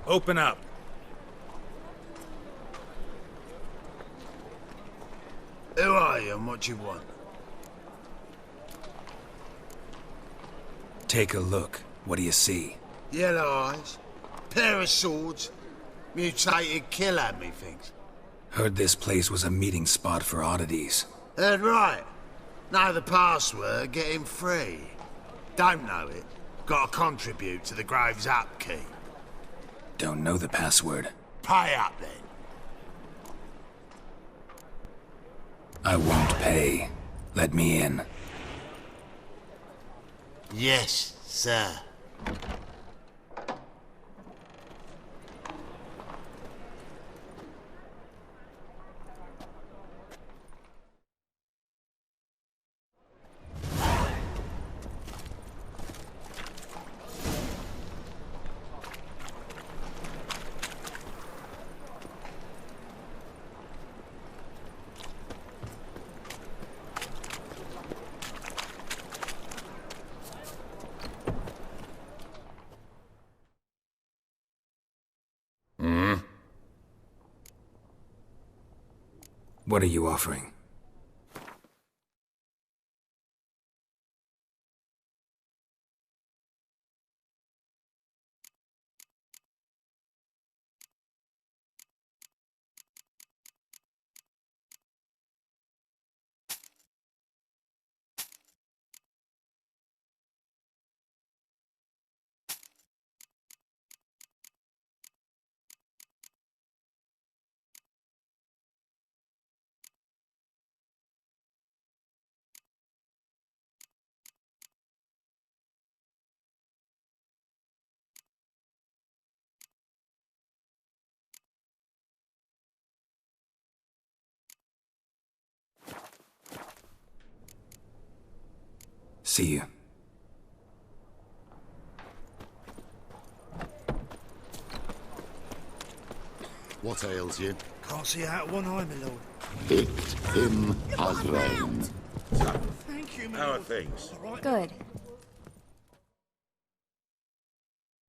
Open up. Who are you and what do you want? Take a look. What do you see? Yellow eyes, pair of swords, mutated killer, methinks. Heard this place was a meeting spot for oddities. Heard right. Know the password, get him free. Don't know it, gotta contribute to the Grave's upkeep. Don't know the password. Pay up then. I won't pay. Let me in. Yes, sir. What are you offering? See you. What ails you? Can't see out one eye, my lord. Picked him as rain. Thank you, my How are lord. things? Good.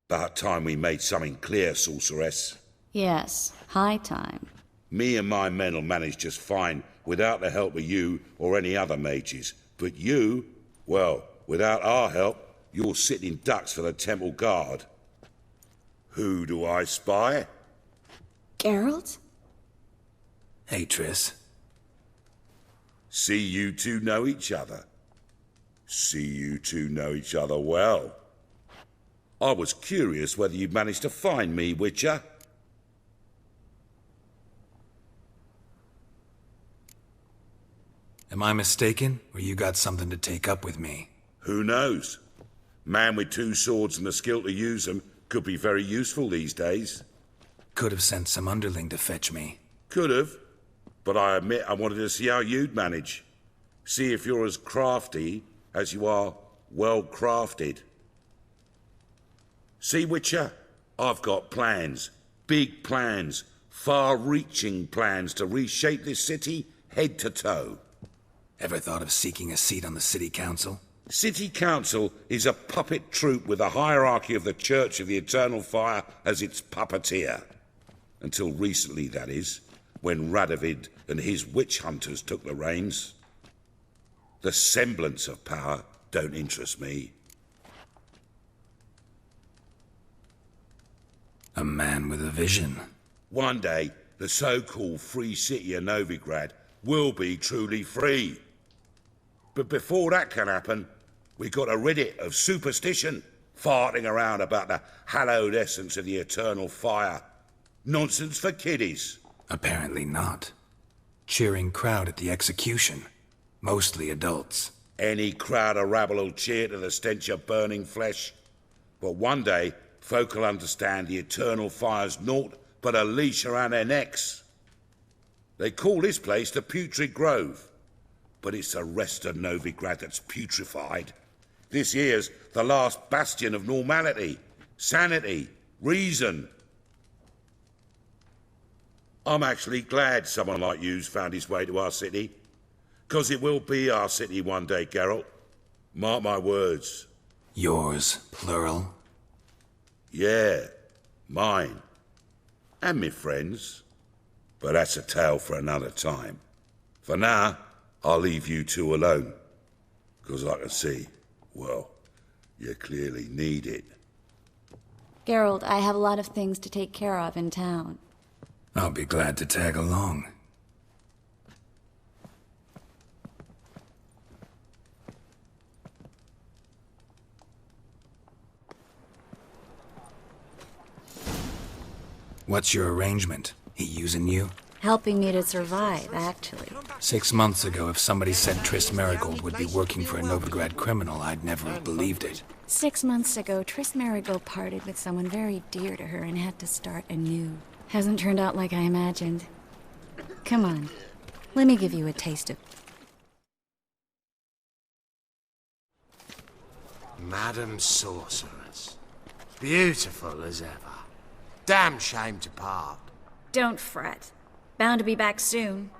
About time we made something clear, sorceress. Yes, high time. Me and my men'll manage just fine without the help of you or any other mages. But you, well, without our help, you're sitting ducks for the temple guard. Who do I spy? Geralt? Hey, Triss. See you two know each other. See you two know each other well. I was curious whether you'd managed to find me, Witcher. Am I mistaken, or you got something to take up with me? Who knows? Man with two swords and the skill to use them could be very useful these days. Could have sent some underling to fetch me. Could have, but I admit I wanted to see how you'd manage. See if you're as crafty as you are well-crafted. See, Witcher, I've got plans. Big plans. Far-reaching plans to reshape this city head to toe. Ever thought of seeking a seat on the city council? City Council is a puppet troupe with the hierarchy of the Church of the Eternal Fire as its puppeteer. Until recently, that is, when Radovid and his witch hunters took the reins. The semblance of power don't interest me. A man with a vision. One day, the so-called free city of Novigrad will be truly free. But before that can happen, we got to rid it of superstition, farting around about the hallowed essence of the eternal fire. Nonsense for kiddies. Apparently not. Cheering crowd at the execution. Mostly adults. Any crowd of rabble will cheer to the stench of burning flesh. But one day, folk will understand the eternal fire's naught but a leash around their necks. They call this place the Putrid Grove, but it's the rest of Novigrad that's putrefied. This here's the last bastion of normality, sanity, reason. I'm actually glad someone like you's found his way to our city, 'cause it will be our city one day, Geralt. Mark my words. Yours, plural. Yeah, mine. and me friends. But that's a tale for another time. For now, I'll leave you two alone. 'Cause I can see, well, you clearly need it. Geralt, I have a lot of things to take care of in town. I'll be glad to tag along. What's your arrangement? He using you? Helping me to survive, actually. 6 months ago, if somebody said Triss Merigold would be working for a Novigrad criminal, I'd never have believed it. 6 months ago, Triss Merigold parted with someone very dear to her and had to start anew. Hasn't turned out like I imagined. Come on, let me give you a taste of... Madam Sorceress. Beautiful as ever. Damn shame to part. Don't fret. Bound to be back soon.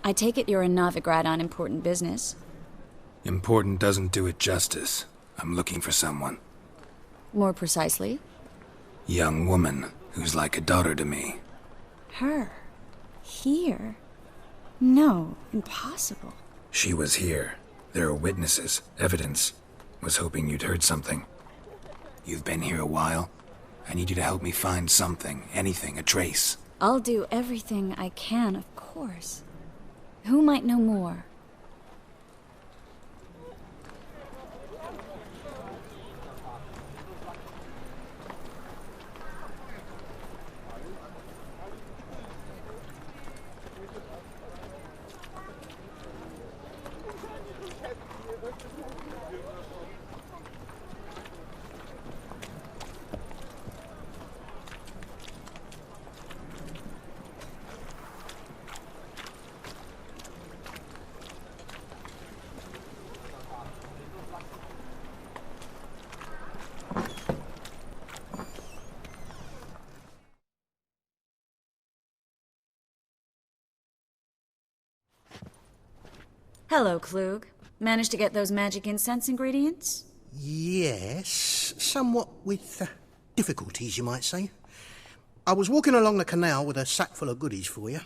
I take it you're in Novigrad on important business. Important doesn't do it justice. I'm looking for someone. More precisely? Young woman who's like a daughter to me. Her? Here? No, impossible. She was here. There are witnesses, evidence. Was hoping you'd heard something. You've been here a while. I need you to help me find something, anything, a trace. I'll do everything I can, of course. Who might know more? Hello, Klug. Managed to get those magic incense ingredients? Yes, somewhat with difficulties, you might say. I was walking along the canal with a sack full of goodies for you.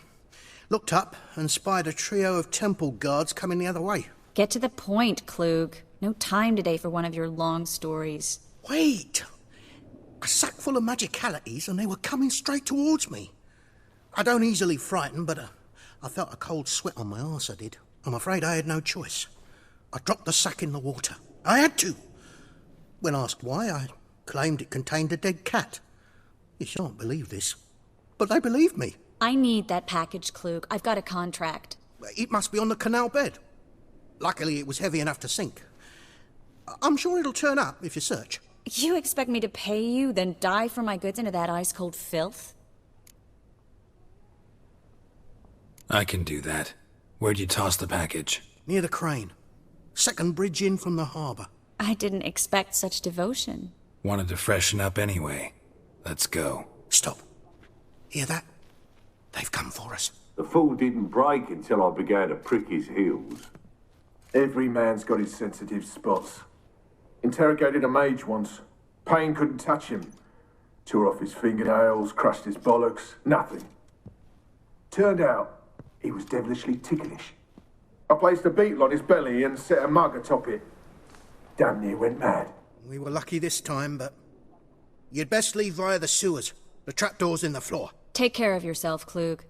Looked up and spied a trio of temple guards coming the other way. Get to the point, Klug. No time today for one of your long stories. Wait! A sack full of magicalities and they were coming straight towards me. I don't easily frighten, but I felt a cold sweat on my arse, I did. I'm afraid I had no choice. I dropped the sack in the water. I had to. When asked why, I claimed it contained a dead cat. You shan't believe this, but they believed me. I need that package, Klug. I've got a contract. It must be on the canal bed. Luckily, it was heavy enough to sink. I'm sure it'll turn up if you search. You expect me to pay you, then dive for my goods into that ice-cold filth? I can do that. Where'd you toss the package? Near the crane. Second bridge in from the harbour. I didn't expect such devotion. Wanted to freshen up anyway. Let's go. Stop. Hear that? They've come for us. The fool didn't break until I began to prick his heels. Every man's got his sensitive spots. Interrogated a mage once. Pain couldn't touch him. Tore off his fingernails, crushed his bollocks, nothing. Turned out, he was devilishly ticklish. I placed a beetle on his belly and set a mug atop it. Damn near went mad. We were lucky this time, but... You'd best leave via the sewers. The trapdoor's in the floor. Take care of yourself, Klug.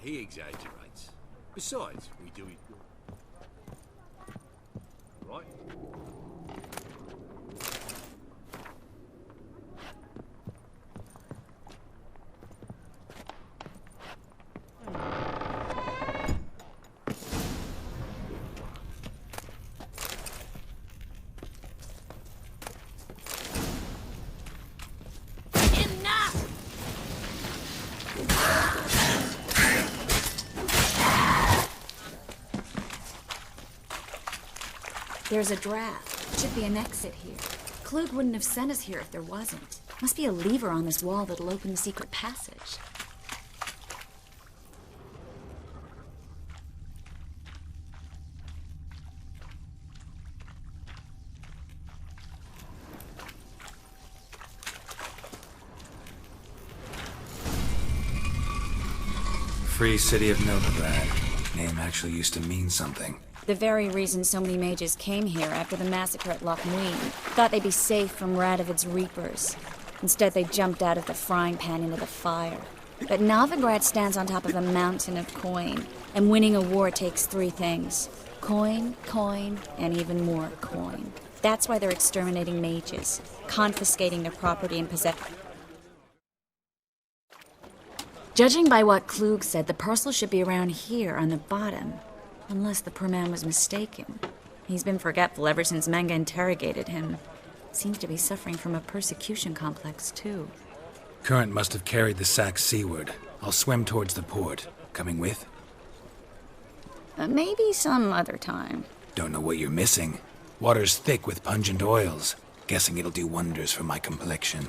He exaggerates. Besides, we do it good. Right? There's a draft. Should be an exit here. Klug wouldn't have sent us here if there wasn't. Must be a lever on this wall that'll open the secret passage. Free City of Novigrad. Name actually used to mean something. The very reason so many mages came here after the massacre at Loch Muin. Thought they'd be safe from Radovid's reapers. Instead, they jumped out of the frying pan into the fire. But Novigrad stands on top of a mountain of coin, and winning a war takes 3 things. Coin, coin, and even more coin. That's why they're exterminating mages, confiscating their property and possession. Judging by what Klug said, the parcel should be around here on the bottom. Unless the poor man was mistaken. He's been forgetful ever since Manga interrogated him. Seems to be suffering from a persecution complex, too. Current must have carried the sack seaward. I'll swim towards the port. Coming with? Maybe some other time. Don't know what you're missing. Water's thick with pungent oils. Guessing it'll do wonders for my complexion.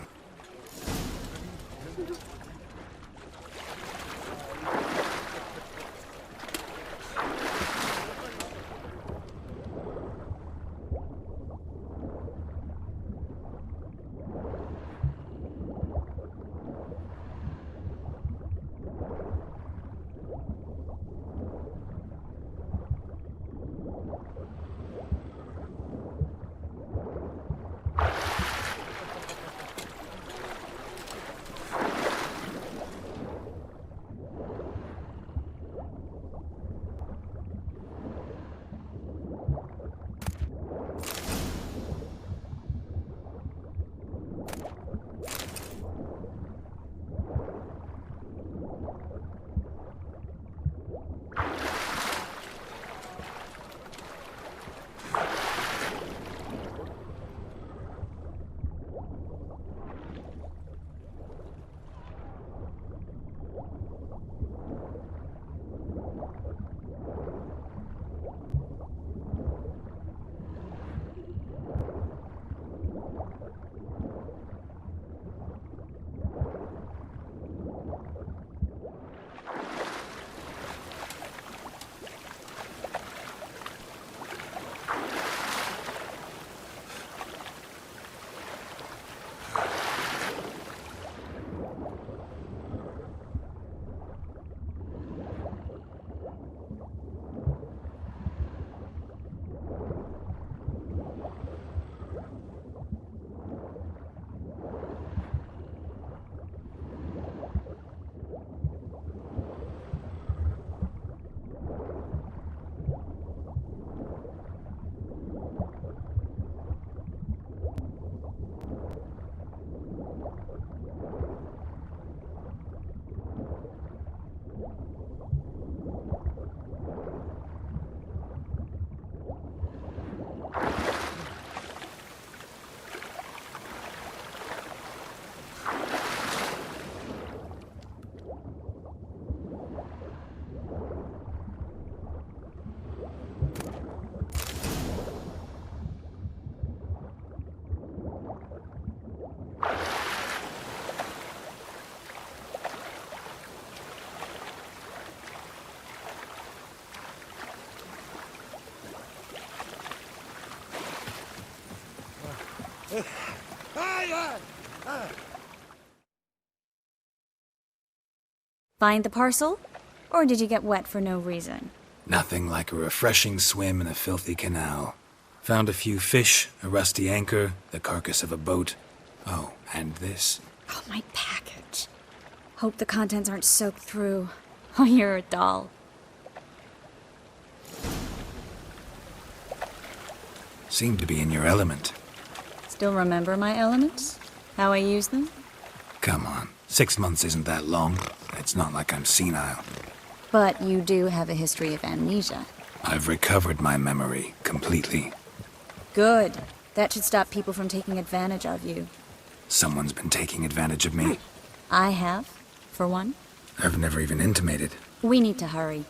Find the parcel? Or did you get wet for no reason? Nothing like a refreshing swim in a filthy canal. Found a few fish, a rusty anchor, the carcass of a boat. Oh, and this. Oh, my package. Hope the contents aren't soaked through. Oh, you're a doll. Seem to be in your element. Still remember my elements? How I use them? Come on. 6 months isn't that long. It's not like I'm senile. But you do have a history of amnesia. I've recovered my memory completely. Good. That should stop people from taking advantage of you. Someone's been taking advantage of me. I have, for one. I've never even intimated. We need to hurry.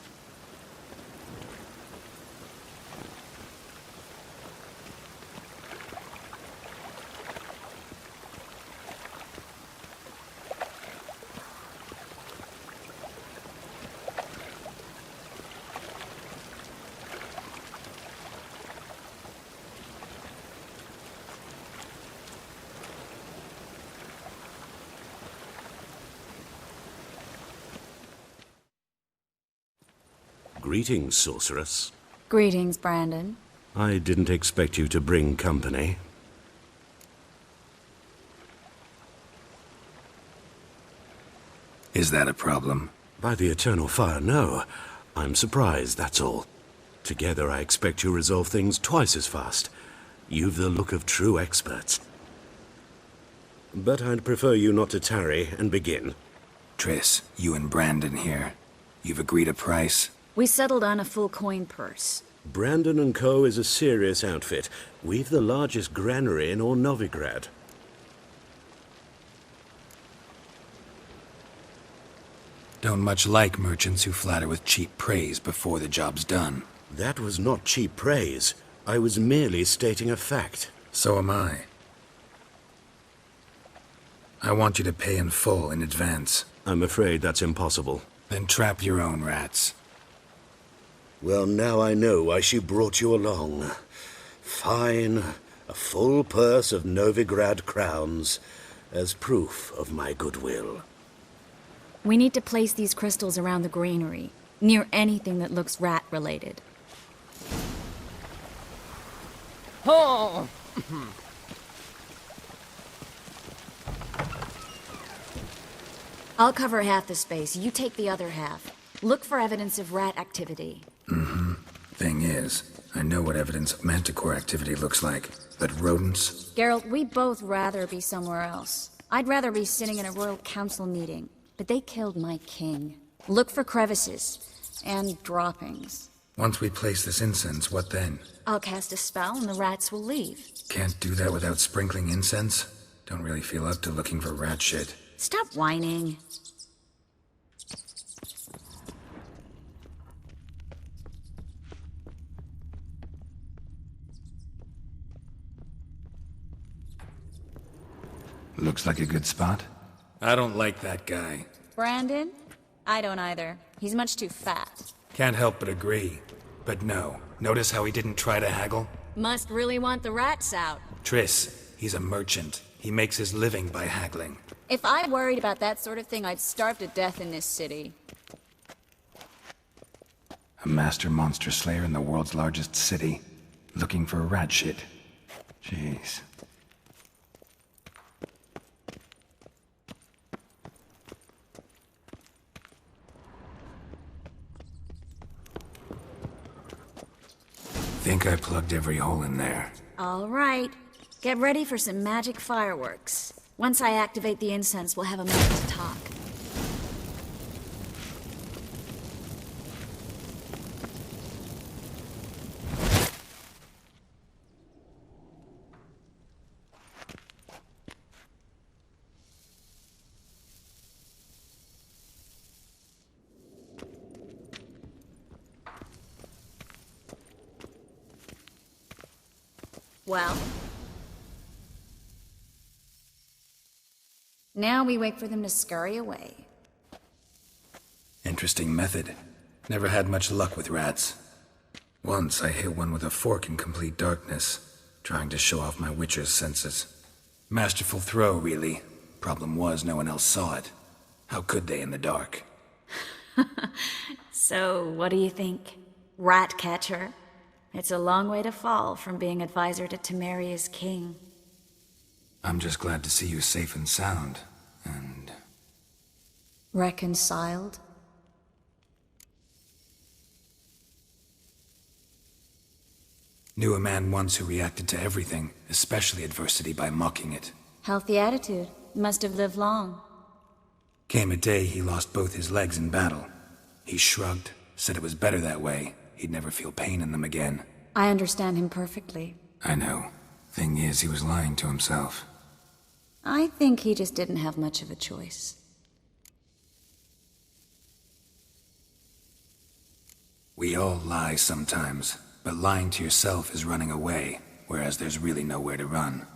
Greetings, sorceress. Greetings, Brandon. I didn't expect you to bring company. Is that a problem? By the eternal fire, no. I'm surprised, that's all. Together, I expect you resolve things twice as fast. You've the look of true experts. But I'd prefer you not to tarry and begin. Triss, you and Brandon here. You've agreed a price? We settled on a full coin purse. Brandon and Co. is a serious outfit. We've the largest granary in all Novigrad. Don't much like merchants who flatter with cheap praise before the job's done. That was not cheap praise. I was merely stating a fact. So am I. I want you to pay in full in advance. I'm afraid that's impossible. Then trap your own rats. Well, now I know why she brought you along. Fine. A full purse of Novigrad crowns as proof of my goodwill. We need to place these crystals around the granary, near anything that looks rat-related. Oh! I'll cover half the space, you take the other half. Look for evidence of rat activity. Thing is, I know what evidence of manticore activity looks like, but rodents? Geralt, we'd both rather be somewhere else. I'd rather be sitting in a royal council meeting, but they killed my king. Look for crevices and droppings. Once we place this incense, what then? I'll cast a spell and the rats will leave. Can't do that without sprinkling incense? Don't really feel up to looking for rat shit. Stop whining. Looks like a good spot. I don't like that guy. Brandon? I don't either. He's much too fat. Can't help but agree. But no. Notice how he didn't try to haggle? Must really want the rats out. Triss, he's a merchant. He makes his living by haggling. If I worried about that sort of thing, I'd starve to death in this city. A master monster slayer in the world's largest city. Looking for rat shit. Jeez. Think I plugged every hole in there. All right. Get ready for some magic fireworks. Once I activate the incense, we'll have a minute to talk. Well? Now we wait for them to scurry away. Interesting method. Never had much luck with rats. Once I hit one with a fork in complete darkness, trying to show off my witcher's senses. Masterful throw, really. Problem was, no one else saw it. How could they in the dark? So, what do you think? Rat catcher? It's a long way to fall from being advisor to Temeria's king. I'm just glad to see you safe and sound, and... Reconciled? Knew a man once who reacted to everything, especially adversity, by mocking it. Healthy attitude. Must have lived long. Came a day he lost both his legs in battle. He shrugged, said it was better that way. He'd never feel pain in them again. I understand him perfectly. I know. Thing is, he was lying to himself. I think he just didn't have much of a choice. We all lie sometimes, but lying to yourself is running away, whereas there's really nowhere to run.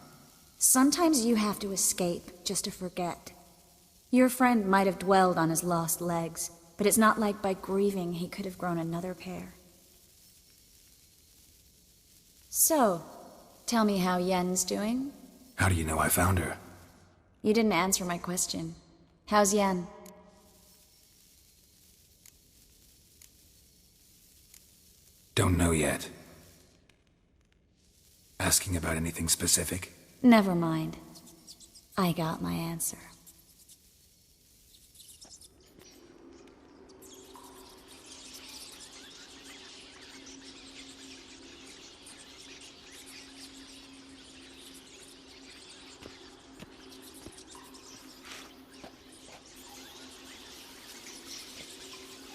Sometimes you have to escape, just to forget. Your friend might have dwelled on his lost legs, but it's not like by grieving he could have grown another pair. So, tell me how Yen's doing? How do you know I found her? You didn't answer my question. How's Yen? don't know yet. Asking about anything specific? Never mind. I got my answer.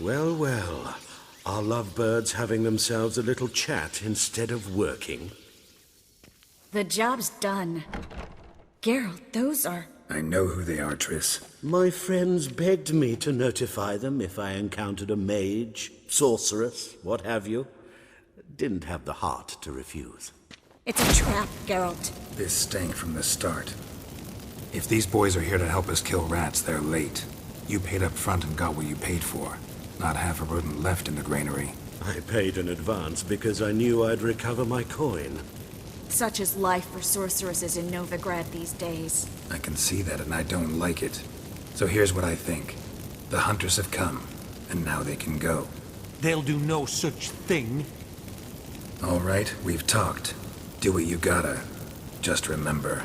Well, well. Are lovebirds having themselves a little chat instead of working? The job's done. Geralt, those are... I know who they are, Triss. My friends begged me to notify them if I encountered a mage, sorceress, what have you. Didn't have the heart to refuse. It's a trap, Geralt. This stank from the start. If these boys are here to help us kill rats, they're late. You paid up front and got what you paid for. Not half a rodent left in the granary. I paid in advance because I knew I'd recover my coin. Such is life for sorceresses in Novigrad these days. I can see that, and I don't like it. So here's what I think. The hunters have come, and now they can go. They'll do no such thing. All right, we've talked. Do what you gotta. Just remember,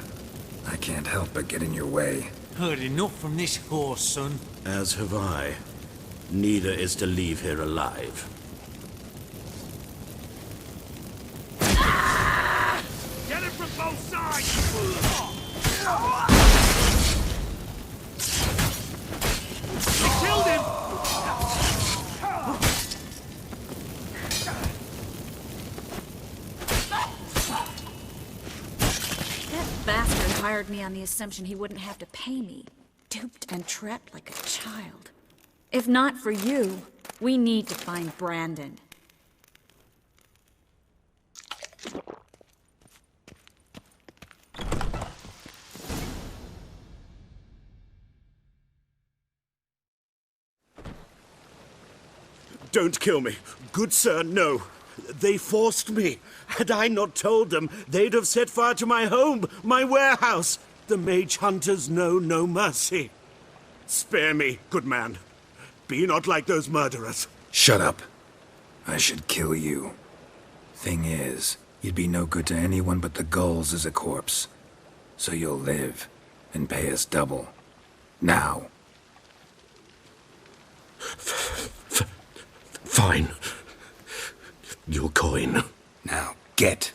I can't help but get in your way. Heard enough from this horse, son. As have I. Neither is to leave here alive. Get it from both sides! You killed him! That bastard hired me on the assumption he wouldn't have to pay me. Duped and trapped like a child. If not for you, we need to find Brandon. Don't kill me. Good sir, no. They forced me. Had I not told them, they'd have set fire to my home, my warehouse. The mage hunters know no mercy. Spare me, good man. Be not like those murderers. Shut up. I should kill you. Thing is, you'd be no good to anyone but the gulls as a corpse. So you'll live, and pay us double. Now. Fine. Your coin. Now, get.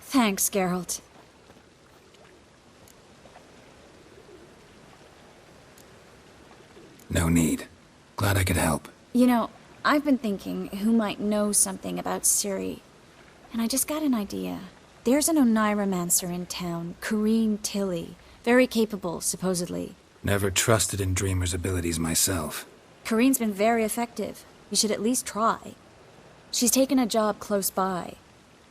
Thanks, Geralt. No need. Glad I could help. You know, I've been thinking who might know something about Ciri. And I just got an idea. There's an Oneiromancer in town, Corrine Tilly. Very capable, supposedly. Never trusted in Dreamer's abilities myself. Corrine's been very effective. You should at least try. She's taken a job close by.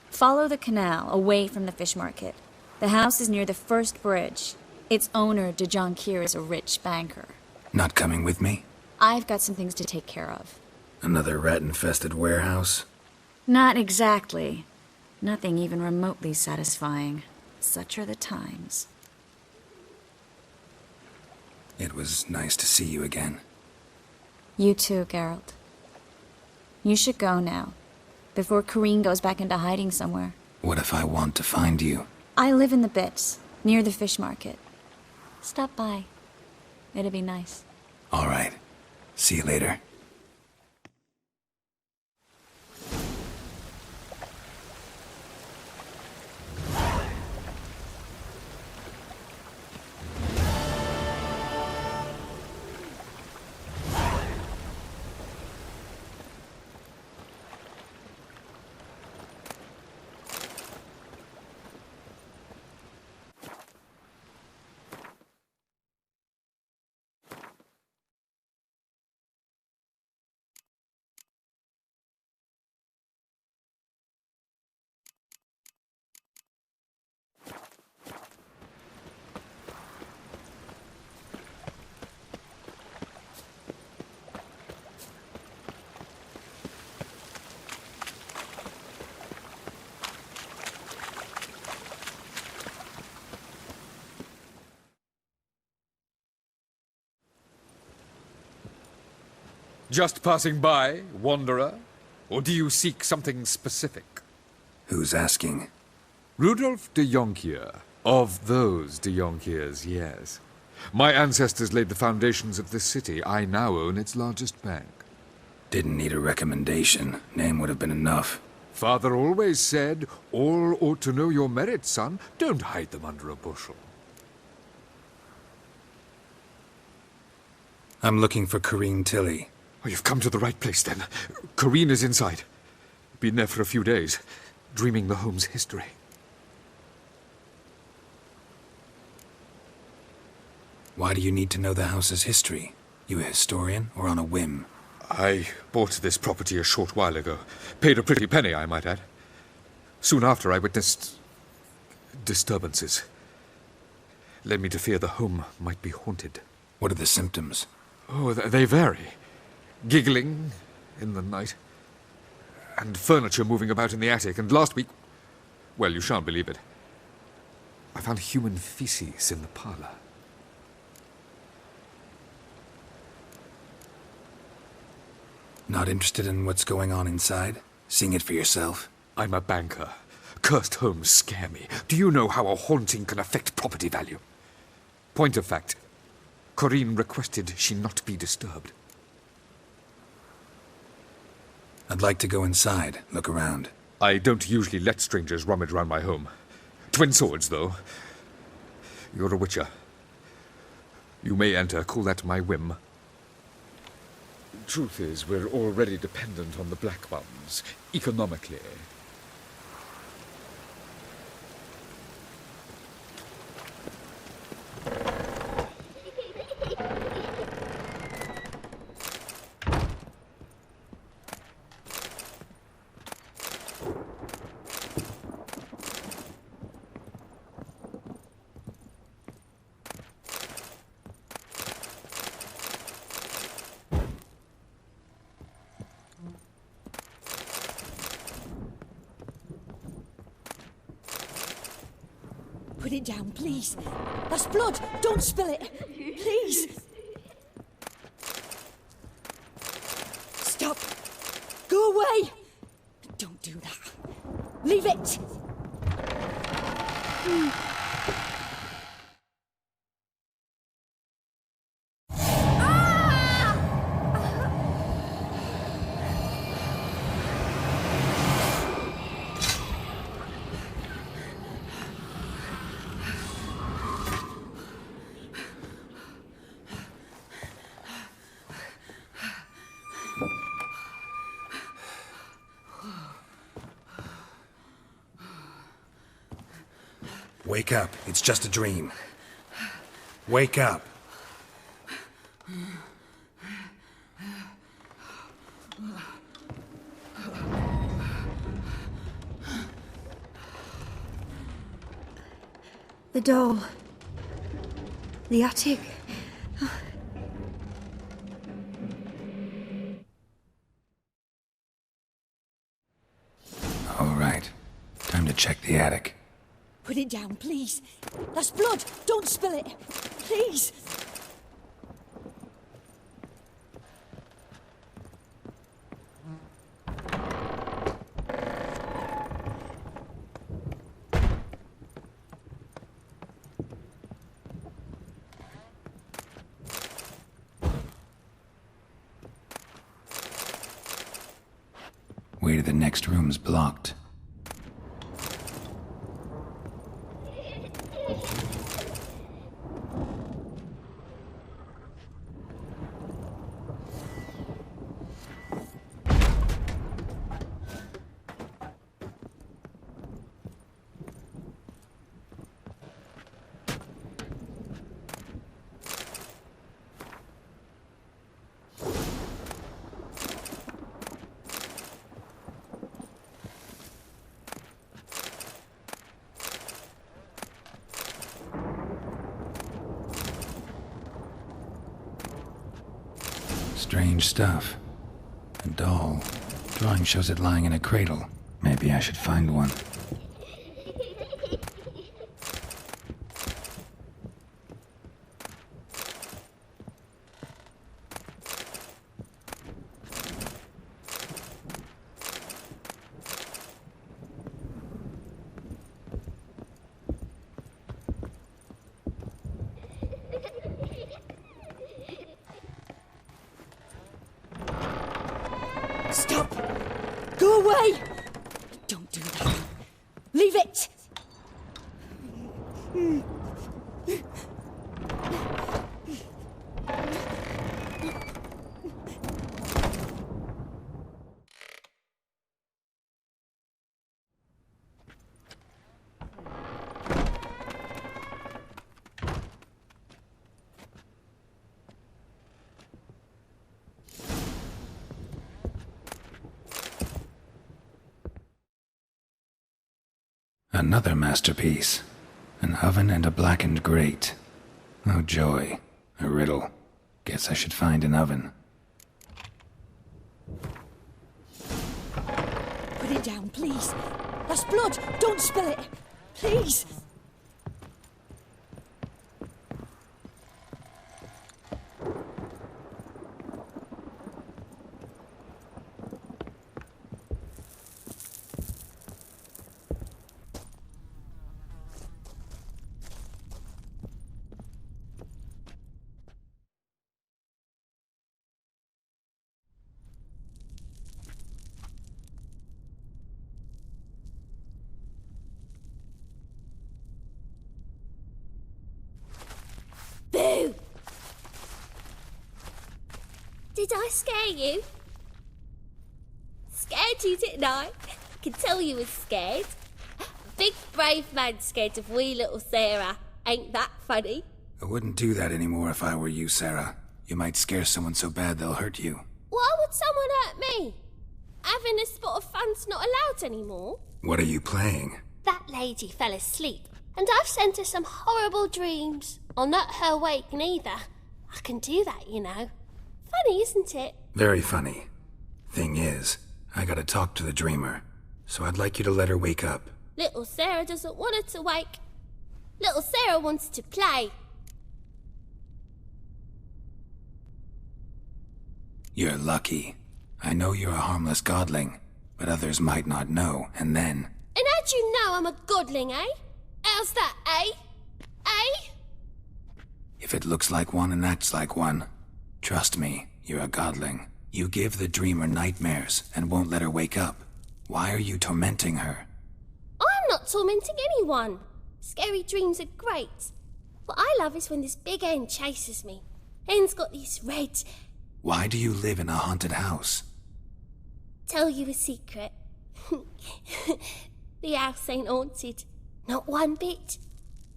Follow the canal, away from the fish market. The house is near the first bridge. Its owner, Keira, is a rich banker. Not coming with me? I've got some things to take care of. Another rat-infested warehouse? Not exactly. Nothing even remotely satisfying. Such are the times. It was nice to see you again. You too, Geralt. You should go now, before Corrine goes back into hiding somewhere. What if I want to find you? I live in the Bits, near the fish market. Stop by. It'd be nice. All right. See you later. Just passing by, wanderer? Or do you seek something specific? Who's asking? Rudolf de Jonkier. Of those de Jonkiers, yes. My ancestors laid the foundations of this city. I now own its largest bank. Didn't need a recommendation. Name would have been enough. Father always said, all ought to know your merits, son. Don't hide them under a bushel. I'm looking for Corrine Tilly. Oh, you've come to the right place, then. Corrine is inside. Been there for a few days, dreaming the home's history. Why do you need to know the house's history? You a historian, or on a whim? I bought this property a short while ago. Paid a pretty penny, I might add. Soon after, I witnessed disturbances. Led me to fear the home might be haunted. What are the symptoms? Oh, they vary. Giggling in the night. And furniture moving about in the attic. And last week, well, you shan't believe it, I found human feces in the parlor. Not interested in what's going on inside? Seeing it for yourself? I'm a banker. Cursed homes scare me. Do you know how a haunting can affect property value? Point of fact, Corrine requested she not be disturbed. I'd like to go inside, look around. I don't usually let strangers rummage around my home. Twin swords, though. You're a witcher. You may enter, call that my whim. Truth is, we're already dependent on the Black Ones, economically. Put it down, please. That's blood. Don't spill it. Please. Stop. Go away. Don't do that. Leave it. Wake up. It's just a dream. Wake up. The door. The attic. All right. Time to check the attic. Put it down, please. That's blood. Don't spill it. Please. Way to the next room's blocked. Strange stuff. A doll. Drawing shows it lying in a cradle. Maybe I should find one. away! Don't do that. Leave it! Another masterpiece. An oven and a blackened grate. Oh joy. A riddle. Guess I should find an oven. Put it down, please. That's blood. Don't spill it. Please. Boo! Did I scare you? Scared you, didn't I? I can tell you was scared. Big brave man scared of wee little Sarah. Ain't that funny? I wouldn't do that anymore if I were you, Sarah. You might scare someone so bad they'll hurt you. Why would someone hurt me? Having a spot of fun's not allowed anymore. What are you playing? That lady fell asleep, and I've sent her some horrible dreams. I'll not her wake neither. I can do that, you know. Funny, isn't it? Very funny. Thing is, I gotta talk to the dreamer, so I'd like you to let her wake up. Little Sarah doesn't want her to wake. Little Sarah wants to play. You're lucky. I know you're a harmless godling, but others might not know, and then... And how'd you know I'm a godling, eh? How's that, eh? Eh? If it looks like one and acts like one, trust me, you're a godling. You give the dreamer nightmares and won't let her wake up. Why are you tormenting her? I'm not tormenting anyone. Scary dreams are great. What I love is when this big hen chases me. Hen's got these red... Why do you live in a haunted house? Tell you a secret. The house ain't haunted. Not one bit.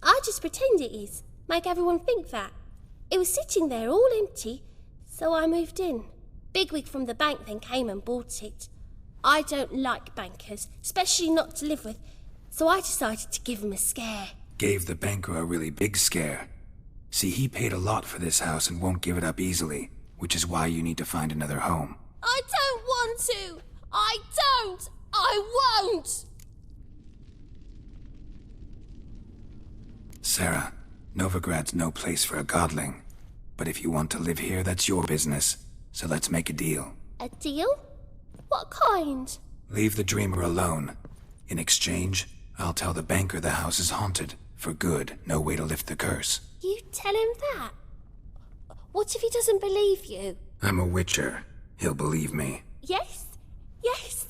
I just pretend it is. Make everyone think that. It was sitting there all empty, so I moved in. Bigwig from the bank then came and bought it. I don't like bankers, especially not to live with, so I decided to give him a scare. Gave the banker a really big scare. See, he paid a lot for this house and won't give it up easily, which is why you need to find another home. I don't want to! I don't! I won't! Sarah, Novigrad's no place for a godling. But if you want to live here, that's your business. So let's make a deal. A deal? What kind? Leave the dreamer alone. In exchange, I'll tell the banker the house is haunted. For good, no way to lift the curse. You tell him that? What if he doesn't believe you? I'm a witcher. He'll believe me. Yes? Yes?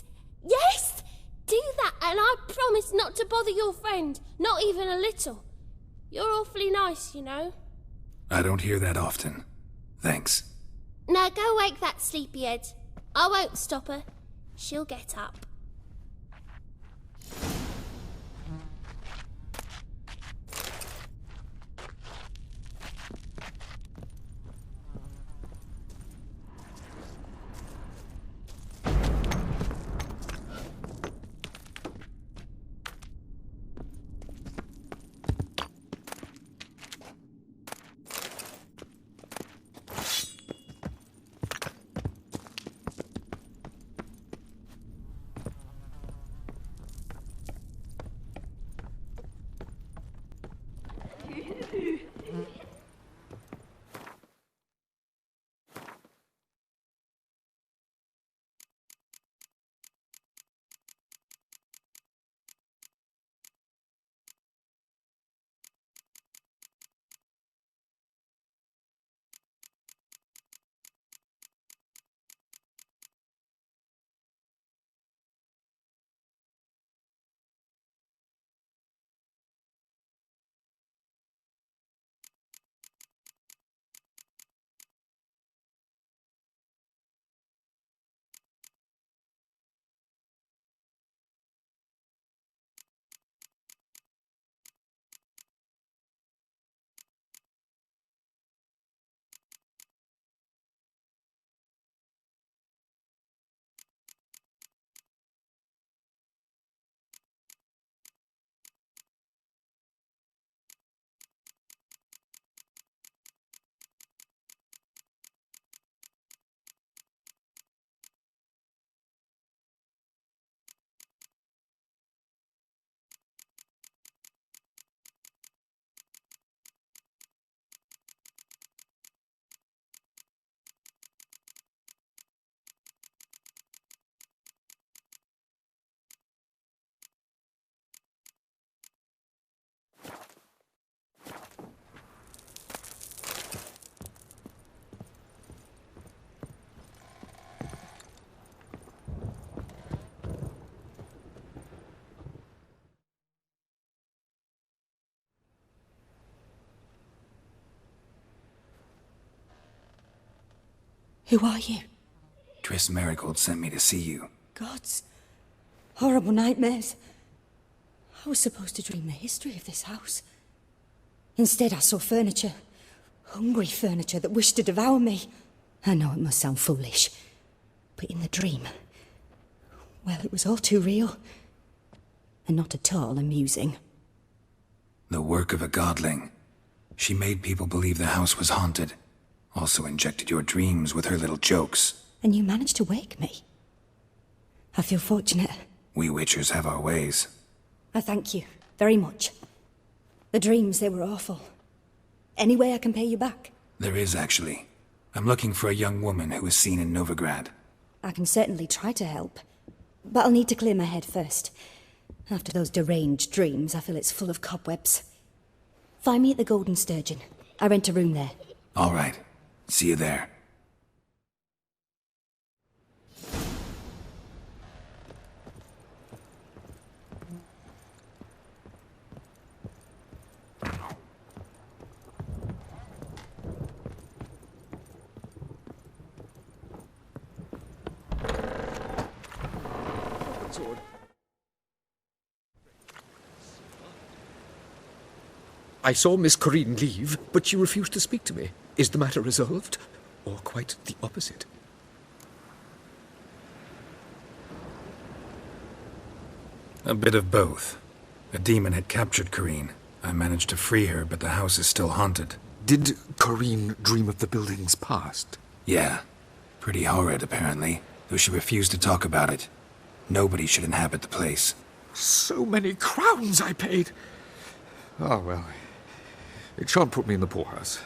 Yes! Do that, and I promise not to bother your friend. Not even a little. You're awfully nice, you know. I don't hear that often. Thanks. Now go wake that sleepyhead. I won't stop her. She'll get up. Who are you? Triss Merigold sent me to see you. Gods. Horrible nightmares. I was supposed to dream the history of this house. Instead, I saw furniture. Hungry furniture that wished to devour me. I know it must sound foolish, but in the dream, well, it was all too real. And not at all amusing. The work of a godling. She made people believe the house was haunted. Also injected your dreams with her little jokes. And you managed to wake me. I feel fortunate. We witchers have our ways. I thank you very much. The dreams, they were awful. Any way I can pay you back? There is, actually. I'm looking for a young woman who was seen in Novigrad. I can certainly try to help. But I'll need to clear my head first. After those deranged dreams, I feel it's full of cobwebs. Find me at the Golden Sturgeon. I rent a room there. All right. See you there. I saw Miss Corinne leave, but she refused to speak to me. Is the matter resolved? Or quite the opposite? A bit of both. A demon had captured Corinne. I managed to free her, but the house is still haunted. Did Corinne dream of the building's past? Yeah. Pretty horrid, apparently, though she refused to talk about it. Nobody should inhabit the place. So many crowns I paid! Oh, well, it shan't put me in the poorhouse.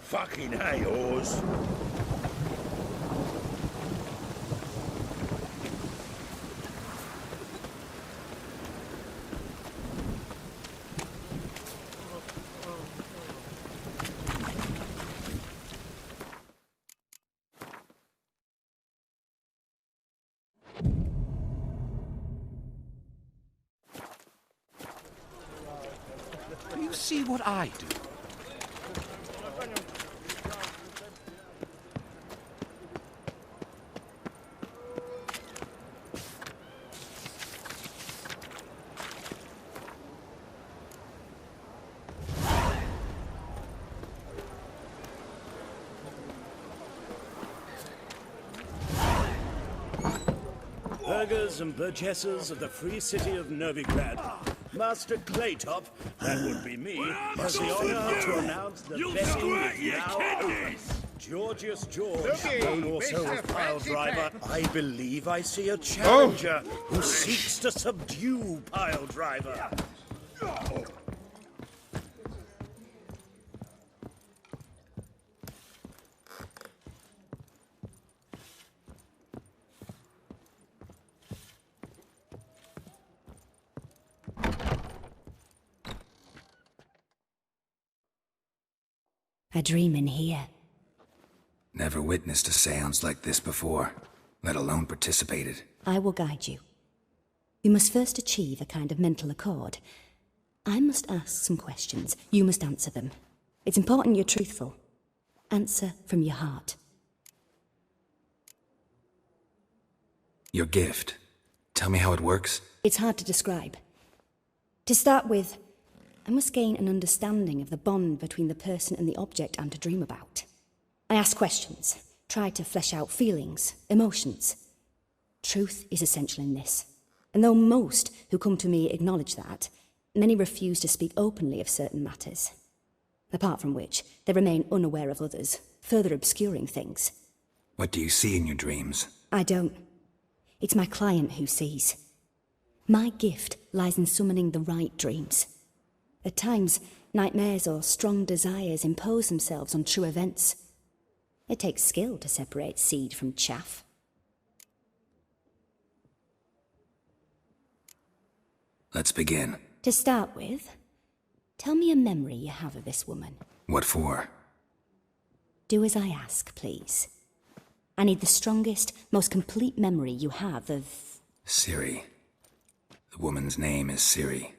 Fucking hey, Oars. You see what I do? Burghers and burgesses of the free city of Novigrad, Master Claytop, that would be me, has the honor to announce the betting is now open. Georgius George, known also as Pile Driver, I believe I see a challenger who seeks to subdue Pile Driver. I dream in here. Never witnessed a seance like this before, let alone participated. I will guide you. You must first achieve a kind of mental accord. I must ask some questions. You must answer them. It's important you're truthful. Answer from your heart. Your gift. Tell me how it works. It's hard to describe. To start with, I must gain an understanding of the bond between the person and the object I'm to dream about. I ask questions, try to flesh out feelings, emotions. Truth is essential in this. And though most who come to me acknowledge that, many refuse to speak openly of certain matters. Apart from which, they remain unaware of others, further obscuring things. What do you see in your dreams? I don't. It's my client who sees. My gift lies in summoning the right dreams. At times, nightmares or strong desires impose themselves on true events. It takes skill to separate seed from chaff. Let's begin. To start with, tell me a memory you have of this woman. What for? Do as I ask, please. I need the strongest, most complete memory you have of... Ciri. The woman's name is Ciri.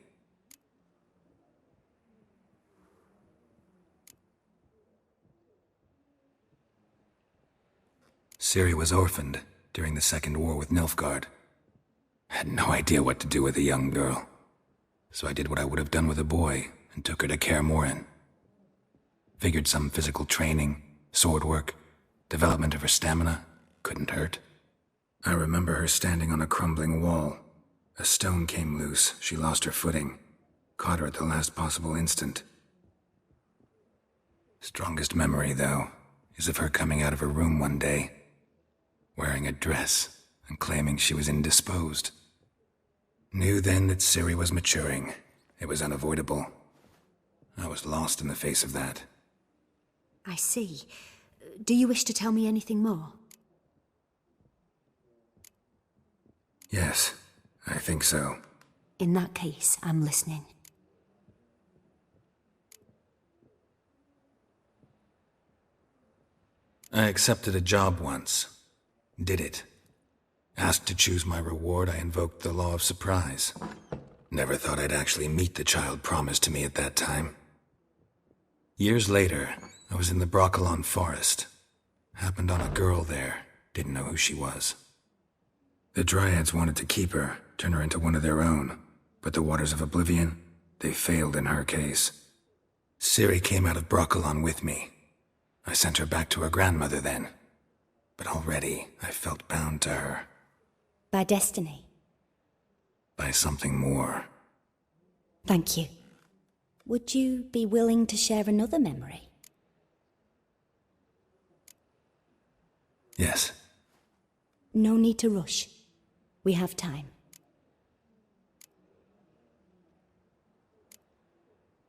Ciri was orphaned during the Second War with Nilfgaard. I had no idea what to do with a young girl, so I did what I would have done with a boy and took her to Kaer Morhen. Figured some physical training, sword work, development of her stamina couldn't hurt. I remember her standing on a crumbling wall. A stone came loose, she lost her footing, caught her at the last possible instant. Strongest memory, though, is of her coming out of her room one day, wearing a dress and claiming she was indisposed. Knew then that Ciri was maturing. It was unavoidable. I was lost in the face of that. I see. Do you wish to tell me anything more? Yes, I think so. In that case, I'm listening. I accepted a job once. Did it. Asked to choose my reward, I invoked the law of surprise. Never thought I'd actually meet the child promised to me at that time. Years later, I was in the Broccolon forest. Happened on a girl there. Didn't know who she was. The Dryads wanted to keep her, turn her into one of their own. But the Waters of Oblivion, they failed in her case. Ciri came out of Broccolon with me. I sent her back to her grandmother then. But already, I felt bound to her. By destiny? By something more. Thank you. Would you be willing to share another memory? Yes. No need to rush. We have time.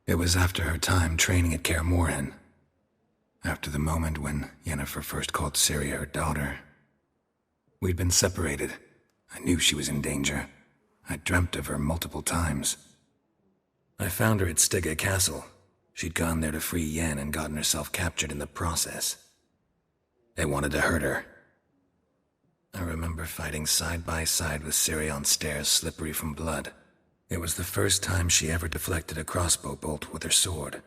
It was after her time training at Kaer Morhen. After the moment when Yennefer first called Ciri her daughter. We'd been separated. I knew she was in danger. I dreamt of her multiple times. I found her at Stygga Castle. She'd gone there to free Yen and gotten herself captured in the process. They wanted to hurt her. I remember fighting side by side with Ciri on stairs slippery from blood. It was the first time she ever deflected a crossbow bolt with her sword.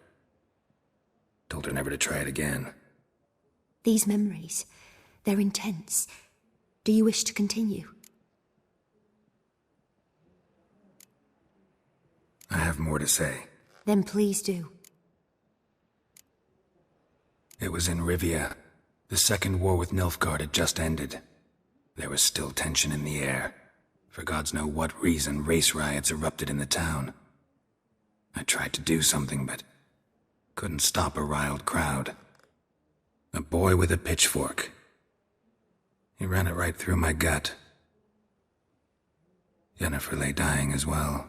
Told her never to try it again. These memories, they're intense. Do you wish to continue? I have more to say. Then please do. It was in Rivia. The Second War with Nilfgaard had just ended. There was still tension in the air. For gods know what reason, race riots erupted in the town. I tried to do something, but couldn't stop a riled crowd. A boy with a pitchfork. He ran it right through my gut. Yennefer lay dying as well.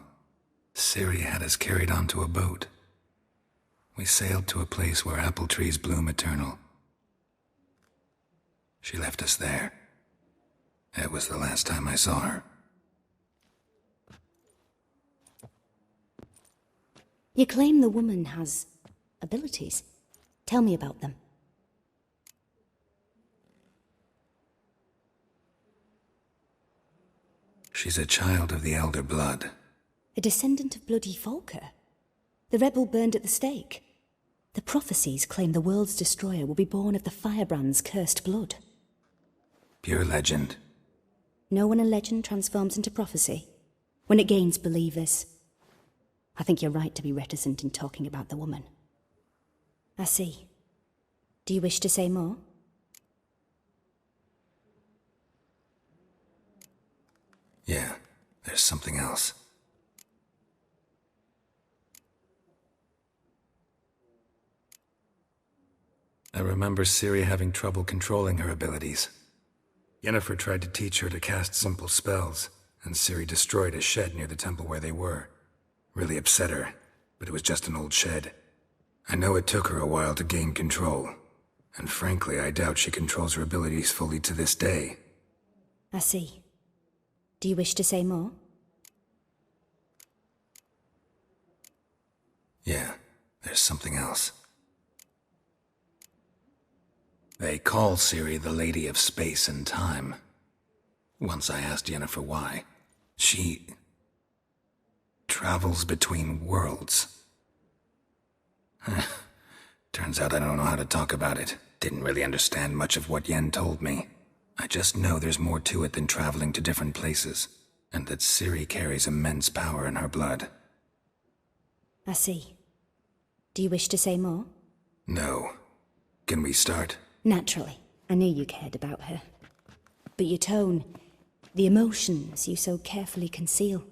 Ciri had us carried onto a boat. We sailed to a place where apple trees bloom eternal. She left us there. It was the last time I saw her. You claim the woman has abilities. Tell me about them. She's a child of the Elder Blood. A descendant of bloody Volker. The rebel burned at the stake. The prophecies claim the world's destroyer will be born of the firebrand's cursed blood. Pure legend. Know when a legend transforms into prophecy? When it gains believers. I think you're right to be reticent in talking about the woman. I see. Do you wish to say more? Yeah, there's something else. I remember Ciri having trouble controlling her abilities. Yennefer tried to teach her to cast simple spells, and Ciri destroyed a shed near the temple where they were. Really upset her, but it was just an old shed. I know it took her a while to gain control, and frankly, I doubt she controls her abilities fully to this day. I see. Do you wish to say more? Yeah, there's something else. They call Ciri the Lady of Space and Time. Once I asked Yennefer why. She travels between worlds. Turns out I don't know how to talk about it. Didn't really understand much of what Yen told me. I just know there's more to it than traveling to different places, and that Ciri carries immense power in her blood. I see. Do you wish to say more? No. Can we start? Naturally. I knew you cared about her. But your tone, the emotions you so carefully conceal.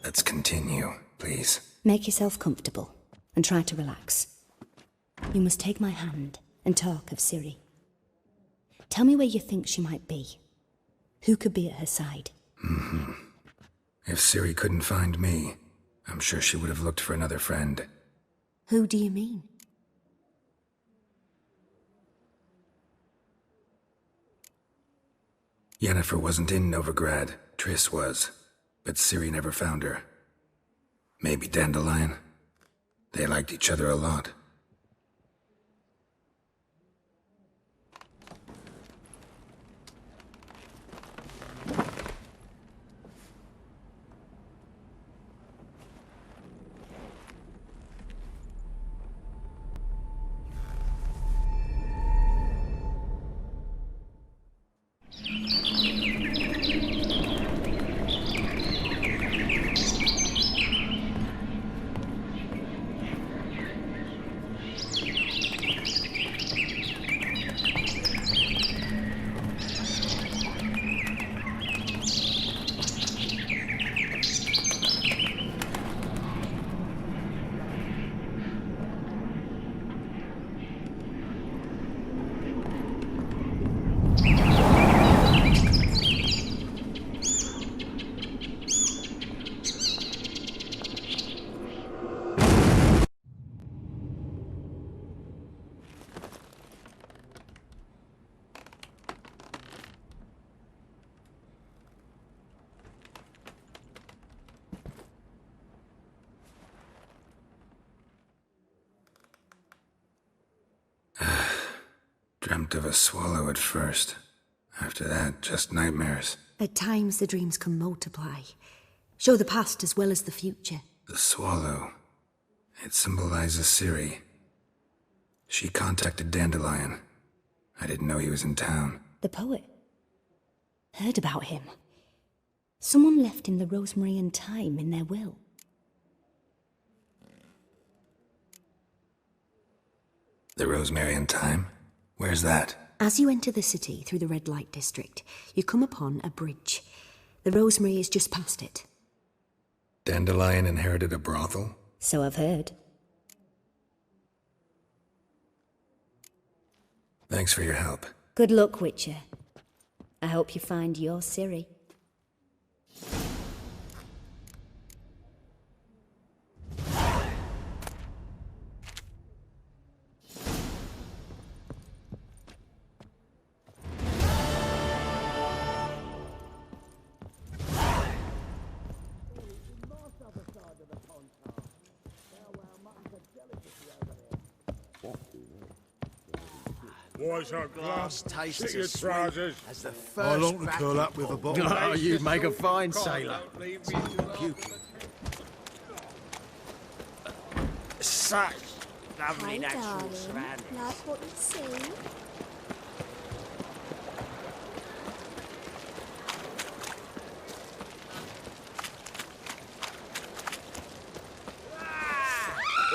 Let's continue, please. Make yourself comfortable, and try to relax. You must take my hand and talk of Ciri. Tell me where you think she might be. Who could be at her side? If Ciri couldn't find me, I'm sure she would have looked for another friend. Who do you mean? Yennefer wasn't in Novigrad. Triss was. But Ciri never found her. Maybe Dandelion. They liked each other a lot. Dreamt of a swallow at first. After that, just nightmares. At times the dreams can multiply. Show the past as well as the future. The swallow. It symbolizes Ciri. She contacted Dandelion. I didn't know he was in town. The poet. Heard about him. Someone left him the rosemary and thyme in their will. The rosemary and thyme? Where's that? As you enter the city through the red light district, you come upon a bridge. The rosemary is just past it. Dandelion inherited a brothel? So I've heard. Thanks for your help. Good luck, Witcher. I hope you find your Ciri. Boys are glass tastes as sweet as the first. I long to curl up with a bottle. Oh, you'd make a fine sailor. Such lovely Hi, natural darling. surroundings. Like what you see?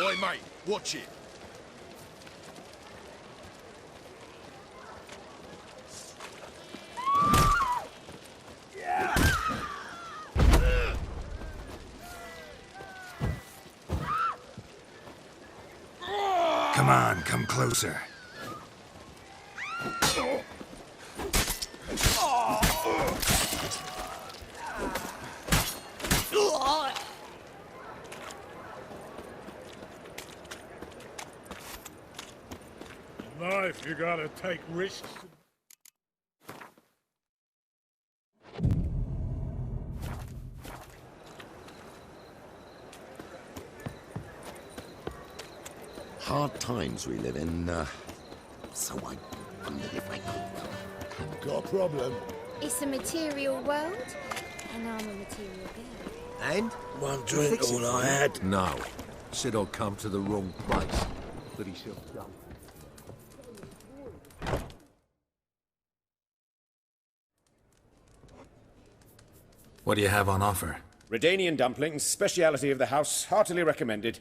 Oi, mate, watch it. Come on, come closer. Life, you gotta take risks. Hard times we live in. So I wondered if I could. Got a problem? It's a material world, and I'm a material girl. And? One drink all I had. No. Said I'd come to the wrong place. But he should have done. What do you have on offer? Redanian dumplings, speciality of the house, heartily recommended.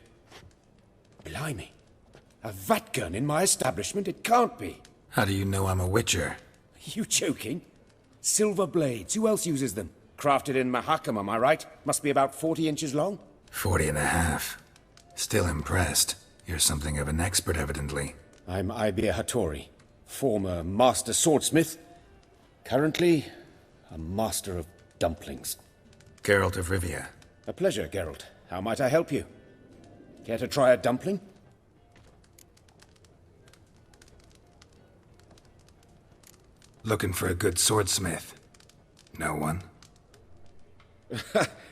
Blimey. A vatgun in my establishment? It can't be. How do you know I'm a witcher? Are you joking? Silver blades, who else uses them? Crafted in Mahakam, am I right? Must be about 40 inches long? 40 and a half. Still impressed. You're something of an expert, evidently. I'm Ibir Hattori, former master swordsmith. Currently, a master of dumplings. Geralt of Rivia. A pleasure, Geralt. How might I help you? Care to try a dumpling? Looking for a good swordsmith. No one?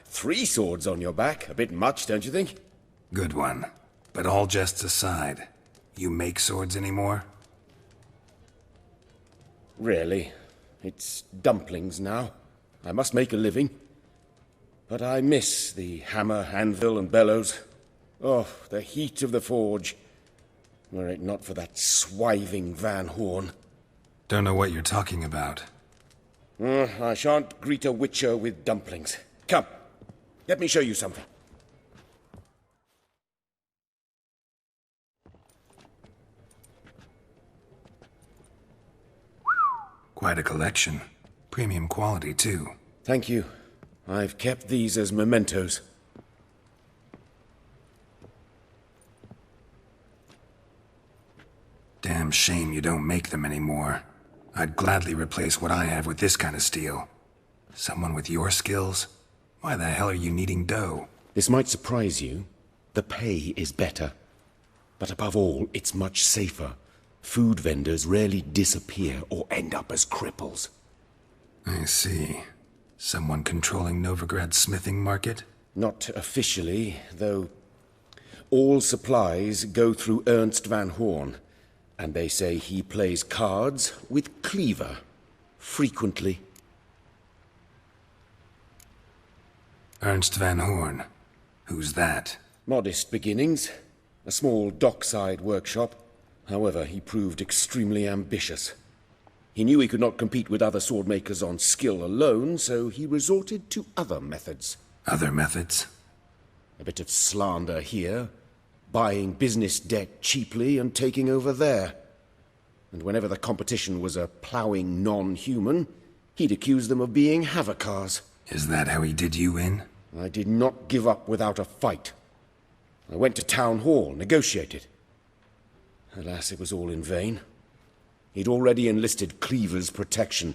3 swords on your back. A bit much, don't you think? Good one. But all jests aside, you make swords anymore? Really. It's dumplings now. I must make a living. But I miss the hammer, anvil, and bellows. Oh, the heat of the forge. Were it not for that swiving Van Horn. Don't know what you're talking about. I shan't greet a witcher with dumplings. Come, let me show you something. Quite a collection. Premium quality, too. Thank you. I've kept these as mementos. Damn shame you don't make them anymore. I'd gladly replace what I have with this kind of steel. Someone with your skills? Why the hell are you needing dough? This might surprise you. The pay is better. But above all, it's much safer. Food vendors rarely disappear or end up as cripples. I see. Someone controlling Novigrad's smithing market? Not officially, though all supplies go through Ernst Van Horn, and they say he plays cards with Cleaver, frequently. Ernst Van Horn? Who's that? Modest beginnings. A small dockside workshop. However, he proved extremely ambitious. He knew he could not compete with other swordmakers on skill alone, so he resorted to other methods. Other methods? A bit of slander here, buying business debt cheaply and taking over there. And whenever the competition was a ploughing non-human, he'd accuse them of being Havocars. Is that how he did you in? I did not give up without a fight. I went to Town Hall, negotiated. Alas, it was all in vain. He'd already enlisted Cleaver's protection,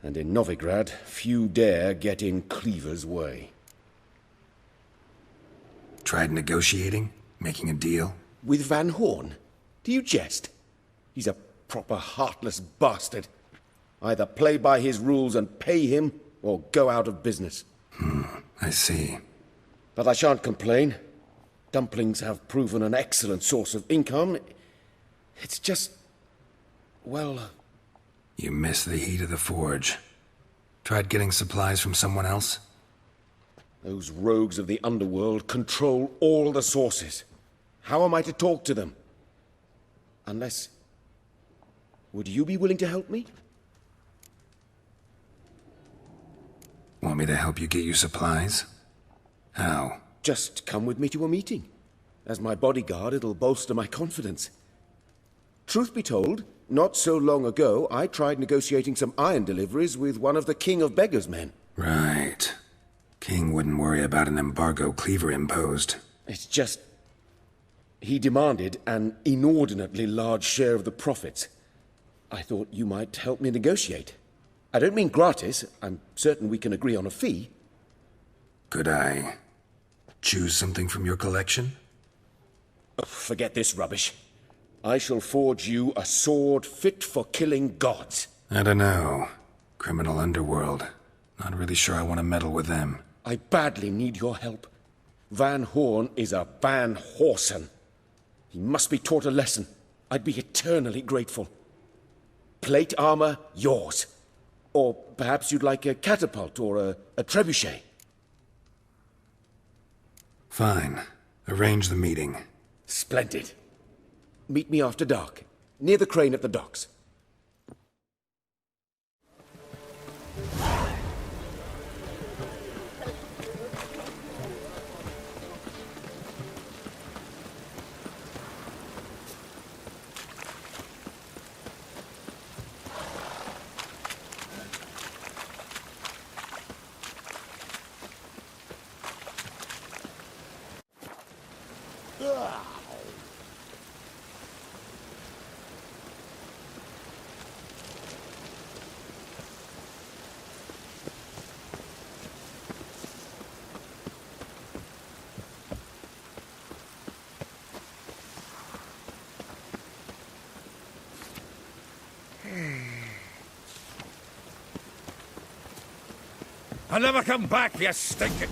and in Novigrad, few dare get in Cleaver's way. Tried negotiating? Making a deal? With Van Horn? Do you jest? He's a proper heartless bastard. Either play by his rules and pay him, or go out of business. I see. But I shan't complain. Dumplings have proven an excellent source of income. It's just... well... You miss the heat of the forge. Tried getting supplies from someone else? Those rogues of the underworld control all the sources. How am I to talk to them? Unless... would you be willing to help me? Want me to help you get you supplies? How? Just come with me to a meeting. As my bodyguard, it'll bolster my confidence. Truth be told, not so long ago, I tried negotiating some iron deliveries with one of the King of Beggars' men. Right. King wouldn't worry about an embargo Cleaver imposed. It's just... he demanded an inordinately large share of the profits. I thought you might help me negotiate. I don't mean gratis. I'm certain we can agree on a fee. Could I choose something from your collection? Oh, forget this rubbish. I shall forge you a sword fit for killing gods. I don't know. Criminal underworld. Not really sure I want to meddle with them. I badly need your help. Van Horn is a Van Horsen. He must be taught a lesson. I'd be eternally grateful. Plate armor, yours. Or perhaps you'd like a catapult or a trebuchet. Fine. Arrange the meeting. Splendid. Meet me after dark, near the crane at the docks. I'll never come back, you stinking...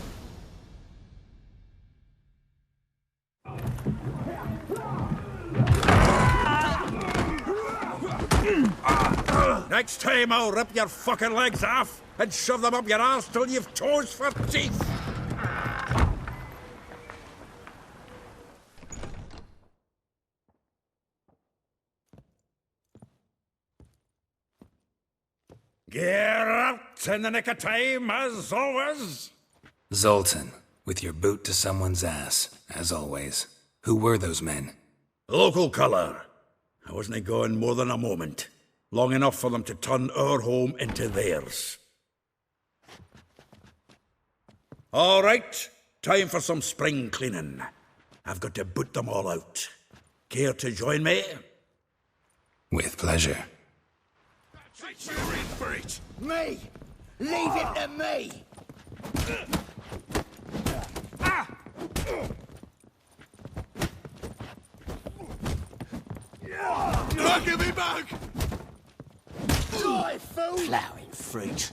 Next time I'll rip your fucking legs off and shove them up your arse till you've toes for teeth! Geralt, in the nick of time, as always. Zoltan, with your boot to someone's ass, as always. Who were those men? Local colour. I wasn't going more than a moment. Long enough for them to turn our home into theirs. All right, time for some spring cleaning. I've got to boot them all out. Care to join me? With pleasure. You're in for it! Me! Leave it to me! Give me back! Die, fool! Flowering fruit.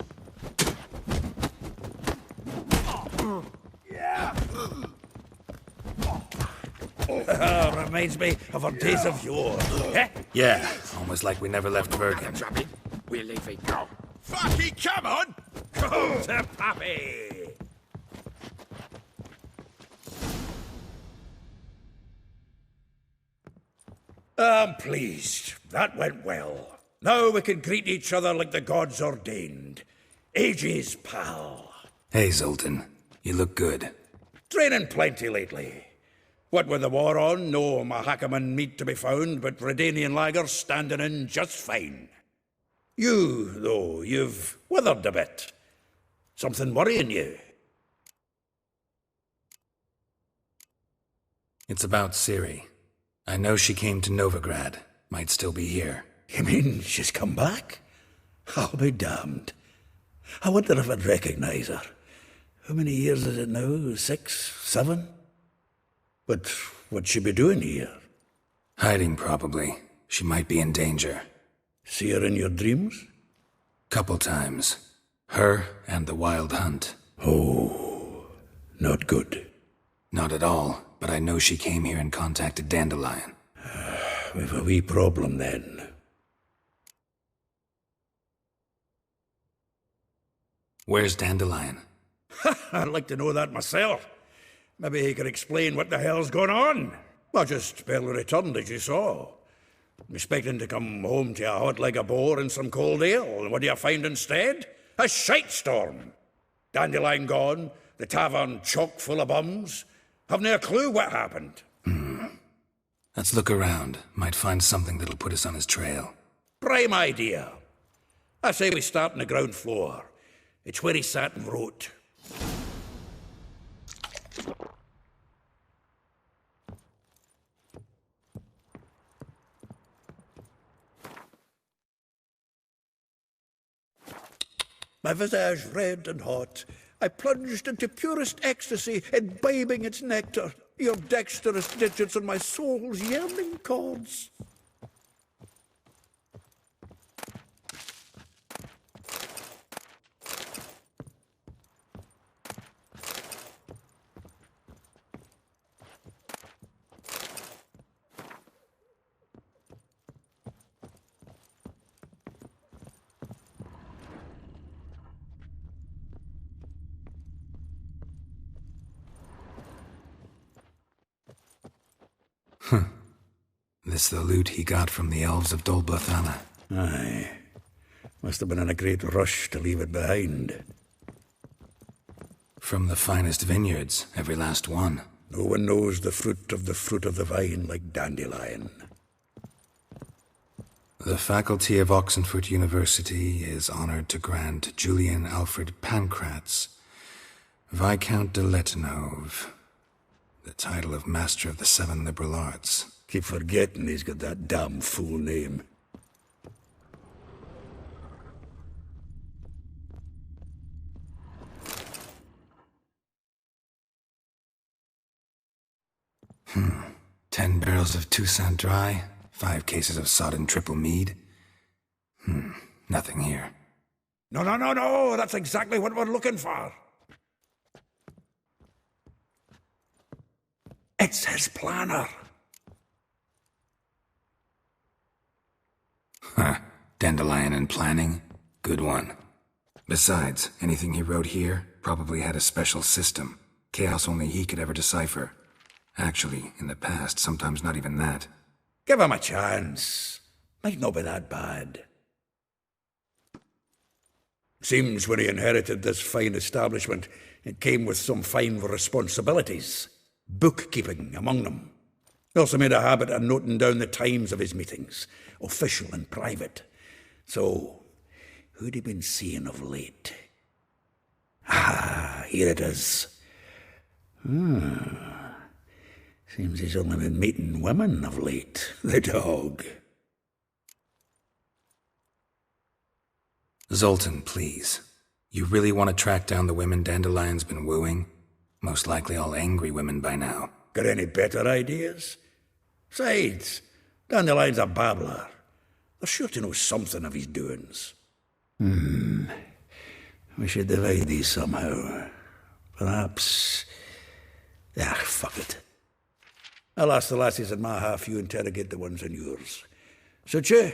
Reminds me of our days of yore. Eh? Yeah, almost like we never left Bergen. We're leaving. Go. Fucking come on! Come to Pappy! I'm pleased. That went well. Now we can greet each other like the gods ordained. Ages, pal. Hey, Zoltan. You look good. Training plenty lately. What with the war on, no Mahakaman meat to be found, but Redanian lagers standing in just fine. You, though, you've withered a bit. Something worrying you? It's about Ciri. I know she came to Novigrad. Might still be here. You mean she's come back? I'll be damned. I wonder if I'd recognize her. How many years is it now? 6, 7? But what'd she be doing here? Hiding, probably. She might be in danger. See her in your dreams? Couple times. Her and the Wild Hunt. Oh, not good. Not at all, but I know she came here and contacted Dandelion. We've a wee problem then. Where's Dandelion? I'd like to know that myself. Maybe he could explain what the hell's going on. I just barely returned, as you saw. Expecting to come home to a hot leg of boar and some cold ale, and what do you find instead? A shitestorm. Dandelion gone, the tavern chock full of bums. Haven't a clue what happened. Let's look around. Might find something that'll put us on his trail. Prime idea. I say we start on the ground floor. It's where he sat and wrote. My visage red and hot, I plunged into purest ecstasy, imbibing its nectar, your dexterous digits on my soul's yearning chords. This the loot he got from the elves of Dol Blathanna. Aye. Must have been in a great rush to leave it behind. From the finest vineyards, every last one. No one knows the fruit of the vine like Dandelion. The faculty of Oxenfurt University is honored to grant Julian Alfred Pancratz, Viscount de Letenove, the title of Master of the Seven Liberal Arts. Keep forgetting he's got that damn fool name. Hmm. 10 barrels of Toussaint Dry, 5 cases of sodden triple mead. Nothing here. No, that's exactly what we're looking for. It's his planner. Huh. Dandelion and planning? Good one. Besides, anything he wrote here probably had a special system. Chaos only he could ever decipher. Actually, in the past, sometimes not even that. Give him a chance. Might not be that bad. Seems when he inherited this fine establishment, it came with some fine responsibilities. Bookkeeping among them. He also made a habit of noting down the times of his meetings, official and private. So, who'd he been seeing of late? Ah, here it is. Seems he's only been meeting women of late, the dog. Zoltan, please. You really want to track down the women Dandelion's been wooing? Most likely all angry women by now. Got any better ideas? Besides, Dandelion's a babbler. They're sure to know something of his doings. We should divide these somehow. Perhaps... fuck it. I'll ask the lassies in my half, you interrogate the ones in yours. Suit you?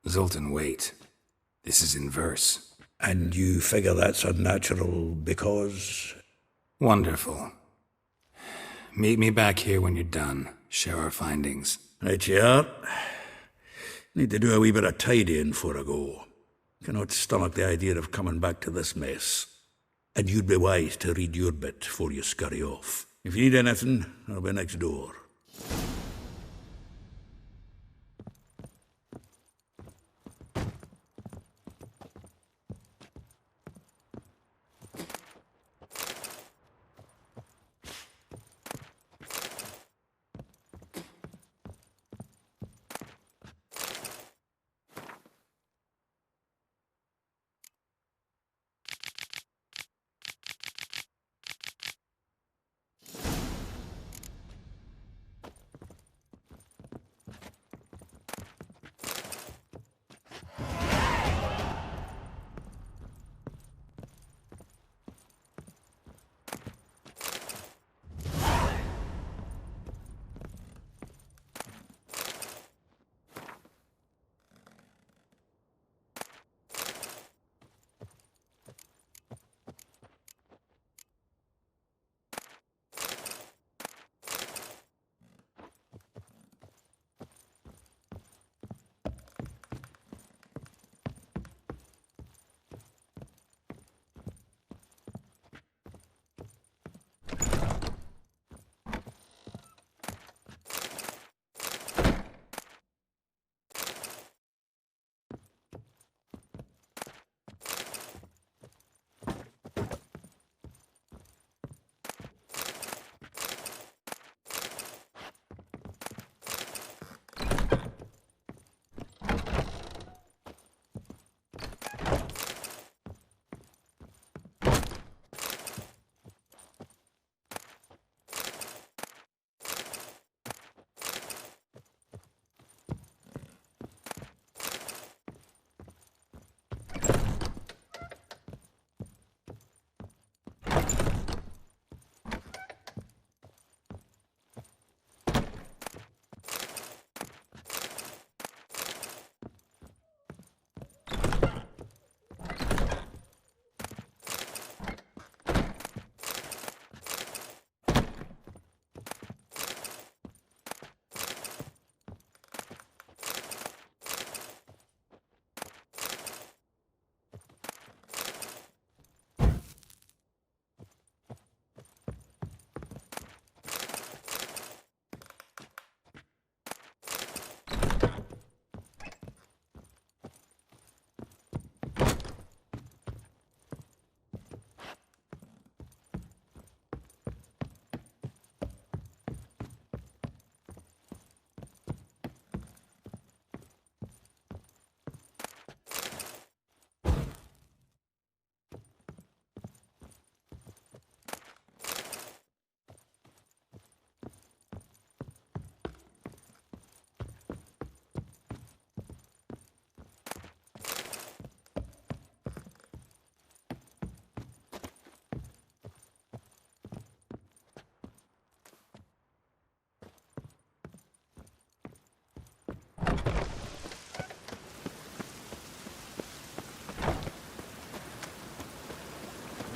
Zoltan, wait. This is in verse. And you figure that's unnatural because... Wonderful. Meet me back here when you're done. Share our findings. Right you are. Need to do a wee bit of tidying before I go. Cannot stomach the idea of coming back to this mess. And you'd be wise to read your bit before you scurry off. If you need anything, I'll be next door.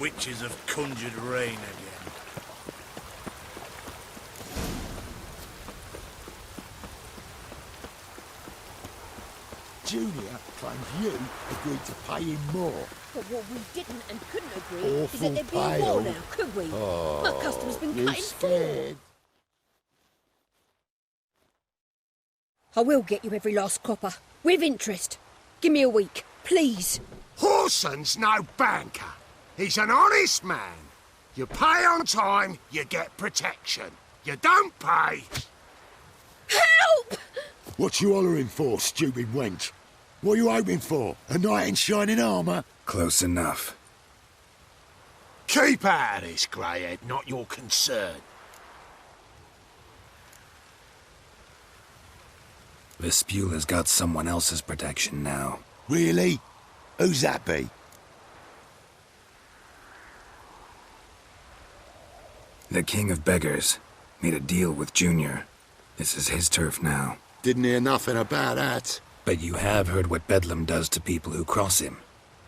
witches have conjured rain again. Julia claims you agreed to pay him more. But what we didn't and couldn't agree is Awful that there'd be a war pale. now, could we? Oh, My customer's been you cut in scared? I will get you every last copper, with interest. Give me a week, please. Horson's no banker. He's an honest man. You pay on time, you get protection. You don't pay... Help! What you hollering for, stupid wench? What you hoping for? A knight in shining armour? Close enough. Keep out of this, greyhead, not your concern. Vespula's got someone else's protection now. Really? Who's that be? The King of Beggars made a deal with Junior. This is his turf now. Didn't hear nothing about that. But you have heard what Bedlam does to people who cross him.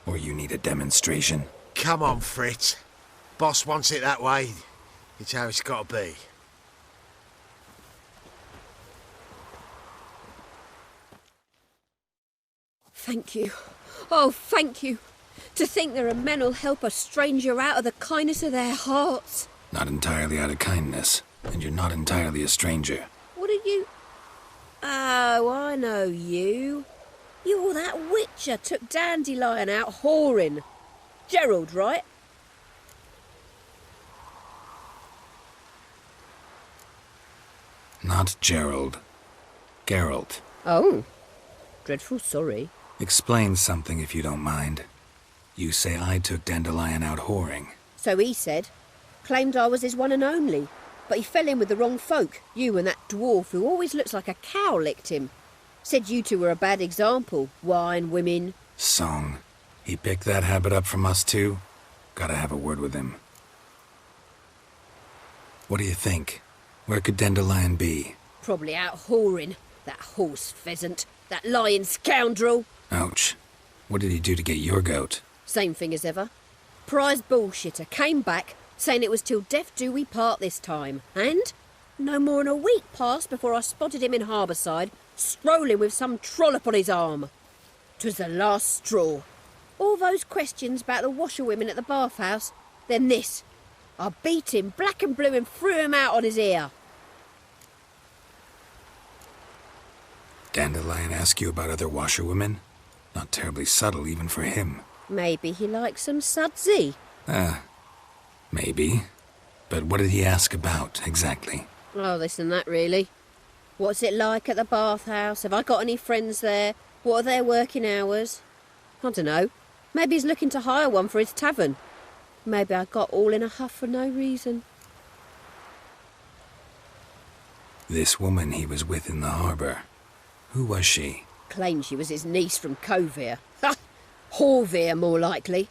Or you need a demonstration. Come on, Fritz. Boss wants it that way. It's how it's got to be. Thank you. Oh, thank you. To think there are men who'll help a stranger out of the kindness of their hearts. Not entirely out of kindness. And you're not entirely a stranger. What are you... Oh, I know you. You're that witcher took Dandelion out whoring. Geralt, right? Not Gerald. Geralt. Oh. Dreadful sorry. Explain something if you don't mind. You say I took Dandelion out whoring. So he said. Claimed I was his one and only. But he fell in with the wrong folk. You and that dwarf who always looks like a cow licked him. Said you two were a bad example. Wine, women. Song. He picked that habit up from us too? Gotta have a word with him. What do you think? Where could Dandelion be? Probably out whoring. That horse pheasant. That lying scoundrel. Ouch. What did he do to get your goat? Same thing as ever. Prize bullshitter came back, saying it was till death do we part this time. And no more than a week passed before I spotted him in Harbourside, strolling with some trollop on his arm. 'Twas the last straw. All those questions about the washerwomen at the bathhouse, then this. I beat him black and blue and threw him out on his ear. Dandelion ask you about other washerwomen? Not terribly subtle even for him. Maybe he likes some sudsy. Maybe. But what did he ask about, exactly? Oh, this and that, really. What's it like at the bathhouse? Have I got any friends there? What are their working hours? I don't know. Maybe he's looking to hire one for his tavern. Maybe I got all in a huff for no reason. This woman he was with in the harbour. Who was she? Claimed she was his niece from Kovir. Ha! Horvir, more likely.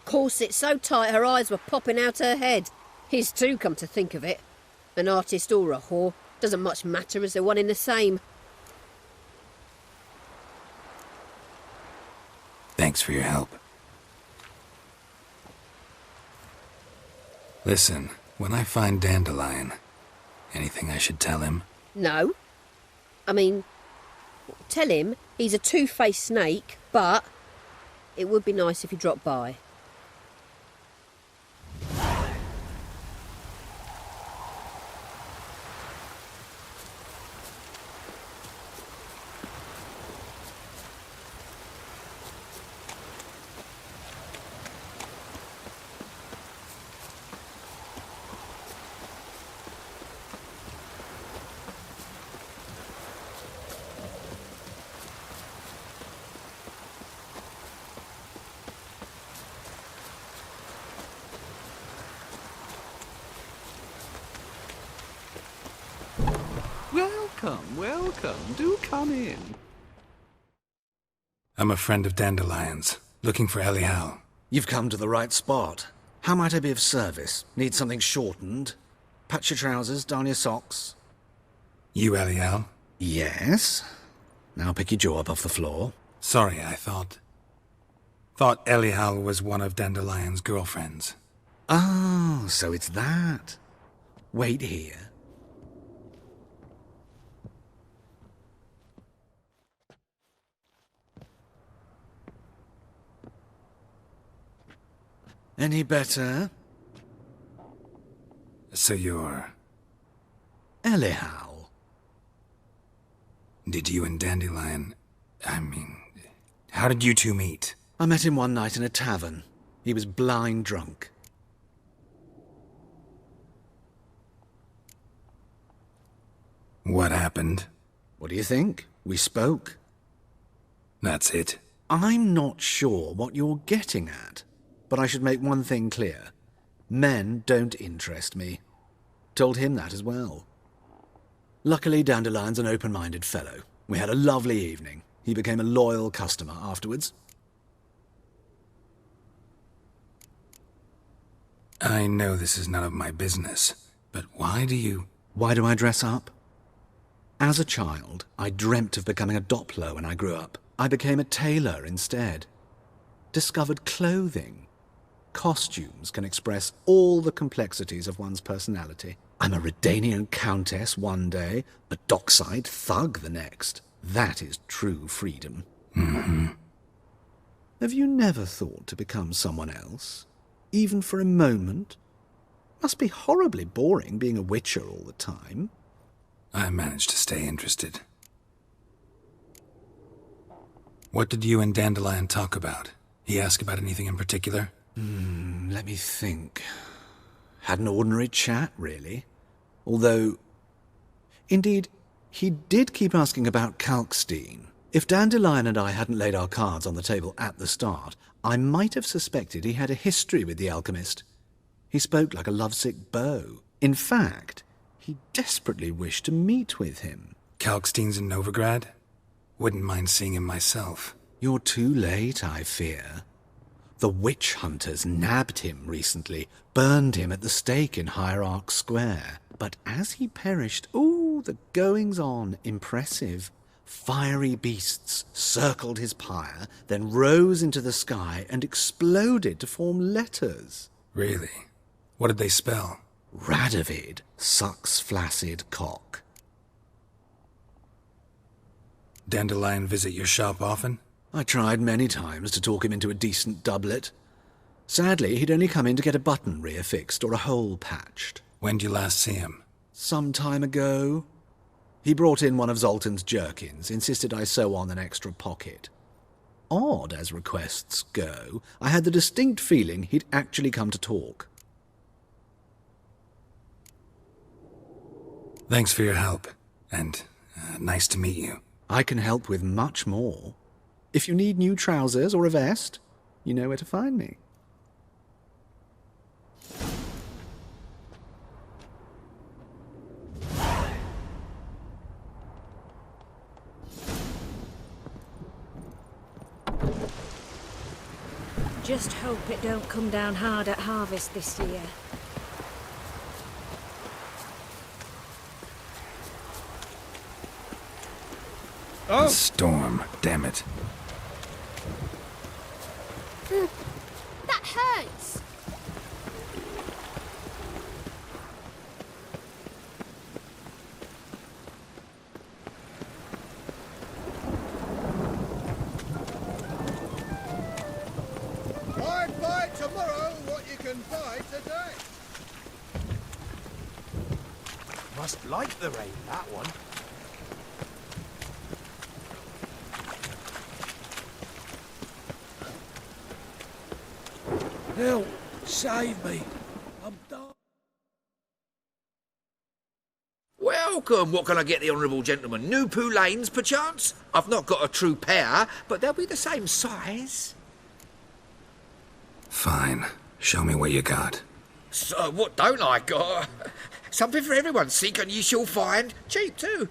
Corset so tight her eyes were popping out her head. His too, come to think of it. An artist or a whore. Doesn't much matter as they're one in the same. Thanks for your help. Listen, when I find Dandelion, anything I should tell him? No. I mean, tell him he's a two-faced snake, but it would be nice if he dropped by. Welcome, welcome. Do come in. I'm a friend of Dandelion's, looking for Elial. You've come to the right spot. How might I be of service? Need something shortened? Patch your trousers, darn your socks. You Elial? Yes. Now pick your jaw up off the floor. Sorry, I thought... Thought Elihal was one of Dandelion's girlfriends. Oh, so it's that. Wait here. Any better? So you're... Elihal. Did you and Dandelion... how did you two meet? I met him one night in a tavern. He was blind drunk. What happened? What do you think? We spoke. That's it? I'm not sure what you're getting at, but I should make one thing clear. Men don't interest me. Told him that as well. Luckily, Dandelion's an open-minded fellow. We had a lovely evening. He became a loyal customer afterwards. I know this is none of my business, but why do I dress up? As a child, I dreamt of becoming a Doppler when I grew up. I became a tailor instead. Discovered clothing. Costumes can express all the complexities of one's personality. I'm a Redanian countess one day, a dockside thug the next. That is true freedom. Mm-hmm. Have you never thought to become someone else? Even for a moment? Must be horribly boring being a witcher all the time. I managed to stay interested. What did you and Dandelion talk about? He asked about anything in particular? Let me think. Had an ordinary chat, really. Although, indeed, he did keep asking about Kalkstein. If Dandelion and I hadn't laid our cards on the table at the start, I might have suspected he had a history with the alchemist. He spoke like a lovesick beau. In fact, he desperately wished to meet with him. Kalkstein's in Novigrad? Wouldn't mind seeing him myself. You're too late, I fear. The witch hunters nabbed him recently, burned him at the stake in Hierarch Square. But as he perished, the goings-on, impressive. Fiery beasts circled his pyre, then rose into the sky and exploded to form letters. Really? What did they spell? Radovid sucks flaccid cock. Dandelion visit your shop often? I tried many times to talk him into a decent doublet. Sadly, he'd only come in to get a button reaffixed or a hole patched. When did you last see him? Some time ago. He brought in one of Zoltan's jerkins, insisted I sew on an extra pocket. Odd as requests go, I had the distinct feeling he'd actually come to talk. Thanks for your help, and nice to meet you. I can help with much more. If you need new trousers or a vest, you know where to find me. Just hope it don't come down hard at harvest this year. A storm, damn it. That hurts. Buy tomorrow what you can buy today. Must like the rain, that one. Help! Save me! I'm done. Welcome! What can I get the honourable gentleman? New poulaines, perchance? I've not got a true pair, but they'll be the same size. Fine. Show me what you got. So, what don't I got? Something for everyone. Seek and ye shall find. Cheap, too.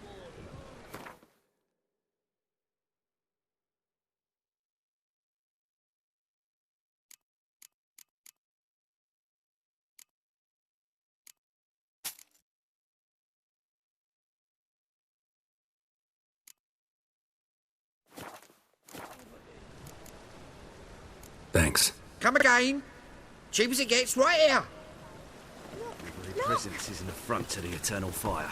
Thanks. Come again. Cheap as it gets, right here. Your presence is an affront to the eternal fire.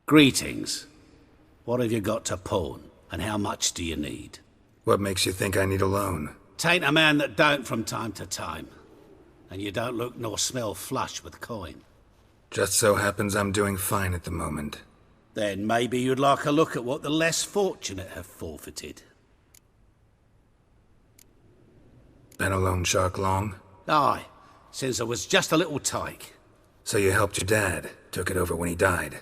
Greetings. What have you got to pawn, and how much do you need? What makes you think I need a loan? Tain't a man that don't from time to time. And you don't look nor smell flush with coin. Just so happens I'm doing fine at the moment. Then maybe you'd like a look at what the less fortunate have forfeited. Been a loan shark long? Aye, since I was just a little tyke. So you helped your dad, took it over when he died?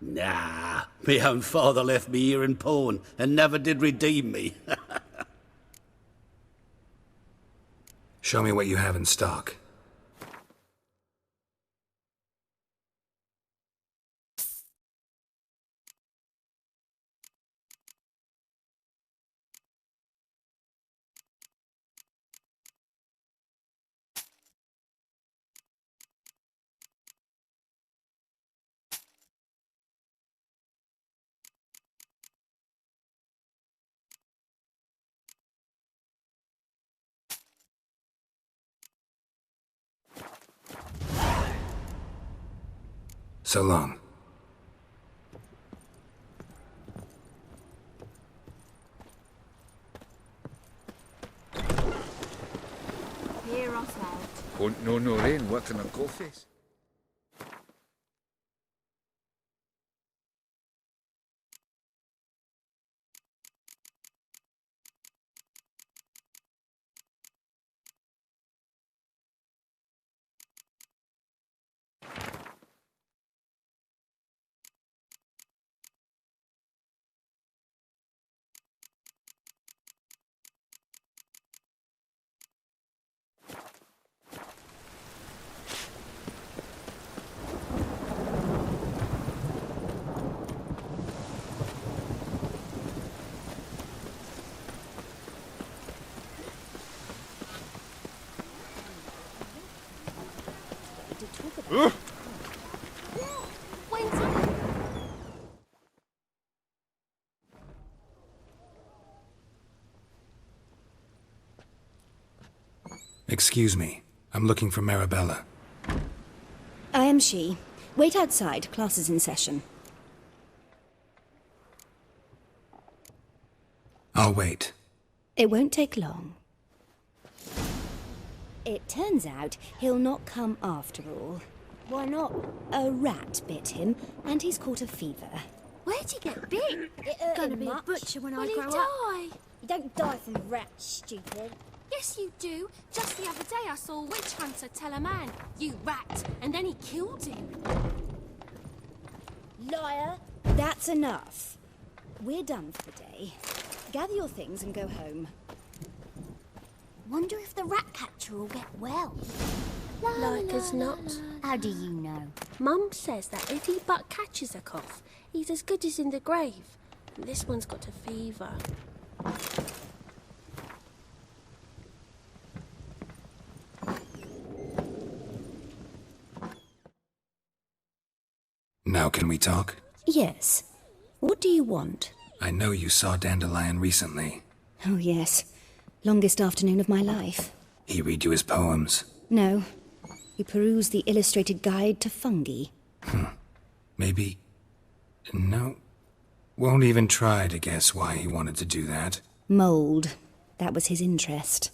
Nah, my own father left me here in pawn and never did redeem me. Show me what you have in stock. So long. Hear us out. Won't know no rain working on coffees. Excuse me. I'm looking for Marabella. I am she. Wait outside. Class is in session. I'll wait. It won't take long. It turns out he'll not come after all. Why not? A rat bit him, and he's caught a fever. Where'd he get bit? Gonna be a butcher when I Will grow he up. die? You don't die from rats, stupid. Yes, you do. Just the other day I saw a witch hunter tell a man, "You rat," and then he killed him. Liar! That's enough. We're done for the day. Gather your things and go home. Wonder if the rat catcher will get well. Like as not. How do you know? Mum says that if he but catches a cough, he's as good as in the grave. And this one's got a fever. Now can we talk? Yes. What do you want? I know you saw Dandelion recently. Oh, yes. Longest afternoon of my life. He read you his poems. No. He perused the illustrated guide to fungi. Maybe... No. Won't even try to guess why he wanted to do that. Mould. That was his interest.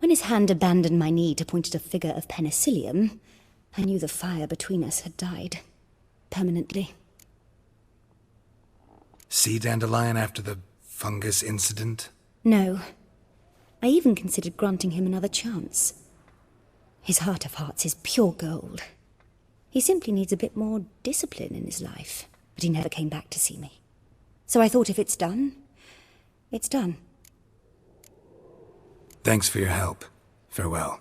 When his hand abandoned my knee to point at a figure of penicillium, I knew the fire between us had died. Permanently. See Dandelion after the fungus incident? No. I even considered granting him another chance. His heart of hearts is pure gold. He simply needs a bit more discipline in his life, but he never came back to see me. So I thought if it's done, it's done. Thanks for your help. Farewell.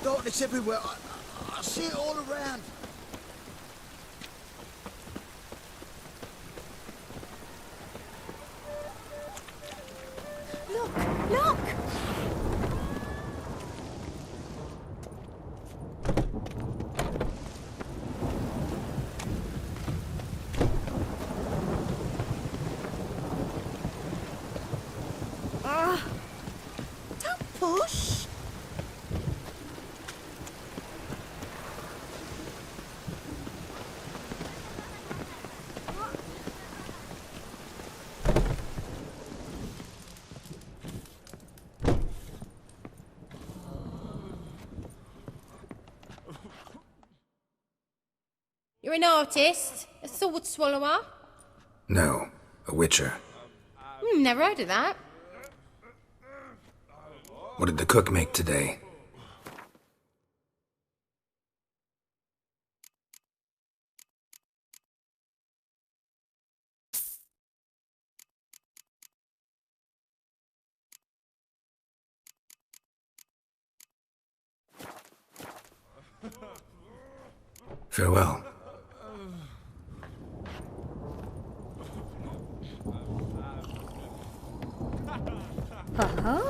Darkness everywhere. I see it all around. Look! Look! Don't push. You're an artist? A sword swallower? No, a witcher. Never heard of that. What did the cook make today? Farewell. Ho-ho!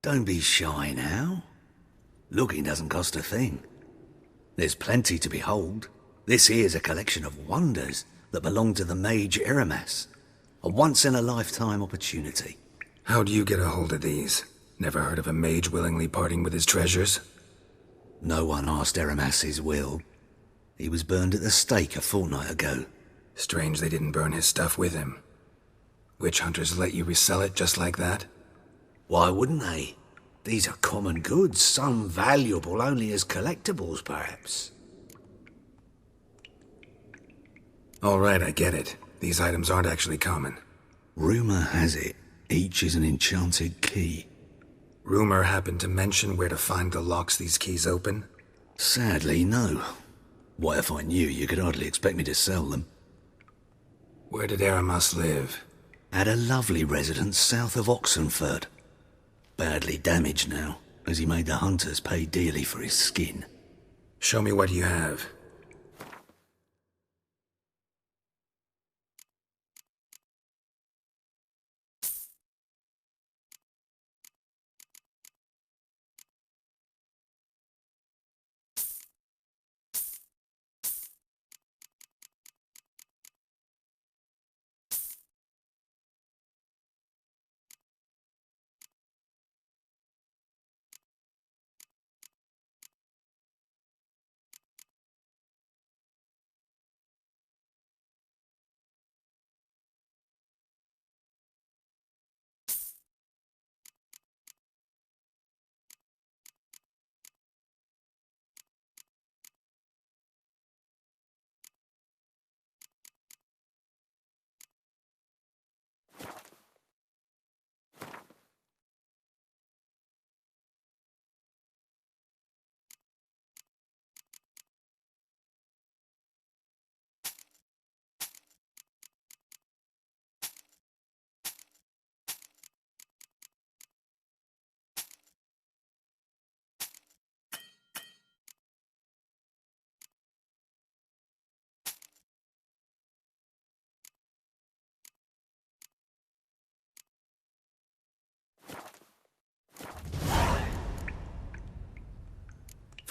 Don't be shy now. Looking doesn't cost a thing. There's plenty to behold. This here's a collection of wonders that belong to the mage Eramas. A once-in-a-lifetime opportunity. How'd you get a hold of these? Never heard of a mage willingly parting with his treasures? No one asked Eramas his will. He was burned at the stake a fortnight ago. Strange they didn't burn his stuff with him. Witch hunters let you resell it just like that? Why wouldn't they? These are common goods, some valuable only as collectibles, perhaps. All right, I get it. These items aren't actually common. Rumor has it, each is an enchanted key. Rumor happened to mention where to find the locks these keys open? Sadly, no. What if I knew, you could hardly expect me to sell them. Where did Eramas live? At a lovely residence south of Oxenford. Badly damaged now, as he made the hunters pay dearly for his skin. Show me what you have.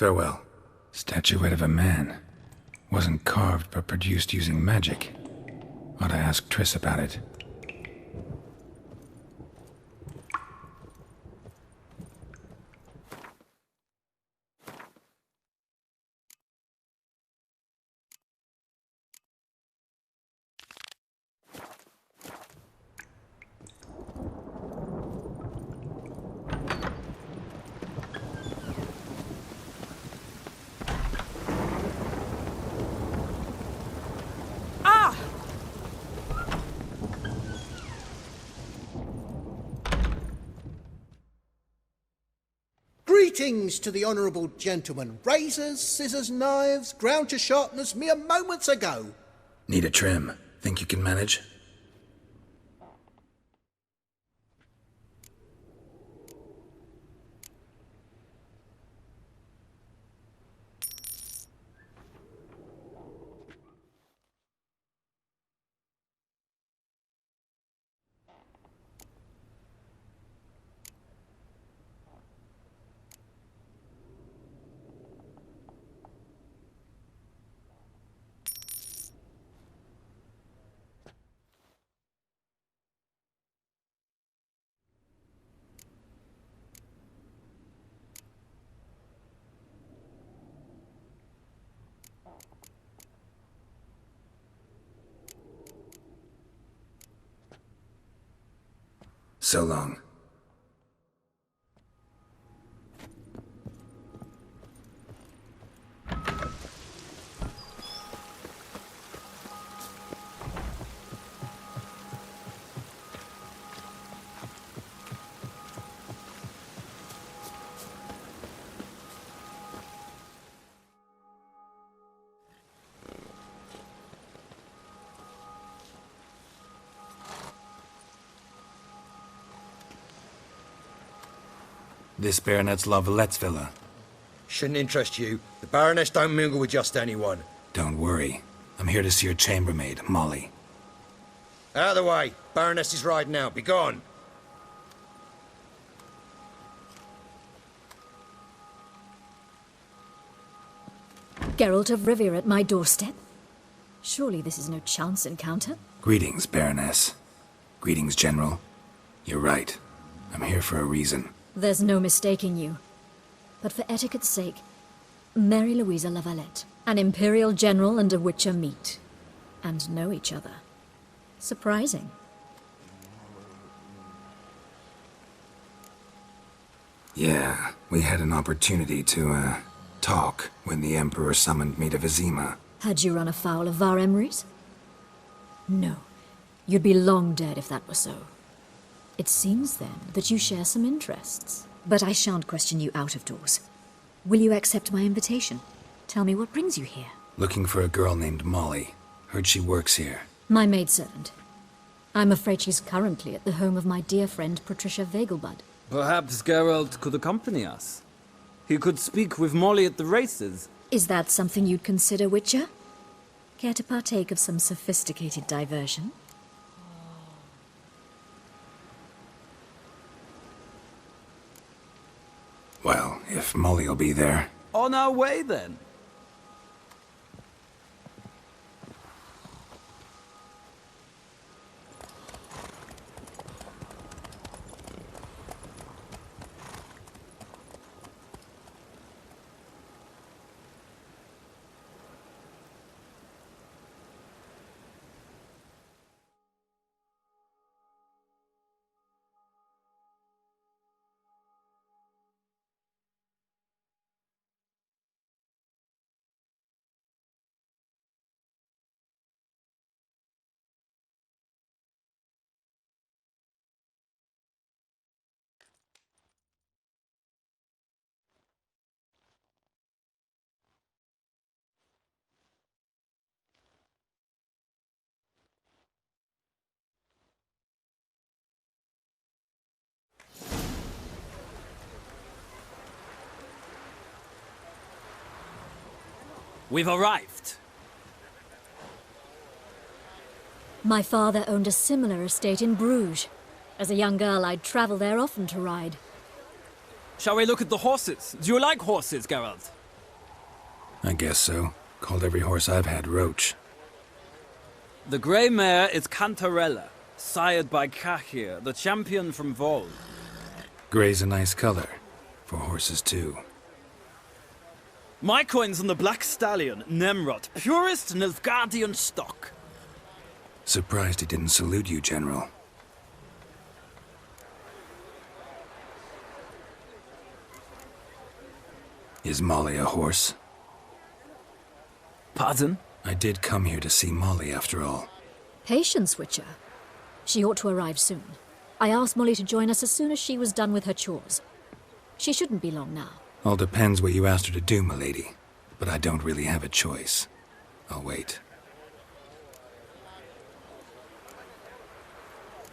Farewell. Statuette of a man. Wasn't carved but produced using magic. Ought to ask Triss about it. Greetings to the honourable gentleman. Razors, scissors, knives, ground to sharpness mere moments ago. Need a trim. Think you can manage? So long. This Baronet's Lavallette's villa. Shouldn't interest you. The Baroness don't mingle with just anyone. Don't worry. I'm here to see your chambermaid, Molly. Out of the way. Baroness is riding out. Be gone. Geralt of Rivia at my doorstep? Surely this is no chance encounter? Greetings, Baroness. Greetings, General. You're right. I'm here for a reason. There's no mistaking you. But for etiquette's sake, Mary Louisa Lavalette, an Imperial General and a Witcher meet. And know each other. Surprising. Yeah, we had an opportunity to, talk when the Emperor summoned me to Vesemir. Had you run afoul of Var Emrys? No. You'd be long dead if that were so. It seems, then, that you share some interests. But I shan't question you out of doors. Will you accept my invitation? Tell me what brings you here. Looking for a girl named Molly. Heard she works here. My maidservant. I'm afraid she's currently at the home of my dear friend Patricia Vegelbud. Perhaps Geralt could accompany us. He could speak with Molly at the races. Is that something you'd consider, Witcher? Care to partake of some sophisticated diversion? Well, if Molly'll be there. On our way, then. We've arrived. My father owned a similar estate in Bruges. As a young girl, I'd travel there often to ride. Shall we look at the horses? Do you like horses, Geralt? I guess so. Called every horse I've had Roach. The grey mare is Cantarella, sired by Cahir, the champion from Vol. Grey's a nice color. For horses, too. My coin's on the Black Stallion, Nemrod, purest Nilfgaardian stock. Surprised he didn't salute you, General. Is Molly a horse? Pardon? I did come here to see Molly, after all. Patience, Witcher. She ought to arrive soon. I asked Molly to join us as soon as she was done with her chores. She shouldn't be long now. All depends what you asked her to do, milady. But I don't really have a choice. I'll wait.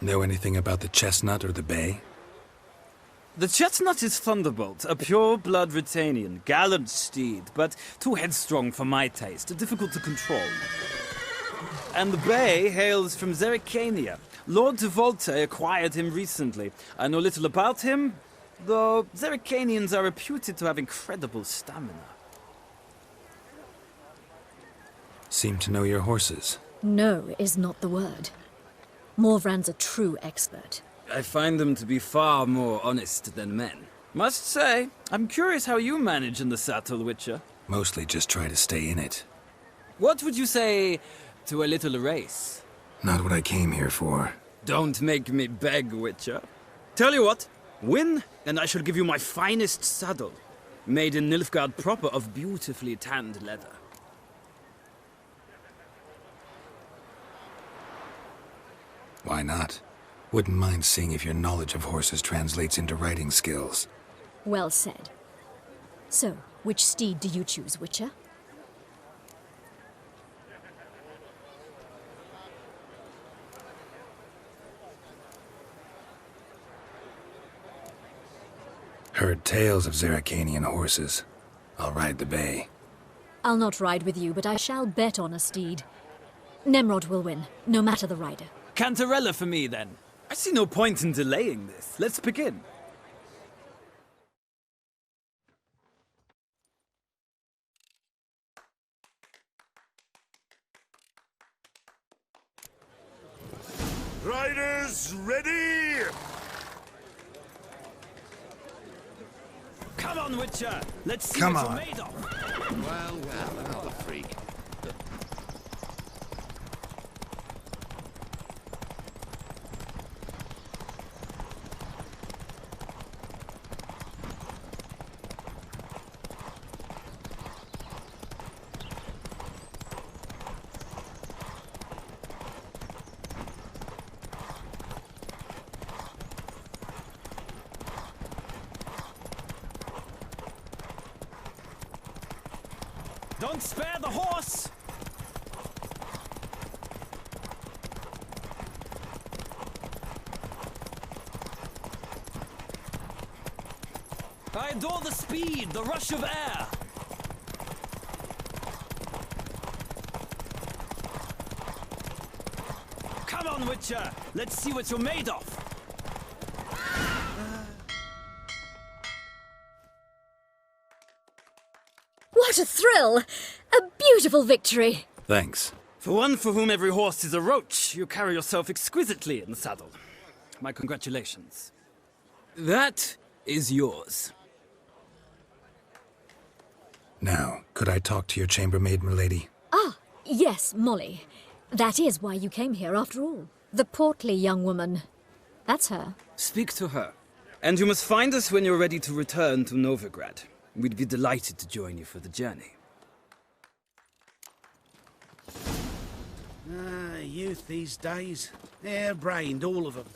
Know anything about the chestnut or the bay? The chestnut is Thunderbolt, a pure-blood Britannian, gallant steed, but too headstrong for my taste, difficult to control. And the bay hails from Zerrikania. Lord de Volte acquired him recently. I know little about him, though Zerrikanians are reputed to have incredible stamina. Seem to know your horses. No is not the word. Morvran's a true expert. I find them to be far more honest than men. Must say, I'm curious how you manage in the saddle, Witcher. Mostly just try to stay in it. What would you say to a little race? Not what I came here for. Don't make me beg, Witcher. Tell you what, win, and I shall give you my finest saddle. Made in Nilfgaard proper of beautifully tanned leather. Why not? Wouldn't mind seeing if your knowledge of horses translates into riding skills. Well said. So, which steed do you choose, Witcher? Heard tales of Zerrikanian horses. I'll ride the bay. I'll not ride with you, but I shall bet on a steed. Nemrod will win, no matter the rider. Cantarella for me, then. I see no point in delaying this. Let's begin. Riders, ready? Come on, Witcher! Let's see Come what on. you're made of! Well, another freak. Don't spare the horse! I adore the speed, the rush of air! Come on, Witcher! Let's see what you're made of! What a thrill! A beautiful victory! Thanks. For one for whom every horse is a roach, you carry yourself exquisitely in the saddle. My congratulations. That is yours. Now, could I talk to your chambermaid, milady? Ah, yes, Molly. That is why you came here, after all. The portly young woman. That's her. Speak to her. And you must find us when you're ready to return to Novigrad. We'd be delighted to join you for the journey. Youth these days. Hair-brained, all of them.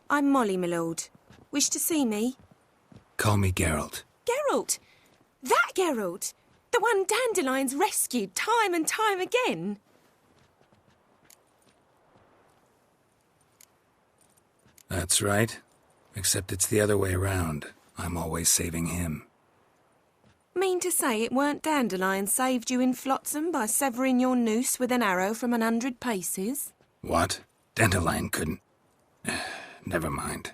I'm Molly, my lord. Wish to see me? Call me Geralt. Geralt! That Geralt! The one Dandelion's rescued time and time again! That's right. Except it's the other way around. I'm always saving him. Mean to say it weren't Dandelion saved you in Flotsam by severing your noose with an arrow from 100 paces? What? Dandelion couldn't... Never mind.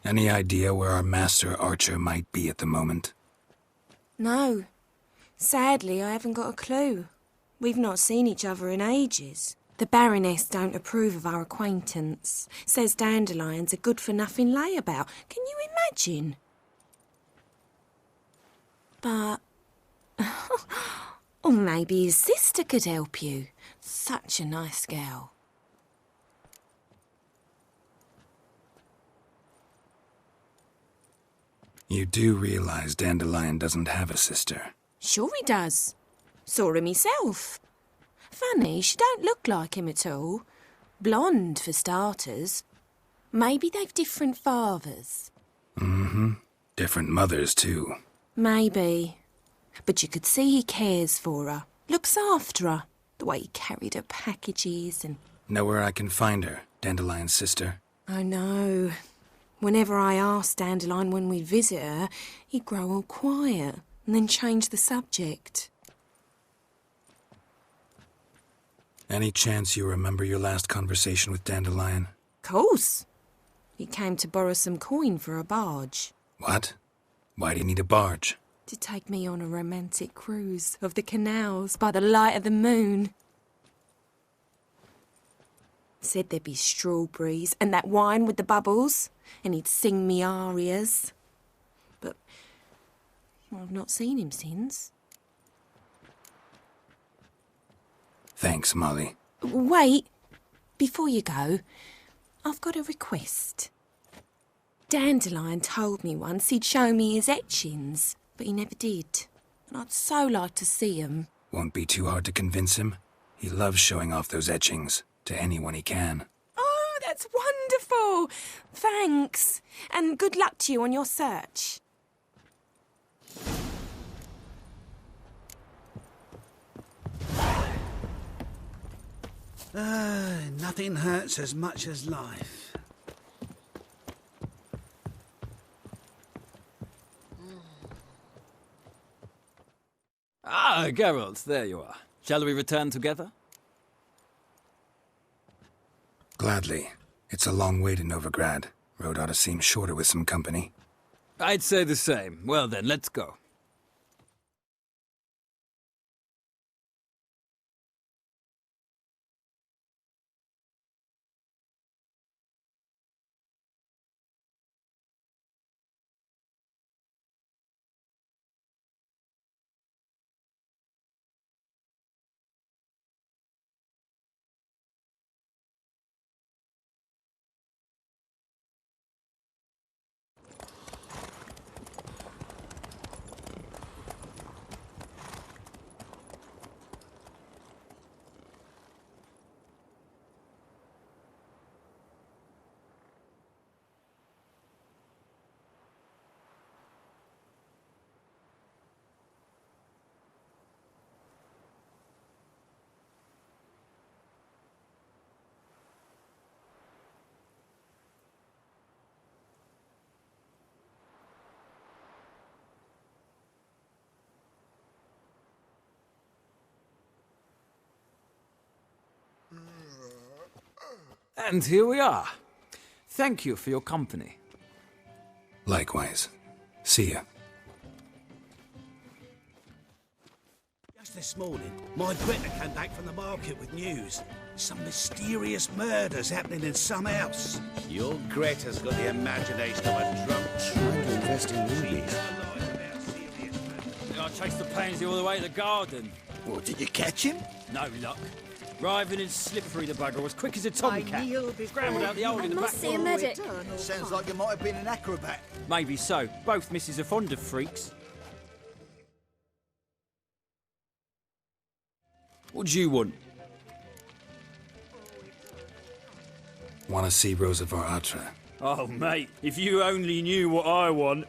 Any idea where our master archer might be at the moment? No. Sadly, I haven't got a clue. We've not seen each other in ages. The Baroness don't approve of our acquaintance. Says dandelions are good-for-nothing layabout. Can you imagine? But... or maybe his sister could help you. Such a nice girl. You do realize Dandelion doesn't have a sister? Sure he does. Saw him myself. Funny, she don't look like him at all. Blonde, for starters. Maybe they've different fathers. Mm-hmm. Different mothers, too. Maybe. But you could see he cares for her. Looks after her. The way he carried her packages and... Know where I can find her, Dandelion's sister? I know. Whenever I asked Dandelion when we'd visit her, he'd grow all quiet and then change the subject. Any chance you remember your last conversation with Dandelion? Course. He came to borrow some coin for a barge. What? Why do you need a barge? To take me on a romantic cruise of the canals by the light of the moon. Said there'd be strawberries and that wine with the bubbles, and he'd sing me arias. But I've not seen him since. Thanks, Molly. Wait, before you go, I've got a request. Dandelion told me once he'd show me his etchings, but he never did. And I'd so like to see 'em. Won't be too hard to convince him. He loves showing off those etchings to anyone he can. Oh, that's wonderful! Thanks, and good luck to you on your search. Nothing hurts as much as life. Ah, Geralt, there you are. Shall we return together? Gladly. It's a long way to Novigrad. Road ought to seem shorter with some company. I'd say the same. Well then, let's go. And here we are. Thank you for your company. Likewise. See ya. Just this morning, my Greta came back from the market with news. Some mysterious murders happening in some house. Your Greta's got the imagination of a drunk trying to invest in rubies. I chased the pansy all the way to the garden. What, did you catch him? No luck. Writhing and slippery, the bugger, as quick as a tomcat. Scrambled out the hole in the back. Must see a medic. Sounds like you might have been an acrobat. Maybe so. Both misses are fond of freaks. What do you want? Want to see Rosa var Atra? Oh, mate, if you only knew what I want.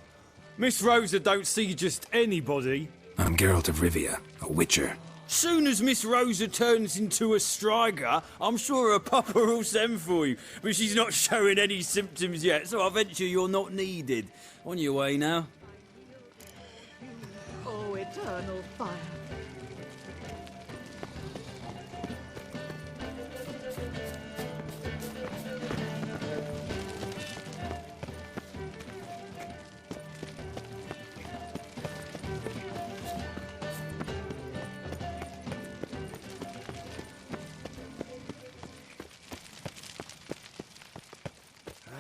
Miss Rosa don't see just anybody. I'm Geralt of Rivia, a witcher. Soon as Miss Rosa turns into a striker, I'm sure her papa will send for you. But she's not showing any symptoms yet, so I venture you're not needed. On your way now. Oh, eternal fire.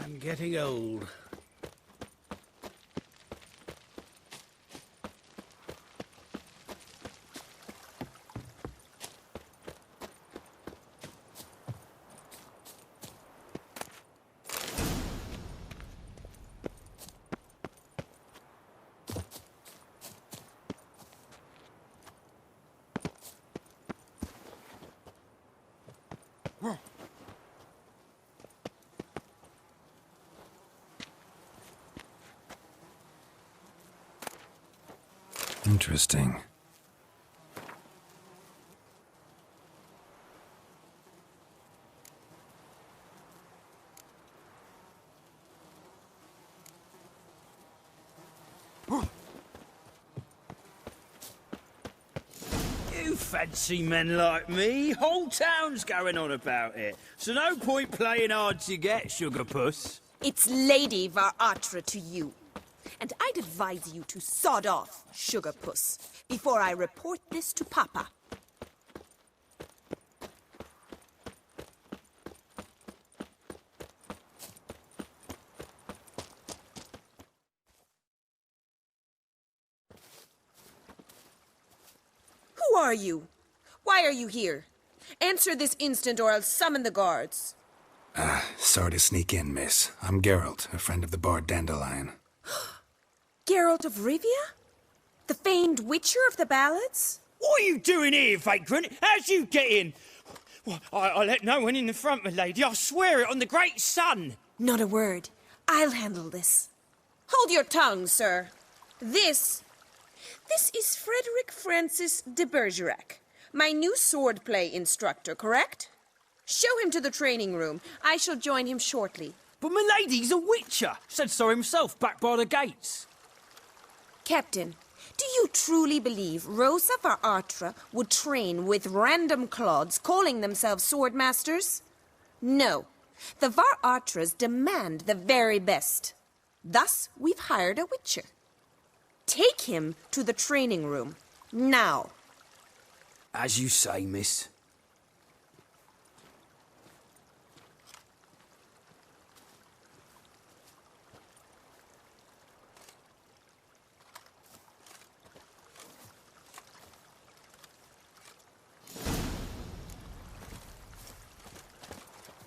I'm getting old. Interesting. You fancy men like me? Whole town's going on about it. So no point playing hard to get, sugar puss. It's Lady Varatra to you. And I'd advise you to sod off, sugar puss, before I report this to Papa. Who are you? Why are you here? Answer this instant or I'll summon the guards. Sorry to sneak in, miss. I'm Geralt, a friend of the bard Dandelion. Geralt of Rivia? The famed witcher of the ballads? What are you doing here, vagrant? How'd you get in? Well, I let no one in the front, my lady. I swear it on the great sun. Not a word. I'll handle this. Hold your tongue, sir. This is Frederick Francis de Bergerac, my new swordplay instructor, correct? Show him to the training room. I shall join him shortly. But my lady's a witcher. Said so himself back by the gates. Captain, do you truly believe Rosa Varatra would train with random clods calling themselves swordmasters? No. The Varatras demand the very best. Thus, we've hired a witcher. Take him to the training room, now. As you say, miss.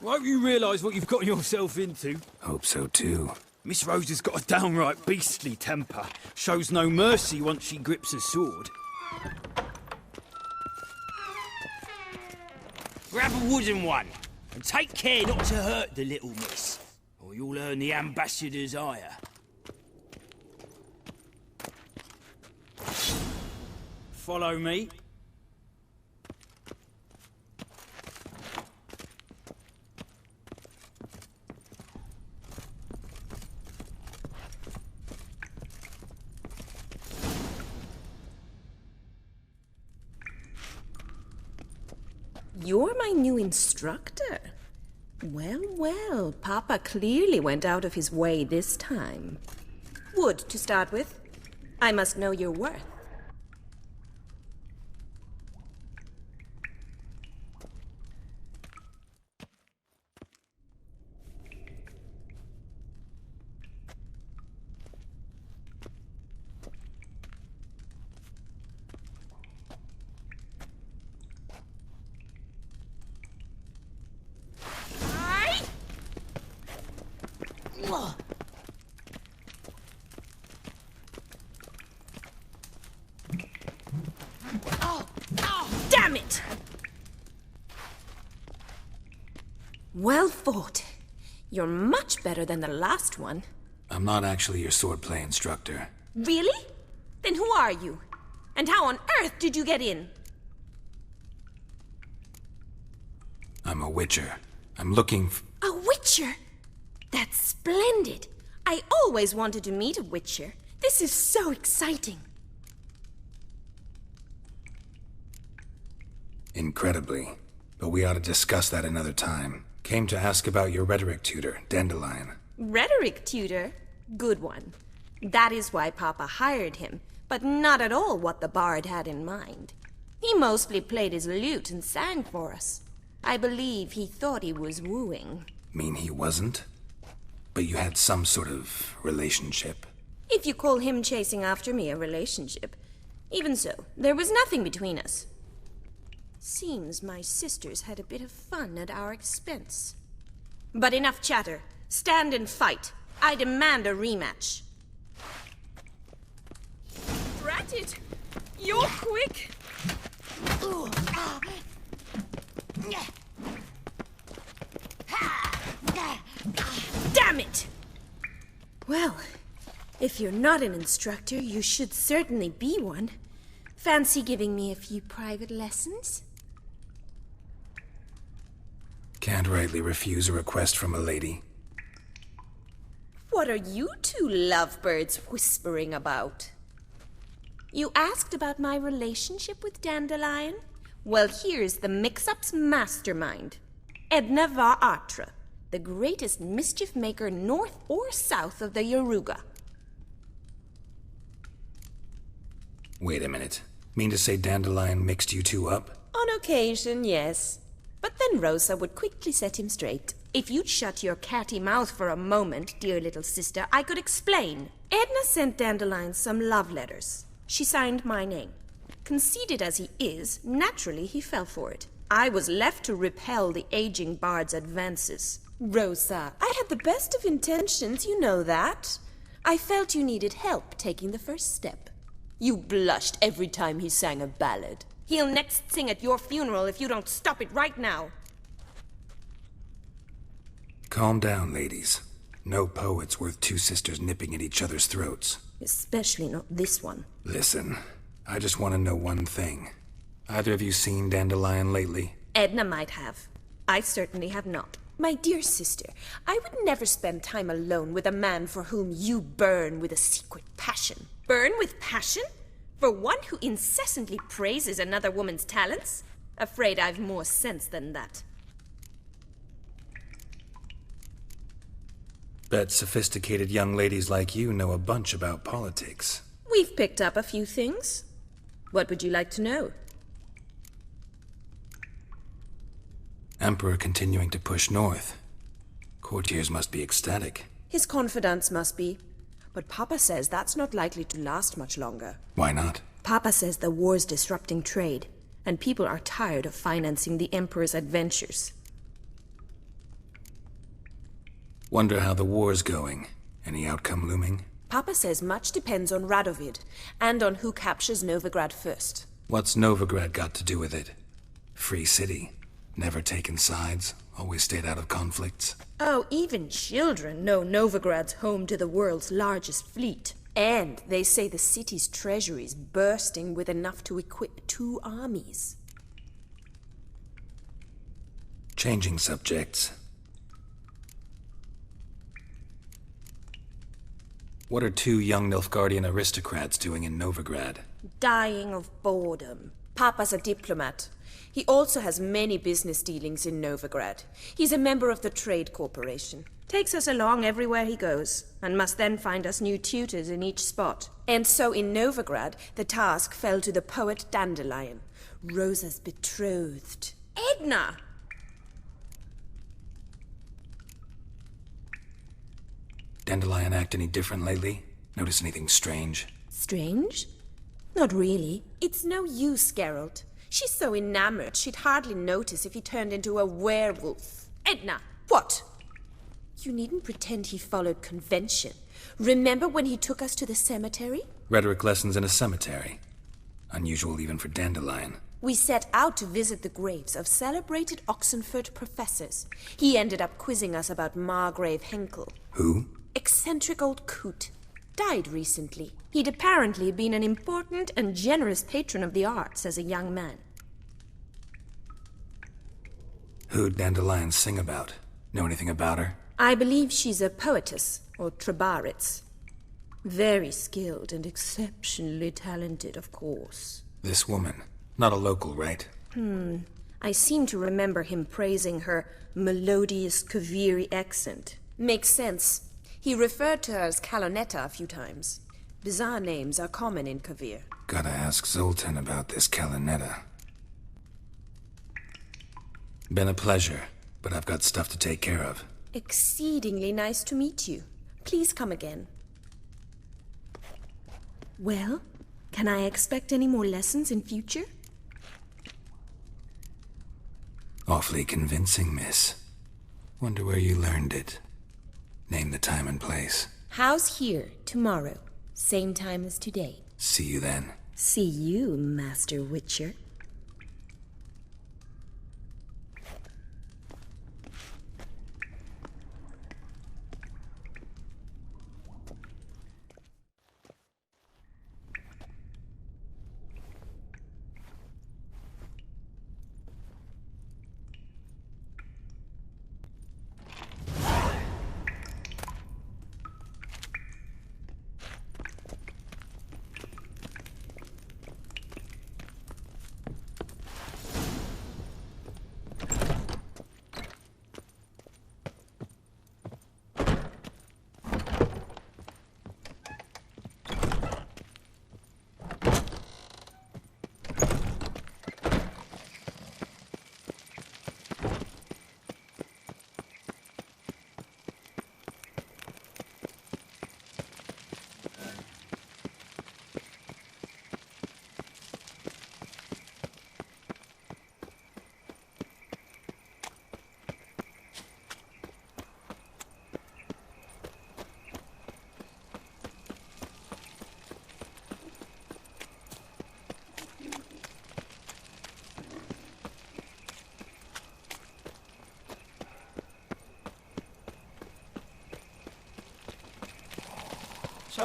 Won't you realise what you've got yourself into? Hope so, too. Miss Rosa's got a downright beastly temper. Shows no mercy once she grips a sword. Grab a wooden one, and take care not to hurt the little miss, or you'll earn the ambassador's ire. Follow me. You're my new instructor. Well, well, Papa clearly went out of his way this time. Wood, to start with. I must know your worth. Damn it! Well fought. You're much better than the last one. I'm not actually your swordplay instructor. Really? Then who are you? And how on earth did you get in? I'm a witcher. I'm looking A witcher? That's splendid. I always wanted to meet a witcher. This is so exciting. Incredibly. But we ought to discuss that another time. Came to ask about your rhetoric tutor, Dandelion. Rhetoric tutor? Good one. That is why Papa hired him, but not at all what the bard had in mind. He mostly played his lute and sang for us. I believe he thought he was wooing. Mean he wasn't? But you had some sort of relationship. If you call him chasing after me a relationship. Even so, there was nothing between us. Seems my sisters had a bit of fun at our expense. But enough chatter. Stand and fight. I demand a rematch. Drat it! You're quick! Damn it! Well, if you're not an instructor, you should certainly be one. Fancy giving me a few private lessons? Can't rightly refuse a request from a lady. What are you two lovebirds whispering about? You asked about my relationship with Dandelion? Well, here's the mix-up's mastermind. Edna va Atra, the greatest mischief maker north or south of the Yaruga. Wait a minute. Mean to say Dandelion mixed you two up? On occasion, yes. But then Rosa would quickly set him straight. If you'd shut your catty mouth for a moment, dear little sister, I could explain. Edna sent Dandelion some love letters. She signed my name. Conceited as he is, naturally he fell for it. I was left to repel the aging bard's advances. Rosa, I had the best of intentions, you know that. I felt you needed help taking the first step. You blushed every time he sang a ballad. He'll next sing at your funeral if you don't stop it right now. Calm down, ladies. No poet's worth two sisters nipping at each other's throats. Especially not this one. Listen, I just want to know one thing. Either of you seen Dandelion lately? Edna might have. I certainly have not. My dear sister, I would never spend time alone with a man for whom you burn with a secret passion. Burn with passion? For one who incessantly praises another woman's talents? Afraid I've more sense than that. Bet sophisticated young ladies like you know a bunch about politics. We've picked up a few things. What would you like to know? Emperor continuing to push north. Courtiers must be ecstatic. His confidants must be. But Papa says that's not likely to last much longer. Why not? Papa says the war's disrupting trade, and people are tired of financing the Emperor's adventures. Wonder how the war's going. Any outcome looming? Papa says much depends on Radovid, and on who captures Novigrad first. What's Novigrad got to do with it? Free city. Never taken sides. Always stayed out of conflicts. Oh, even children know Novigrad's home to the world's largest fleet. And they say the city's treasury's bursting with enough to equip 2 armies. Changing subjects. What are 2 young Nilfgaardian aristocrats doing in Novigrad? Dying of boredom. Papa's a diplomat. He also has many business dealings in Novigrad. He's a member of the Trade Corporation. Takes us along everywhere he goes, and must then find us new tutors in each spot. And so in Novigrad, the task fell to the poet Dandelion, Rosa's betrothed. Edna! Dandelion act any different lately? Notice anything strange? Strange? Not really. It's no use, Geralt. She's so enamored she'd hardly notice if he turned into a werewolf. Edna! What? You needn't pretend he followed convention. Remember when he took us to the cemetery? Rhetoric lessons in a cemetery. Unusual even for Dandelion. We set out to visit the graves of celebrated Oxenford professors. He ended up quizzing us about Margrave Henkel. Who? Eccentric old coot. Died recently. He'd apparently been an important and generous patron of the arts as a young man. Who'd Dandelion sing about? Know anything about her? I believe she's a poetess, or trabaritz. Very skilled and exceptionally talented, of course. This woman. Not a local, right? I seem to remember him praising her melodious Kaviri accent. Makes sense. He referred to her as Calonetta a few times. Bizarre names are common in Kavir. Gotta ask Zoltan about this Calonetta. Been a pleasure, but I've got stuff to take care of. Exceedingly nice to meet you. Please come again. Well, can I expect any more lessons in future? Awfully convincing, miss. Wonder where you learned it. Name the time and place. House here, tomorrow. Same time as today. See you then. See you, Master Witcher.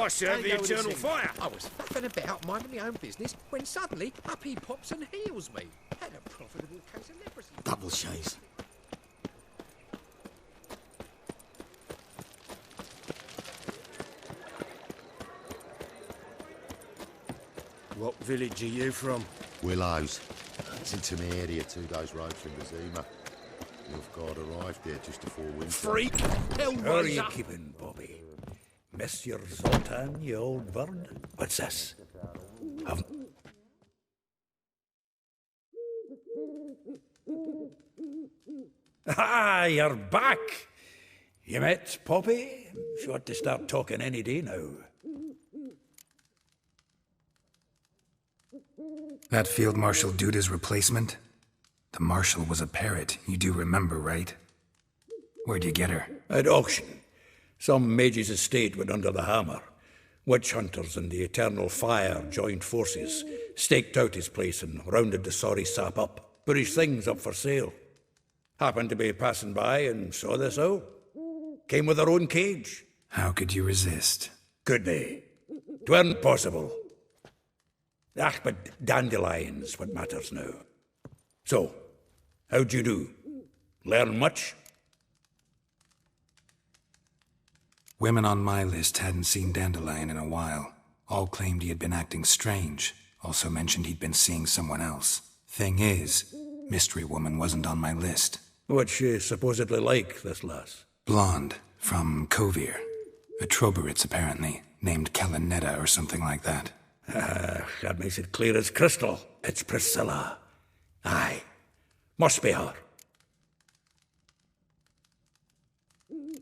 I serve the eternal fire. I was faffing about, minding my own business, when suddenly up he pops and heals me. Had a profitable case of leprosy. Double chase. What village are you from? Willows. It's into my area, 2 days' road from Vesemir. Nilfgaard arrived there just before winter. Freak! How are you keeping, Bobby? Monsieur Zoltan, you old bird? What's this? Ah, you're back! You met Poppy? She ought to start talking any day now. That Field Marshal Duda's replacement? The Marshal was a parrot, you do remember, right? Where'd you get her? At auction. Some mage's estate went under the hammer. Witch hunters and the Eternal Fire joined forces, staked out his place and rounded the sorry sap up. Put his things up for sale. Happened to be passing by and saw this out. Came with her own cage. How could you resist? Could they? 'Tweren't possible. Ah, but dandelions what matters now. So, how'd you do? Learn much? Women on my list hadn't seen Dandelion in a while. All claimed he had been acting strange. Also mentioned he'd been seeing someone else. Thing is, Mystery Woman wasn't on my list. What's she supposedly like, this lass? Blonde, from Kovir. A Troberitz, apparently, named Kalinetta or something like that. That makes it clear as crystal. It's Priscilla. Aye. Must be her.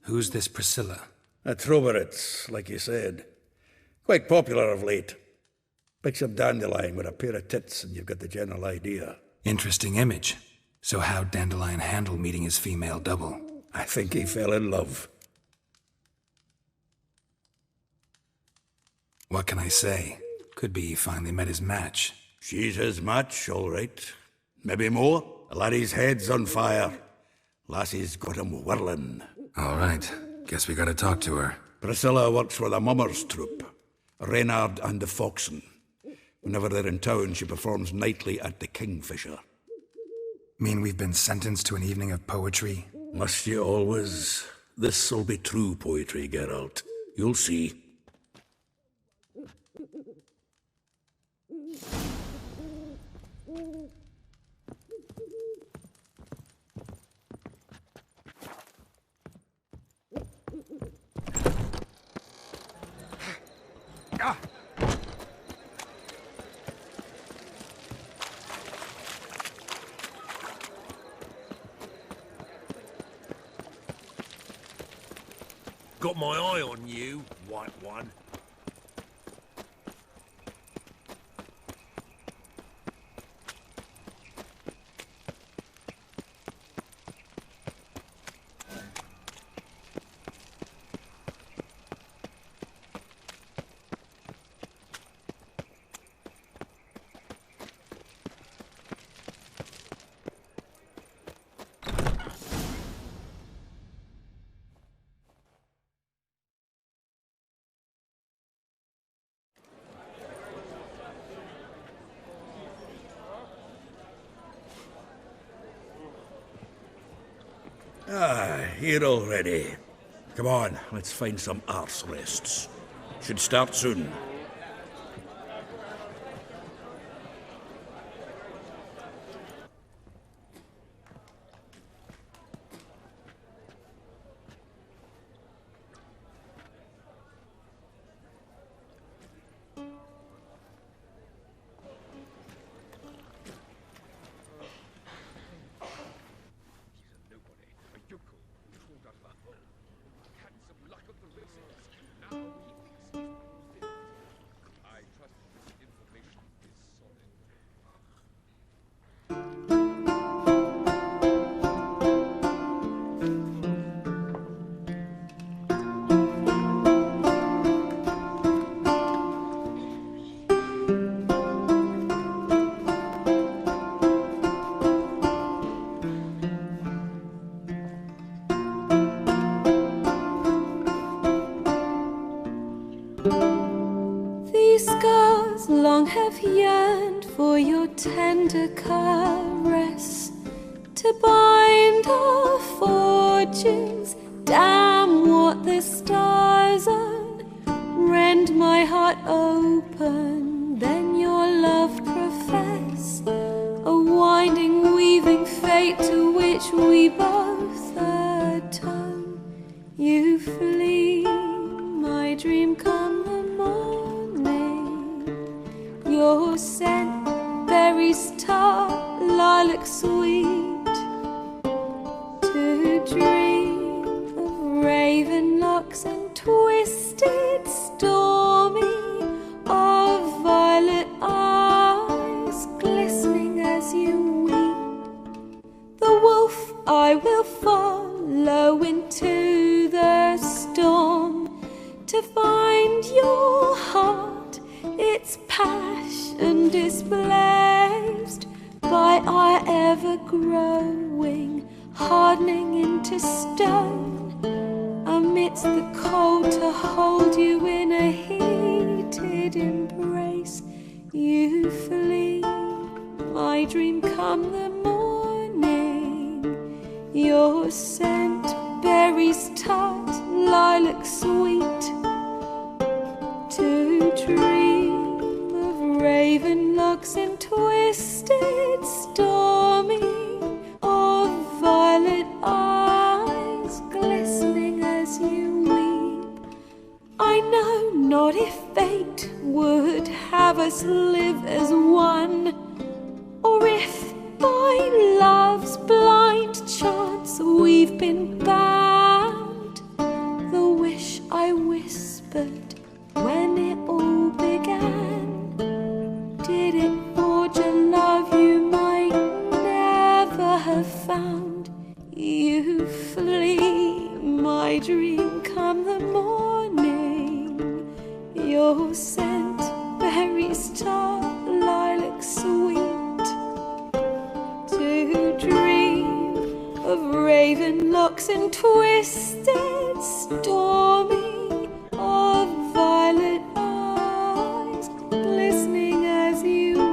Who's this Priscilla? A Troberitz, like you said. Quite popular of late. Pick some dandelion with a pair of tits and you've got the general idea. Interesting image. So how'd Dandelion handle meeting his female double? I think he fell in love. What can I say? Could be he finally met his match. She's his match, all right. Maybe more. The laddie's head's on fire. Lassie's got him whirling. All right. Guess we gotta talk to her. Priscilla works for the Mummers troupe. Reynard and the Foxen. Whenever they're in town, she performs nightly at the Kingfisher. Mean we've been sentenced to an evening of poetry? Must you always? This'll be true poetry, Geralt. You'll see. Got my eye on you, white one. Here already. Come on, let's find some arse rests. Should start soon. Long have yearned for your tender caress to bind our fortunes. Damn what the stars own. Rend my heart open, then your love profess. A winding, weaving fate to which we both atone. You flee, my dream come the morning. Your scent, berries tart, lilac sweet. To dream of raven locks and twisted, stormy, of violet eyes glistening as you weep. The wolf I will follow into the storm to find your heart, its passion displaced by our ever-growing, hardening into stone. Amidst the cold to hold you in a heated embrace. You flee, my dream come the morning. Your scent, berries tart, lilac sweet. To dream of raven locks and twisted, stormy, of violet eyes glistening as you weep. I know not if fate would have us live as one, or if by love's blind chance we've been bound. The wish I whispered when it all began, did it forge a love you might never have found? You flee, my dream come the morning. Your scent, berries tart, lilac sweet. To dream of raven locks and twisted, stormy, of violet eyes glistening as you weep.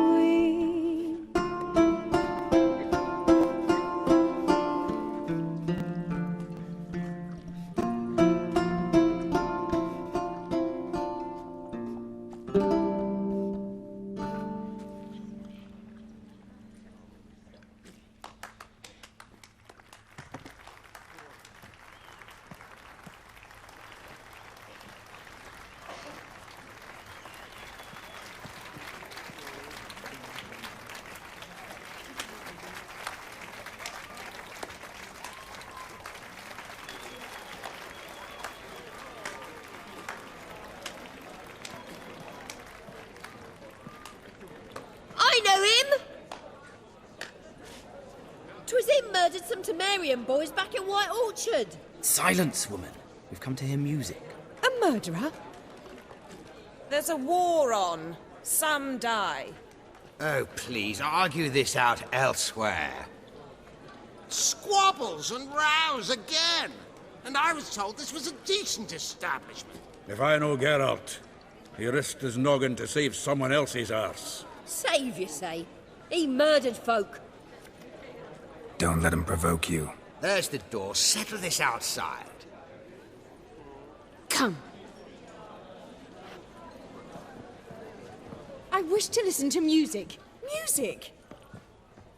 Sent some Temerian boys back in White Orchard. Silence, woman. We've come to hear music. A murderer? There's a war on. Some die. Oh, please, argue this out elsewhere. Squabbles and rows again. And I was told this was a decent establishment. If I know Geralt, he risked his noggin to save someone else's arse. Save, you say? He murdered folk. Don't let him provoke you. There's the door. Settle this outside. Come. I wish to listen to music. Music!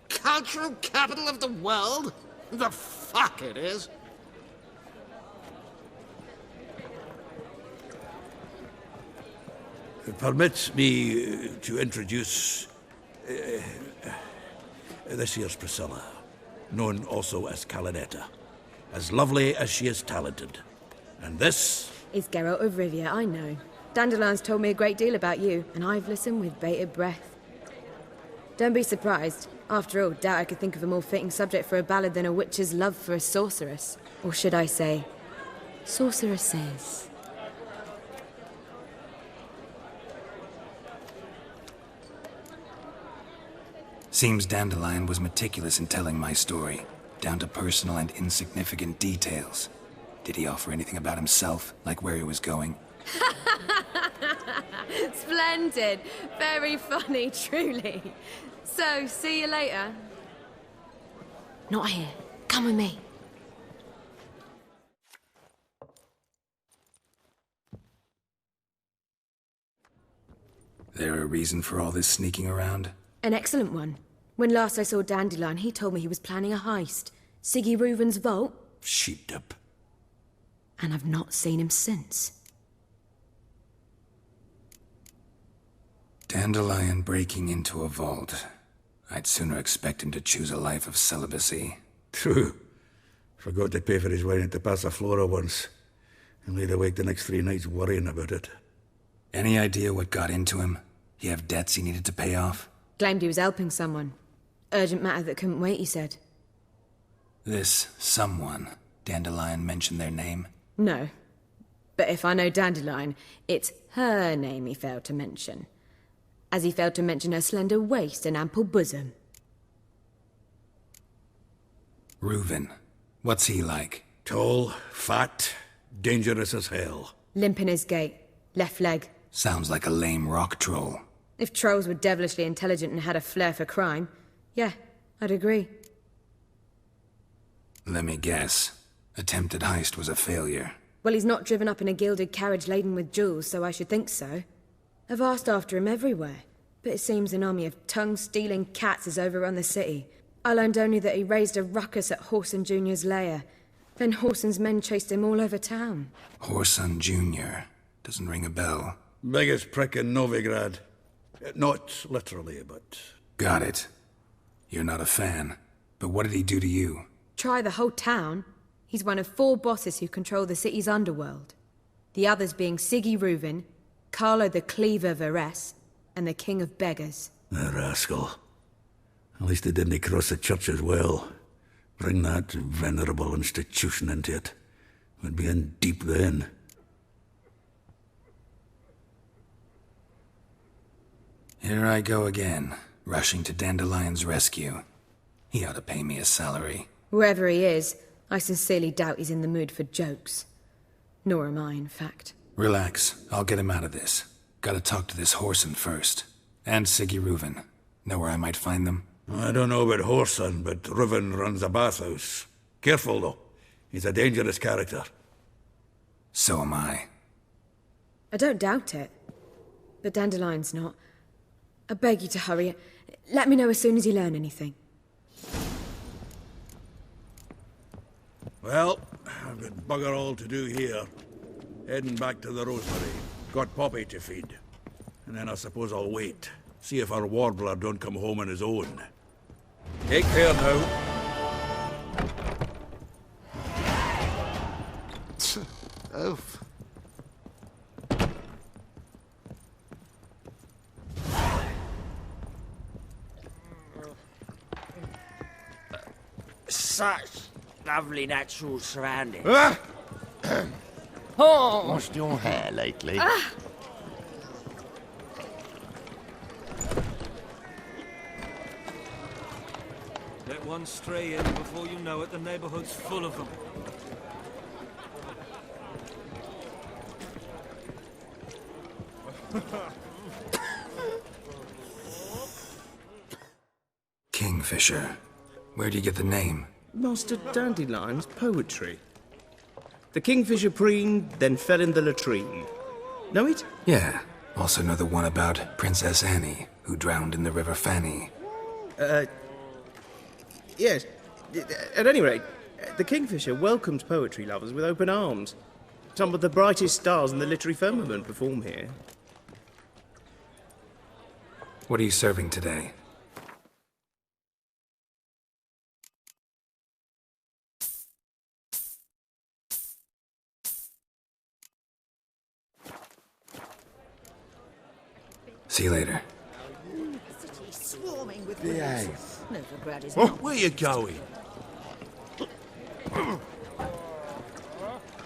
Cultural capital of the world? The fuck it is. Permit me to introduce this here's Priscilla, known also as Calinetta, as lovely as she is talented. And this is Geralt of Rivia, I know. Dandelion's told me a great deal about you, and I've listened with bated breath. Don't be surprised. After all, doubt I could think of a more fitting subject for a ballad than a witch's love for a sorceress. Or should I say, sorceresses. Seems Dandelion was meticulous in telling my story, down to personal and insignificant details. Did he offer anything about himself, like where he was going? Splendid. Very funny, truly. So, see you later. Not here. Come with me. There a reason for all this sneaking around? An excellent one. When last I saw Dandelion, he told me he was planning a heist. Siggy Reuven's vault. Sheep-dip. And I've not seen him since. Dandelion breaking into a vault. I'd sooner expect him to choose a life of celibacy. True. Forgot to pay for his wine at the Passaflora once. And laid awake the next 3 nights worrying about it. Any idea what got into him? He have debts he needed to pay off? Claimed he was helping someone. Urgent matter that couldn't wait, he said. This someone, Dandelion mentioned their name? No. But if I know Dandelion, it's her name he failed to mention. As he failed to mention her slender waist and ample bosom. Reuven. What's he like? Tall, fat, dangerous as hell. Limp in his gait. Left leg. Sounds like a lame rock troll. If trolls were devilishly intelligent and had a flair for crime, yeah, I'd agree. Let me guess. Attempted heist was a failure. Well, he's not driven up in a gilded carriage laden with jewels, so I should think so. I've asked after him everywhere, but it seems an army of tongue-stealing cats has overrun the city. I learned only that he raised a ruckus at Whoreson Jr.'s lair. Then Whoreson's men chased him all over town. Whoreson Jr. Doesn't ring a bell. Biggest prick in Novigrad. Not literally, but... Got it. You're not a fan. But what did he do to you? Try the whole town. He's one of 4 bosses who control the city's underworld. The others being Siggy Reuven, Carlo the Cleaver Varese, and the King of Beggars. The rascal. At least they didn't cross the church as well. Bring that venerable institution into it. We'd be in deep then. Here I go again, rushing to Dandelion's rescue. He ought to pay me a salary. Whoever he is, I sincerely doubt he's in the mood for jokes. Nor am I, in fact. Relax, I'll get him out of this. Gotta talk to this Whoreson first. And Siggy Reuven. Know where I might find them? I don't know about Whoreson, but Reuven runs a bathhouse. Careful, though. He's a dangerous character. So am I. I don't doubt it. But Dandelion's not. I beg you to hurry. Let me know as soon as you learn anything. Well, I've got bugger all to do here. Heading back to the Rosemary. Got Poppy to feed. And then I suppose I'll wait. See if our warbler don't come home on his own. Take care now. Oof. such lovely natural surroundings. Washed your hair lately? Let one stray in, before you know it, the neighborhood's full of them. Kingfisher. Where do you get the name? Master Dandelion's poetry. The kingfisher preened, then fell in the latrine. Know it? Yeah. Also know the one about Princess Annie, who drowned in the River Fanny. Yes. At any rate, the kingfisher welcomes poetry lovers with open arms. Some of the brightest stars in the literary firmament perform here. What are you serving today? See you later. Swarming with Behave. Novigrad is Where you going?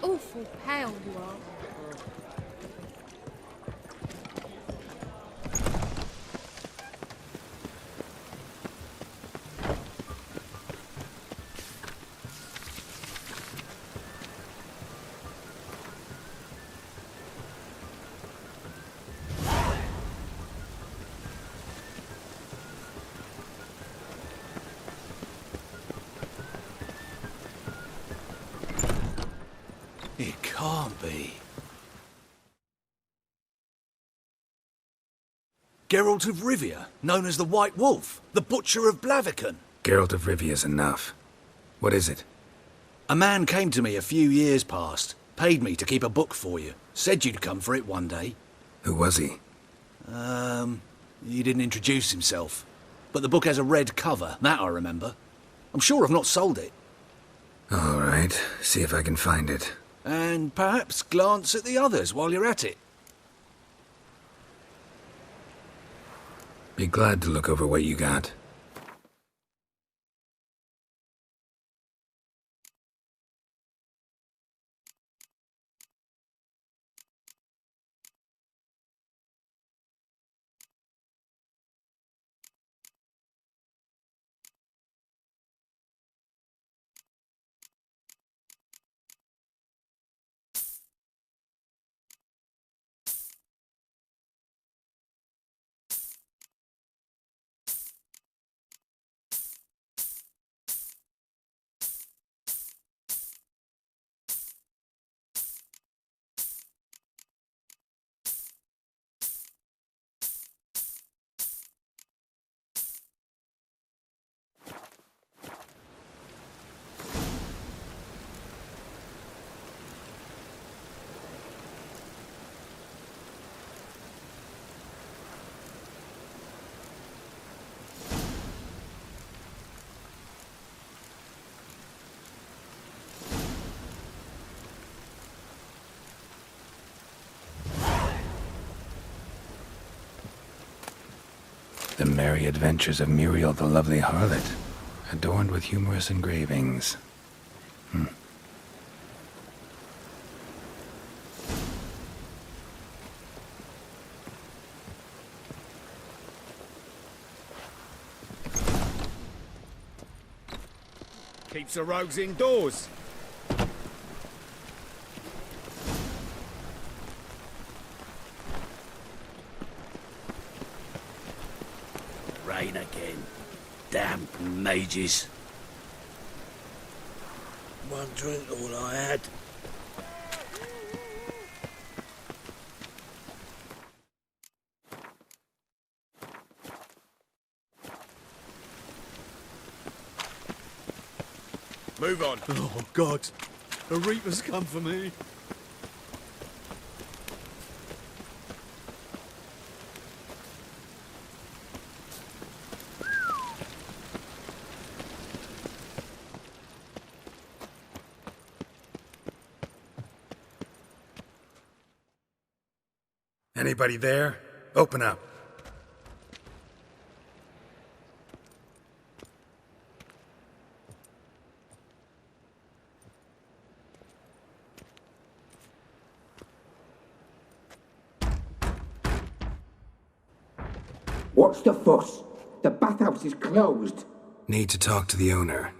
Awful pale you are. It can't be. Geralt of Rivia, known as the White Wolf, the Butcher of Blaviken. Geralt of Rivia's enough. What is it? A man came to me a few years past, paid me to keep a book for you, said you'd come for it one day. Who was he? He didn't introduce himself. But the book has a red cover, that I remember. I'm sure I've not sold it. All right, see if I can find it. And perhaps glance at the others while you're at it. Be glad to look over what you got. The Merry Adventures of Muriel the Lovely Harlot, adorned with humorous engravings. Keeps the rogues indoors. Rain again. Damn mages. One drink all I had. Move on. Oh, God. The Reaper's come for me. Anybody there? Open up. What's the fuss? The bathhouse is closed. Need to talk to the owner.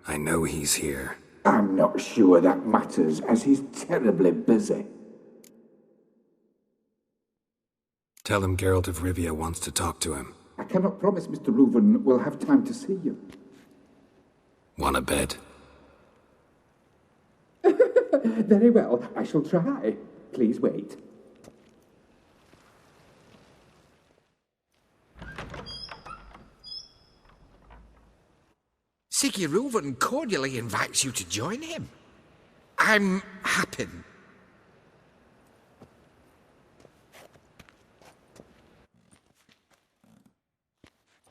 I know he's here. I'm not sure that matters, as he's terribly busy. Tell him Geralt of Rivia wants to talk to him. I cannot promise Mr. Reuven will have time to see you. Want a bed? Very well, I shall try. Please wait. Siggy Reuven cordially invites you to join him. I'm happy.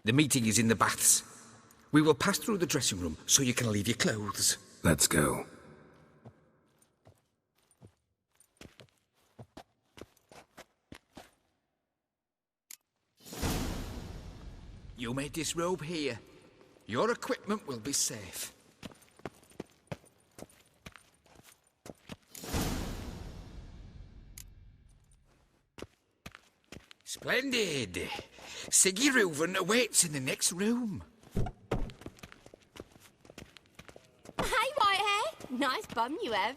The meeting is in the baths. We will pass through the dressing room so you can leave your clothes. Let's go. You may disrobe here. Your equipment will be safe. Splendid. Siggy Reuven awaits in the next room. Hey, Whitehair. Nice bum you have.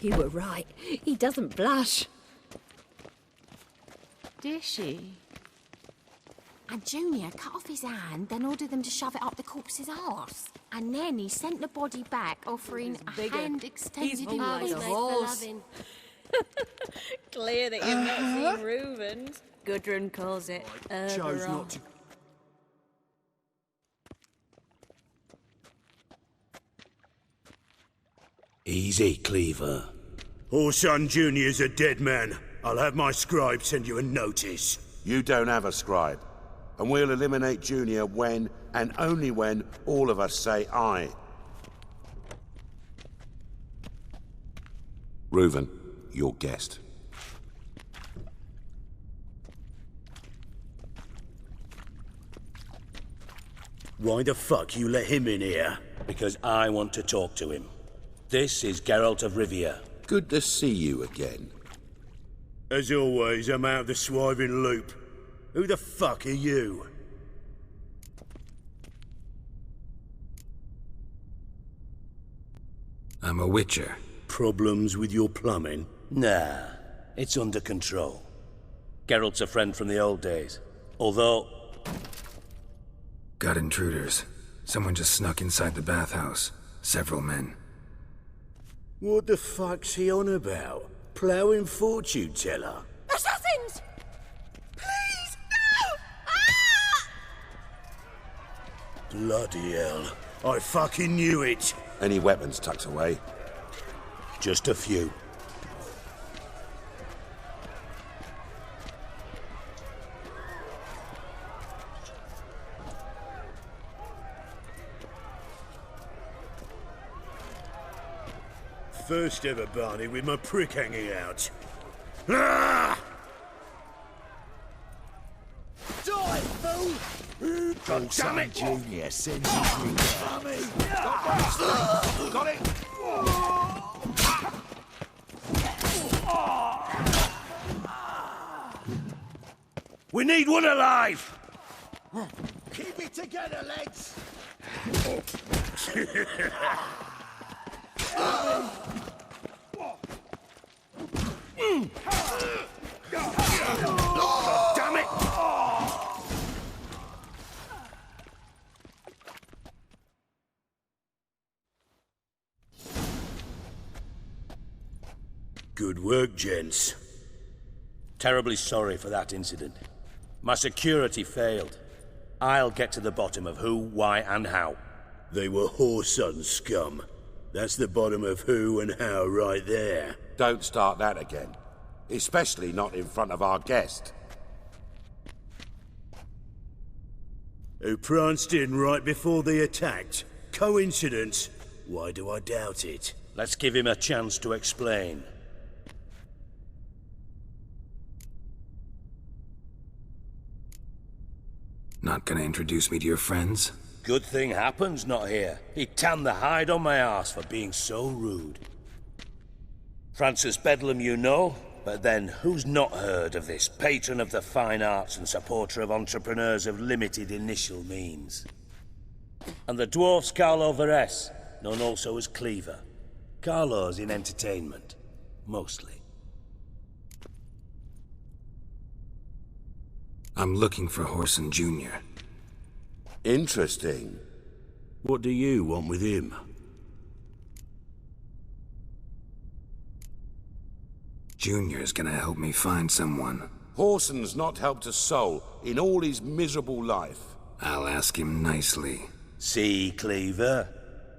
You were right. He doesn't blush. Does she? And Junior cut off his hand, then ordered them to shove it up the corpse's arse. And then he sent the body back, offering a hand extended in like a horse. Clear that you've not seen Reuven's. Gudrun calls it Chose not to. Easy, Cleaver. Orson Junior's a dead man. I'll have my scribe send you a notice. You don't have a scribe. And we'll eliminate Junior when, and only when, all of us say aye. Reuven, your guest. Why the fuck you let him in here? Because I want to talk to him. This is Geralt of Rivia. Good to see you again. As always, I'm out of the swiving loop. Who the fuck are you? I'm a witcher. Problems with your plumbing? Nah, it's under control. Geralt's a friend from the old days. Although... Got intruders. Someone just snuck inside the bathhouse. Several men. What the fuck's he on about? Ploughing fortune teller? Assassins! Please, no! Bloody hell. I fucking knew it. Any weapons tucked away? Just a few. First ever Barney with my prick hanging out. Ah! Die, fool! God damn it! Junior, send you Got it! We need one alive! Keep it together, lads! Damn it! Good work, gents. Terribly sorry for that incident. My security failed. I'll get to the bottom of who, why, and how. They were whoreson scum. That's the bottom of who and how right there. Don't start that again. Especially not in front of our guest. Who pranced in right before they attacked. Coincidence? Why do I doubt it? Let's give him a chance to explain. Not gonna introduce me to your friends? Good thing Happen's not here. He tanned the hide on my arse for being so rude. Francis Bedlam, you know. But then, who's not heard of this patron of the fine arts and supporter of entrepreneurs of limited initial means? And the dwarf's Carlo Veres, known also as Cleaver. Carlo's in entertainment, mostly. I'm looking for Whoreson Jr. Interesting. What do you want with him? Junior's gonna help me find someone. Whoreson's not helped a soul in all his miserable life. I'll ask him nicely. See, Cleaver?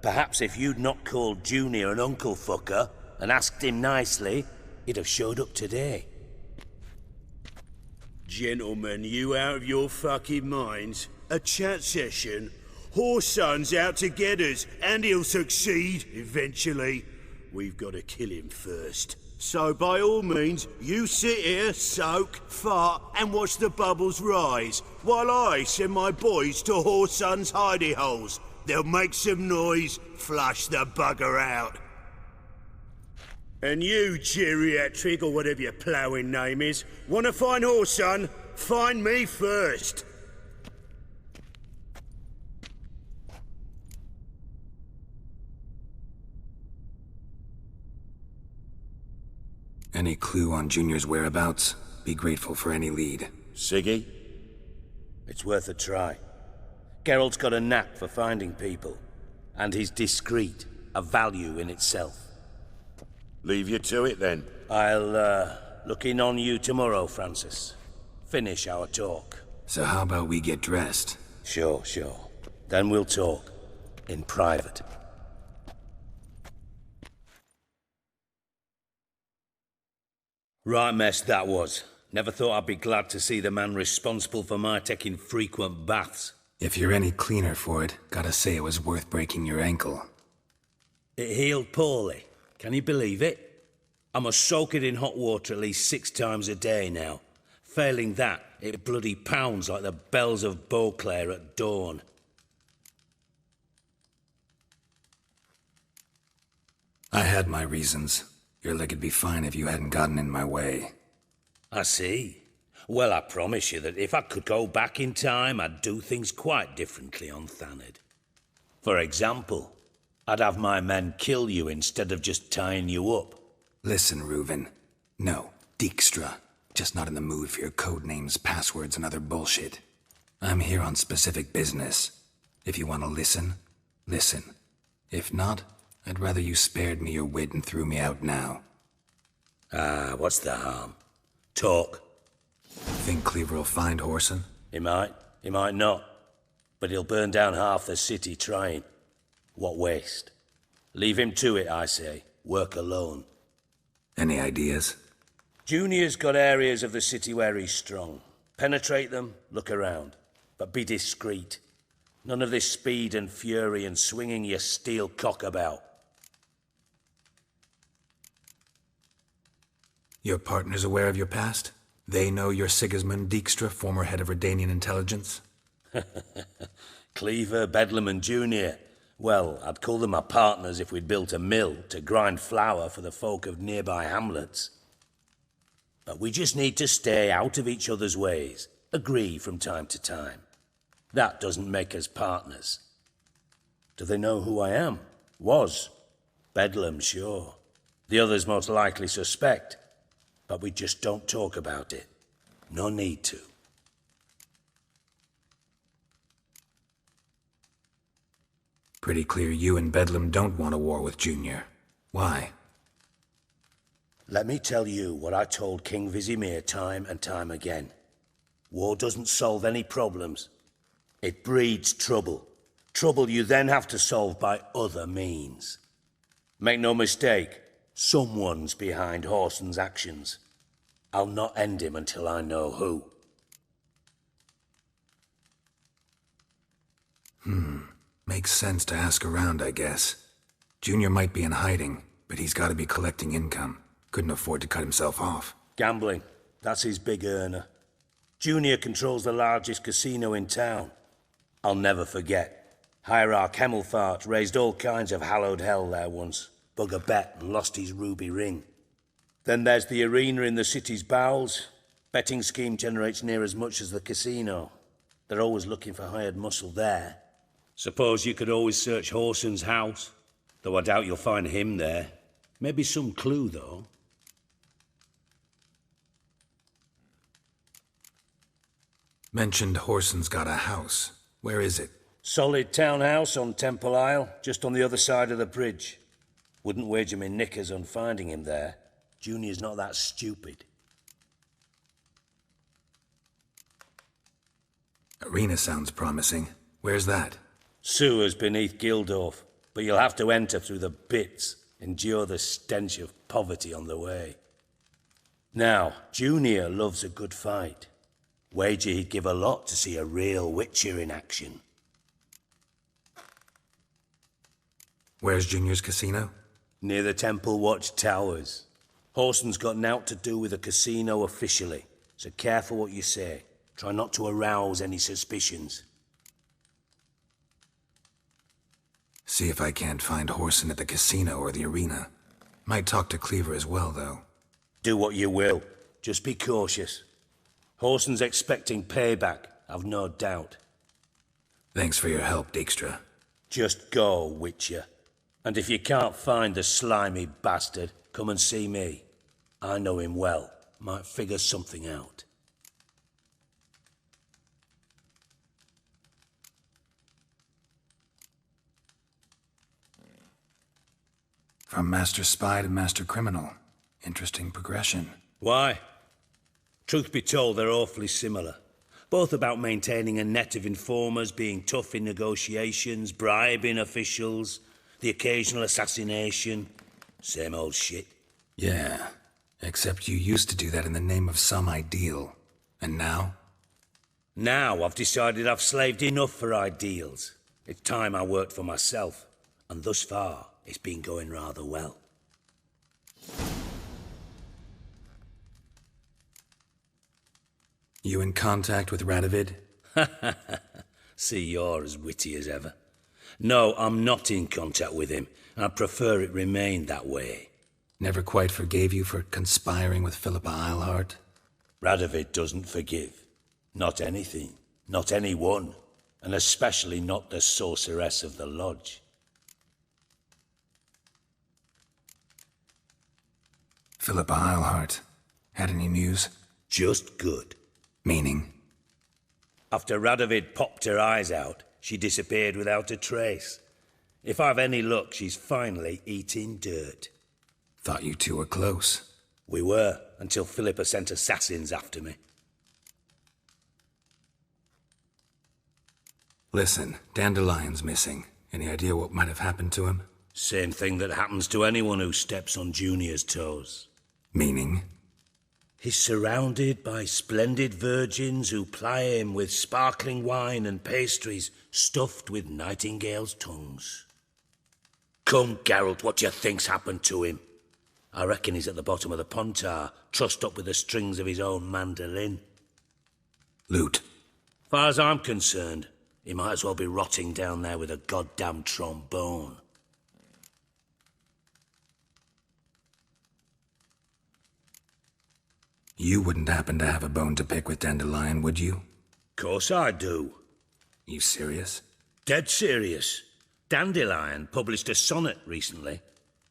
Perhaps if you'd not called Junior an uncle fucker and asked him nicely, he'd have showed up today. Gentlemen, you out of your fucking minds? A chat session? Whoreson's out to get us, and he'll succeed, eventually. We've got to kill him first. So by all means, you sit here, soak, fart, and watch the bubbles rise, while I send my boys to Whoreson's hidey holes. They'll make some noise, flush the bugger out. And you, geriatric, or whatever your ploughing name is, want to find Whoreson? Find me first. Any clue on Junior's whereabouts? Be grateful for any lead. Siggy? It's worth a try. Geralt's got a knack for finding people. And he's discreet, a value in itself. Leave you to it, then. I'll, look in on you tomorrow, Francis. Finish our talk. So how about we get dressed? Sure. Then we'll talk. In private. Right mess that was. Never thought I'd be glad to see the man responsible for my taking frequent baths. If you're any cleaner for it, gotta say it was worth breaking your ankle. It healed poorly. Can you believe it? I must soak it in hot water at least 6 times a day now. Failing that, it bloody pounds like the bells of Beauclair at dawn. I had my reasons. Your leg'd be fine if you hadn't gotten in my way. I see. Well, I promise you that if I could go back in time, I'd do things quite differently on Thanedd. For example, I'd have my men kill you instead of just tying you up. Listen, Reuven. No, Dijkstra. Just not in the mood for your code names, passwords, and other bullshit. I'm here on specific business. If you want to listen, listen. If not, I'd rather you spared me your wit and threw me out now. What's the harm? Talk. Think Cleaver will find Whoreson? He might not. But he'll burn down half the city trying. What waste? Leave him to it, I say. Work alone. Any ideas? Junior's got areas of the city where he's strong. Penetrate them, look around. But be discreet. None of this speed and fury and swinging your steel cock about. Your partner's aware of your past? They know you're Sigismund Dijkstra, former head of Redanian intelligence? Cleaver, Bedlam and Junior. Well, I'd call them my partners if we'd built a mill to grind flour for the folk of nearby hamlets. But we just need to stay out of each other's ways. Agree from time to time. That doesn't make us partners. Do they know who I am? Was. Bedlam, sure. The others most likely suspect. But we just don't talk about it. No need to. Pretty clear you and Bedlam don't want a war with Junior. Why? Let me tell you what I told King Vesemir time and time again. War doesn't solve any problems. It breeds trouble. Trouble you then have to solve by other means. Make no mistake, someone's behind Whoreson's actions. I'll not end him until I know who. Makes sense to ask around, I guess. Junior might be in hiding, but he's got to be collecting income. Couldn't afford to cut himself off. Gambling. That's his big earner. Junior controls the largest casino in town. I'll never forget. Hierarch Hemmelfart raised all kinds of hallowed hell there once. Bug a bet and lost his ruby ring. Then there's the arena in the city's bowels. Betting scheme generates near as much as the casino. They're always looking for hired muscle there. Suppose you could always search Horson's house, though I doubt you'll find him there. Maybe some clue, though. Mentioned Horson's got a house. Where is it? Solid townhouse on Temple Isle, just on the other side of the bridge. Wouldn't wager me knickers on finding him there. Junior's not that stupid. Arena sounds promising. Where's that? Sewers beneath Gildorf, but you'll have to enter through the bits, endure the stench of poverty on the way. Now, Junior loves a good fight. Wager he'd give a lot to see a real Witcher in action. Where's Junior's casino? Near the Temple Watch Towers. Horson's got nought to do with the casino officially, so careful what you say. Try not to arouse any suspicions. See if I can't find Horson at the casino or the arena. Might talk to Cleaver as well, though. Do what you will. Just be cautious. Horson's expecting payback, I've no doubt. Thanks for your help, Dijkstra. Just go, Witcher. And if you can't find the slimy bastard, come and see me. I know him well. Might figure something out. From Master Spy to Master Criminal. Interesting progression. Why? Truth be told, they're awfully similar. Both about maintaining a net of informers, being tough in negotiations, bribing officials, the occasional assassination. Same old shit. Yeah, except you used to do that in the name of some ideal. And now? Now I've decided I've slaved enough for ideals. It's time I worked for myself. And thus far, it's been going rather well. You in contact with Radovid? See, you're as witty as ever. No, I'm not in contact with him. I prefer it remained that way. Never quite forgave you for conspiring with Philippa Eilhart? Radovid doesn't forgive. Not anything. Not anyone. And especially not the sorceress of the lodge. Philippa Eilhart. Had any news? Just good. Meaning? After Radovid popped her eyes out, she disappeared without a trace. If I've any luck, she's finally eating dirt. Thought you two were close. We were, until Philippa sent assassins after me. Listen, Dandelion's missing. Any idea what might have happened to him? Same thing that happens to anyone who steps on Junior's toes. Meaning? He's surrounded by splendid virgins who ply him with sparkling wine and pastries stuffed with nightingales' tongues. Come, Geralt, what do you think's happened to him? I reckon he's at the bottom of the Pontar, trussed up with the strings of his own mandolin. Loot. Far as I'm concerned, he might as well be rotting down there with a goddamn trombone. You wouldn't happen to have a bone to pick with Dandelion, would you? Course I do. You serious? Dead serious. Dandelion published a sonnet recently.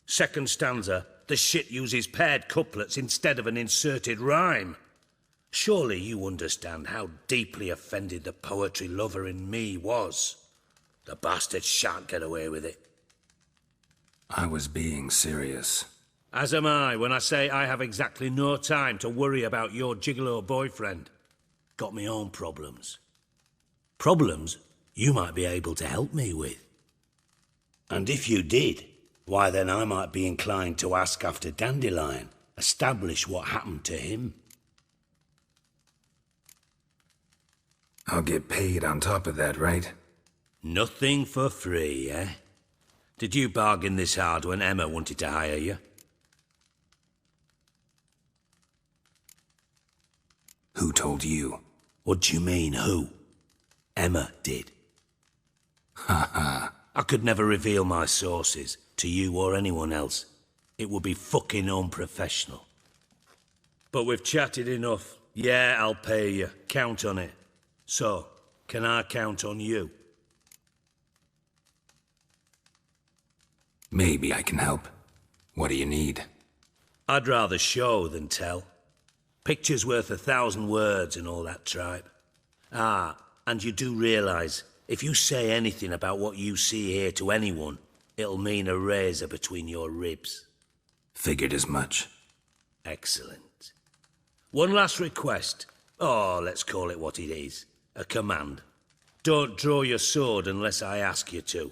Second stanza, the shit uses paired couplets instead of an inserted rhyme. Surely you understand how deeply offended the poetry lover in me was. The bastard shan't get away with it. I was being serious. As am I when I say I have exactly no time to worry about your gigolo boyfriend. Got me own problems. Problems you might be able to help me with. And if you did, why then I might be inclined to ask after Dandelion, establish what happened to him. I'll get paid on top of that, right? Nothing for free, eh? Did you bargain this hard when Emma wanted to hire you? Who told you? What do you mean, who? Emma did. Ha ha. I could never reveal my sources, to you or anyone else. It would be fucking unprofessional. But we've chatted enough. Yeah, I'll pay you. Count on it. So, can I count on you? Maybe I can help. What do you need? I'd rather show than tell. Picture's worth 1,000 words and all that tripe. Ah, and you do realise, if you say anything about what you see here to anyone, it'll mean a razor between your ribs. Figured as much. Excellent. One last request. Oh, let's call it what it is. A command. Don't draw your sword unless I ask you to.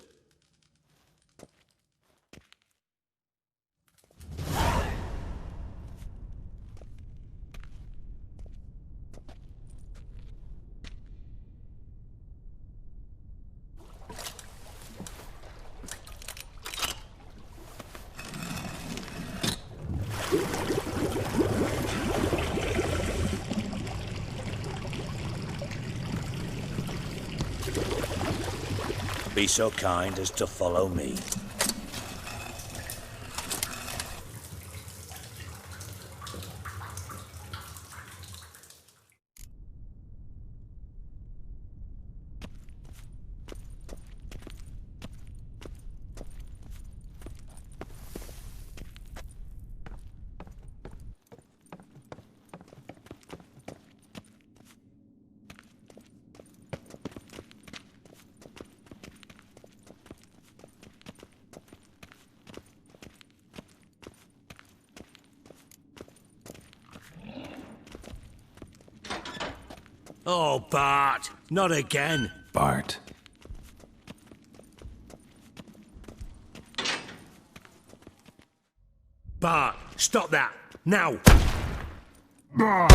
Be so kind as to follow me. Oh, Bart! Not again! Bart. Bart, stop that! Now! Bart!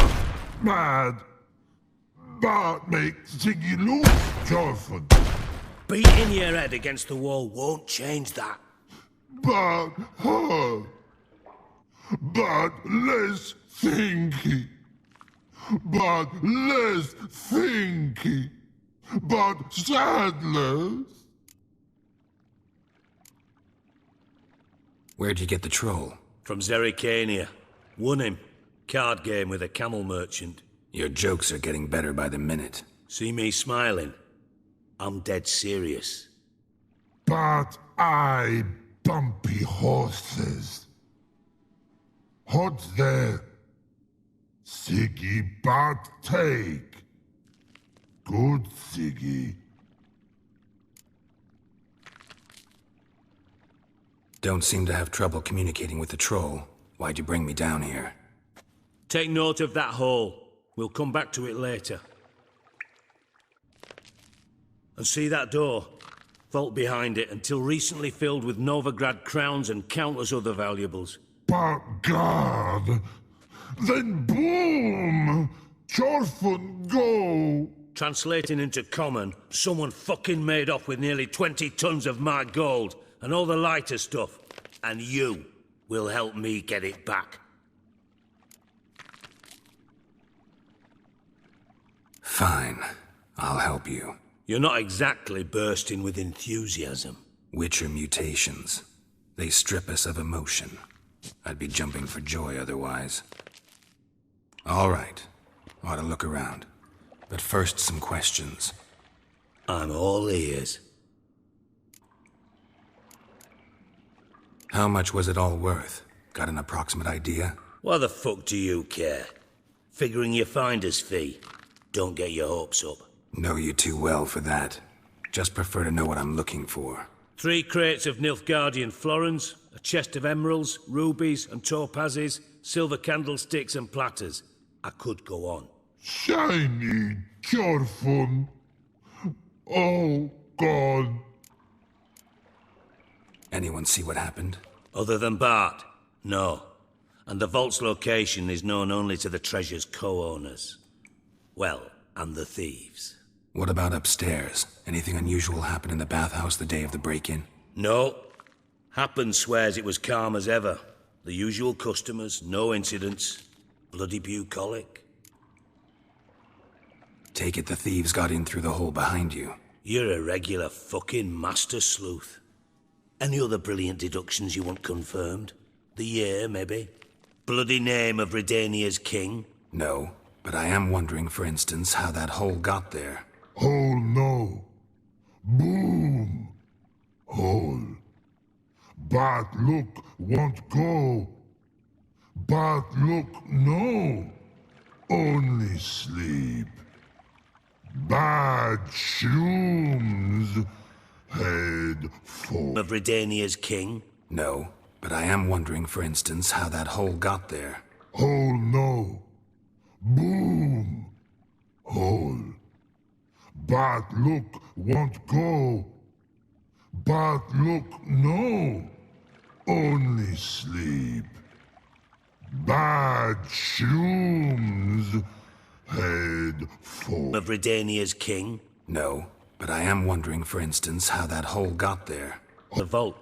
Mad! Bart makes Ziggy look joyful. Beating your head against the wall won't change that. Bart hurt. Bart less thinky. But less thinky, but sadless. Where'd you get the troll? From Zerrikania. Won him. Card game with a camel merchant. Your jokes are getting better by the minute. See me smiling? I'm dead serious. But I bumpy horses. What's there? Siggy but take. Good Siggy. Don't seem to have trouble communicating with the troll. Why'd you bring me down here? Take note of that hole. We'll come back to it later. And see that door? Vault behind it, until recently filled with Novigrad crowns and countless other valuables. But God! Then boom! Chorfun go! Translating into common, someone fucking made off with nearly 20 tons of my gold, and all the lighter stuff. And you will help me get it back. Fine. I'll help you. You're not exactly bursting with enthusiasm. Witcher mutations. They strip us of emotion. I'd be jumping for joy otherwise. All right. Ought to look around. But first, some questions. I'm all ears. How much was it all worth? Got an approximate idea? Why the fuck do you care? Figuring your finder's fee. Don't get your hopes up. Know you too well for that. Just prefer to know what I'm looking for. 3 crates of Nilfgaardian florins, a chest of emeralds, rubies and topazes, silver candlesticks and platters. I could go on. Shiny Chorfun. Oh, God. Anyone see what happened? Other than Bart? No. And the vault's location is known only to the treasure's co-owners. Well, and the thieves. What about upstairs? Anything unusual happen in the bathhouse the day of the break-in? No. Happen swears it was calm as ever. The usual customers, no incidents. Bloody bucolic. Take it the thieves got in through the hole behind you. You're a regular fucking master sleuth. Any other brilliant deductions you want confirmed? The year, maybe? Bloody name of Redania's king? No, but I am wondering, for instance, how that hole got there. Hole no. Boom. Hole. Bad look won't go. Bad look no. Only sleep. Bad shrooms. Head for... Of Redania's king? No, but I am wondering, for instance, how that hole got there. Hole no. Boom. Hole. Bad look won't go. Bad look no. Only sleep. Bad shrooms. Head for... Of Redania's king? No, but I am wondering, for instance, how that hole got there. The vault.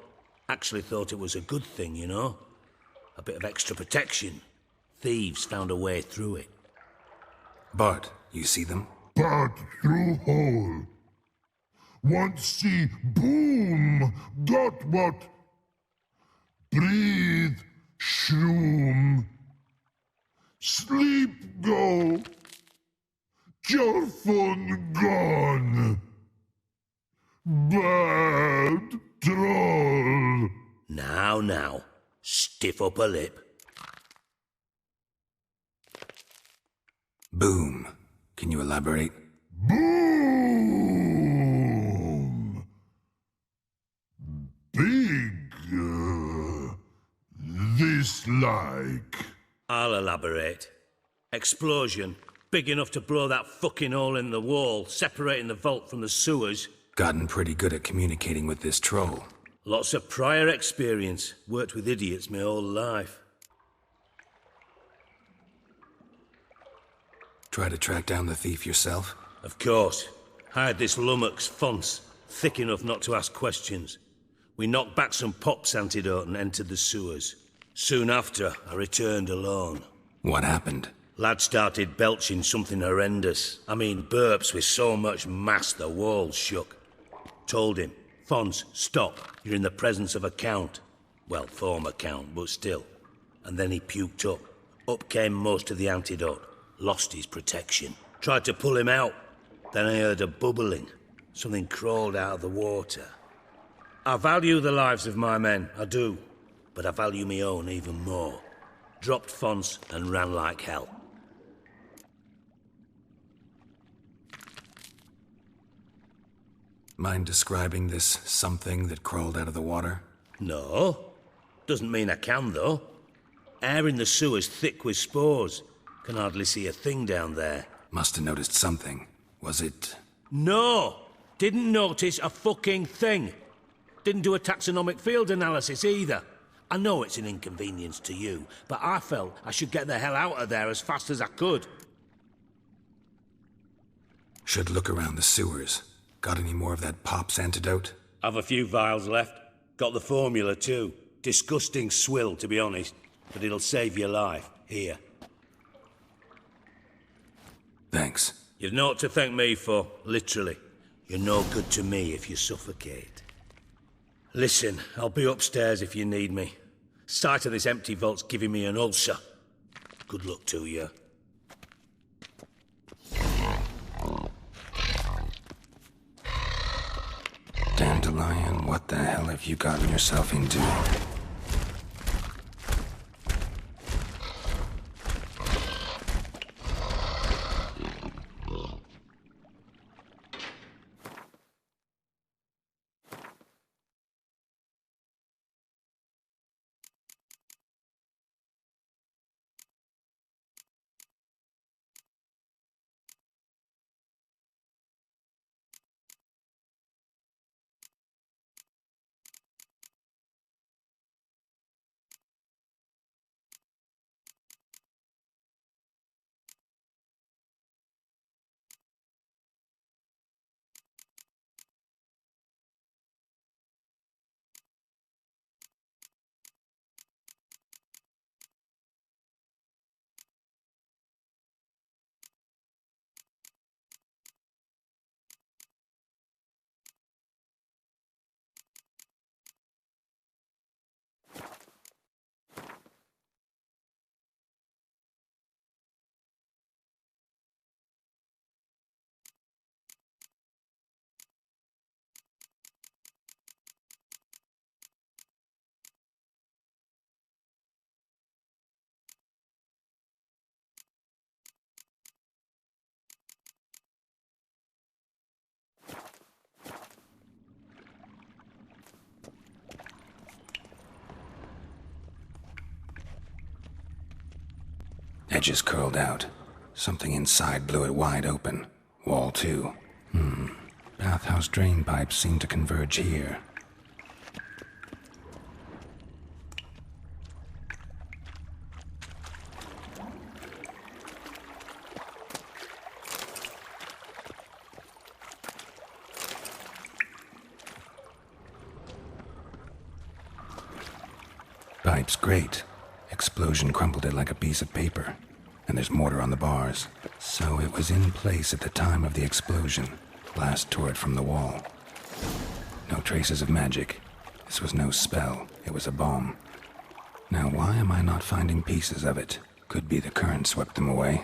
Actually thought it was a good thing, you know? A bit of extra protection. Thieves found a way through it. Bart, you see them? Bad through hole. Want see boom. Got what? Breathe. Shroom. Sleep go. Your phone gone. Bad troll. Now. Stiff up a lip. Boom. Can you elaborate? Boom. Big. This like. I'll elaborate. Explosion. Big enough to blow that fucking hole in the wall, separating the vault from the sewers. Gotten pretty good at communicating with this troll. Lots of prior experience. Worked with idiots my whole life. Try to track down the thief yourself? Of course. Hired this lummox Fonce, thick enough not to ask questions. We knocked back some pop's antidote and entered the sewers. Soon after, I returned alone. What happened? Lad started belching something horrendous. I mean, burps with so much mass the walls shook. Told him, Fonce, stop. You're in the presence of a count. Well, former count, but still. And then he puked up. Up came most of the antidote. Lost his protection. Tried to pull him out. Then I heard a bubbling. Something crawled out of the water. I value the lives of my men, I do. But I value my own even more. Dropped Fonce and ran like hell. Mind describing this something that crawled out of the water? No. Doesn't mean I can, though. Air in the sewer's thick with spores. Can hardly see a thing down there. Must have noticed something. Was it... No! Didn't notice a fucking thing. Didn't do a taxonomic field analysis either. I know it's an inconvenience to you, but I felt I should get the hell out of there as fast as I could. Should look around the sewers. Got any more of that pop's antidote? I've a few vials left. Got the formula too. Disgusting swill, to be honest. But it'll save your life. Here. Thanks. You've naught to thank me for, literally. You're no good to me if you suffocate. Listen, I'll be upstairs if you need me. Sight of this empty vault's giving me an ulcer. Good luck to you. Dandelion, what the hell have you gotten yourself into? edges curled out. Something inside blew it wide open. Wall too. Bathhouse drain pipes seem to converge here. Pipes, great. Explosion crumpled it like a piece of paper. And there's mortar on the bars. So it was in place at the time of the explosion. Blast tore it from the wall. No traces of magic. This was no spell. It was a bomb. Now why am I not finding pieces of it? Could be the current swept them away.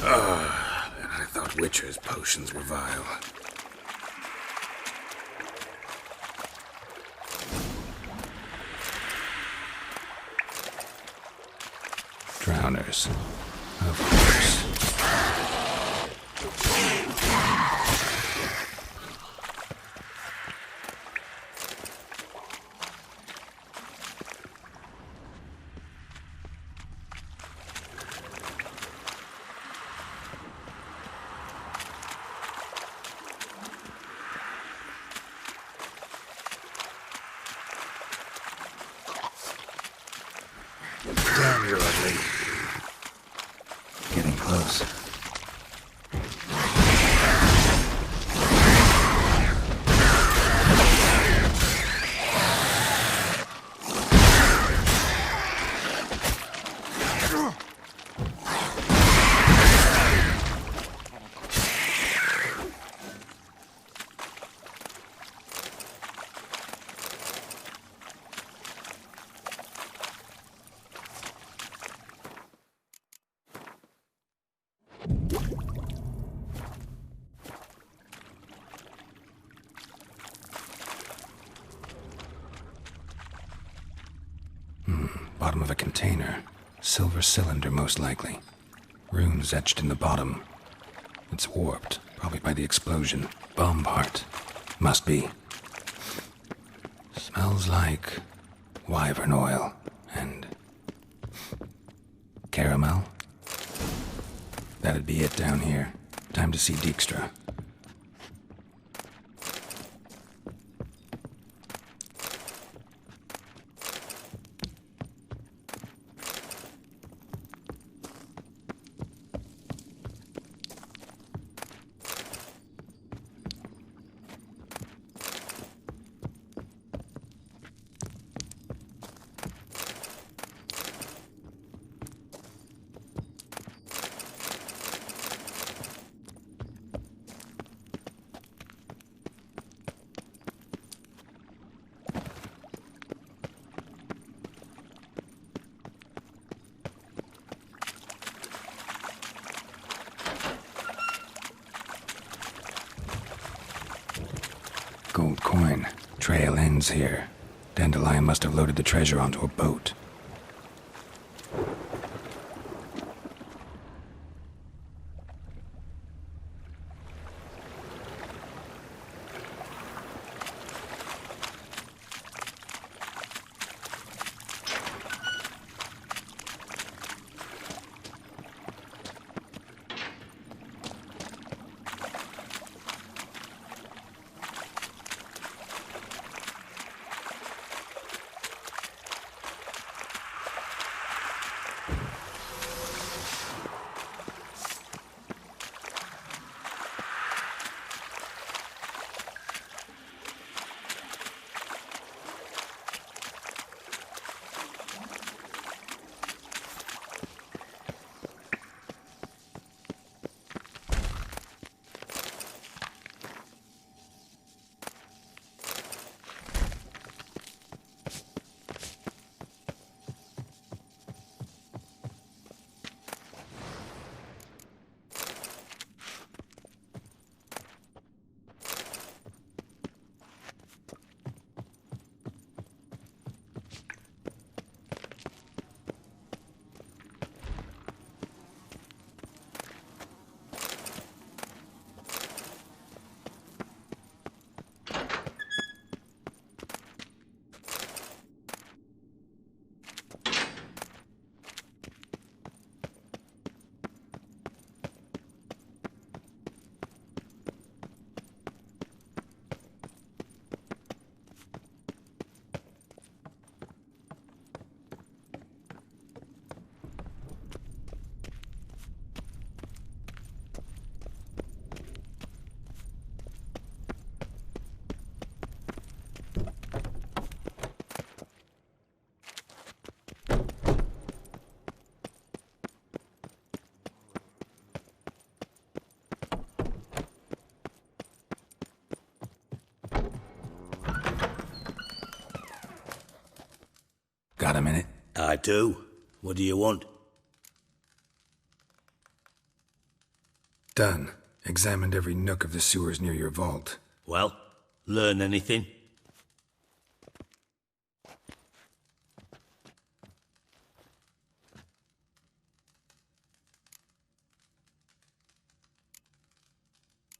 I thought Witcher's potions were vile. Drowners. Of course. Damn, you're ugly. Getting close. Bottom of a container. Silver cylinder, most likely. Runes etched in the bottom. It's warped, probably by the explosion. Bomb part. Must be. Smells like wyvern oil and caramel. That'd be it down here. Time to see Dijkstra. Gold coin. Trail ends here. Dandelion must have loaded the treasure onto a boat. Got a minute? I do. What do you want? Done. Examined every nook of the sewers near your vault. Well, learn anything?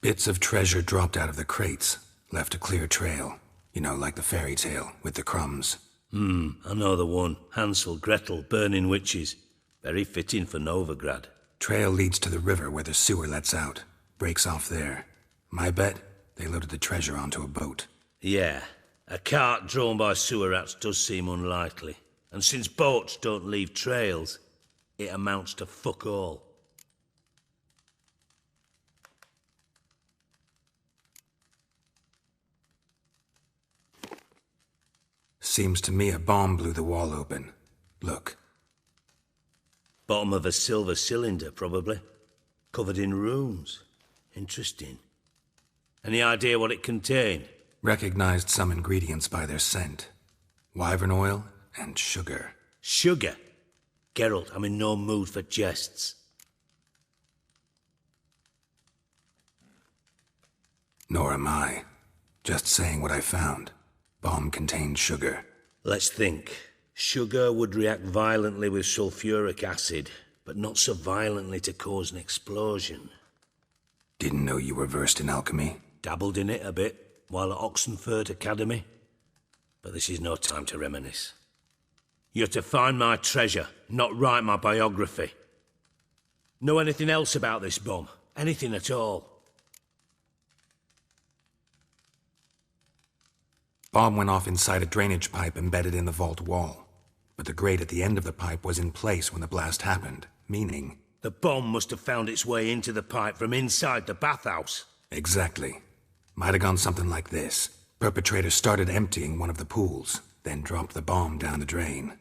Bits of treasure dropped out of the crates. Left a clear trail. You know, like the fairy tale, with the crumbs. I know the one. Hansel, Gretel, burning witches. Very fitting for Novigrad. Trail leads to the river where the sewer lets out. Breaks off there. My bet, they loaded the treasure onto a boat. Yeah. A cart drawn by sewer rats does seem unlikely. And since boats don't leave trails, it amounts to fuck all. Seems to me a bomb blew the wall open. Look. Bottom of a silver cylinder, probably. Covered in runes. Interesting. Any idea what it contained? Recognized some ingredients by their scent. Wyvern oil and sugar. Sugar? Geralt, I'm in no mood for jests. Nor am I. Just saying what I found. Bomb contained sugar. Let's think. Sugar would react violently with sulfuric acid, but not so violently to cause an explosion. Didn't know you were versed in alchemy. Dabbled in it a bit, while at Oxenford Academy. But this is no time to reminisce. You're to find my treasure, not write my biography. Know anything else about this bomb? Anything at all? Bomb went off inside a drainage pipe embedded in the vault wall. But the grate at the end of the pipe was in place when the blast happened, meaning... The bomb must have found its way into the pipe from inside the bathhouse. Exactly. Might have gone something like this. Perpetrator started emptying one of the pools, then dropped the bomb down the drain.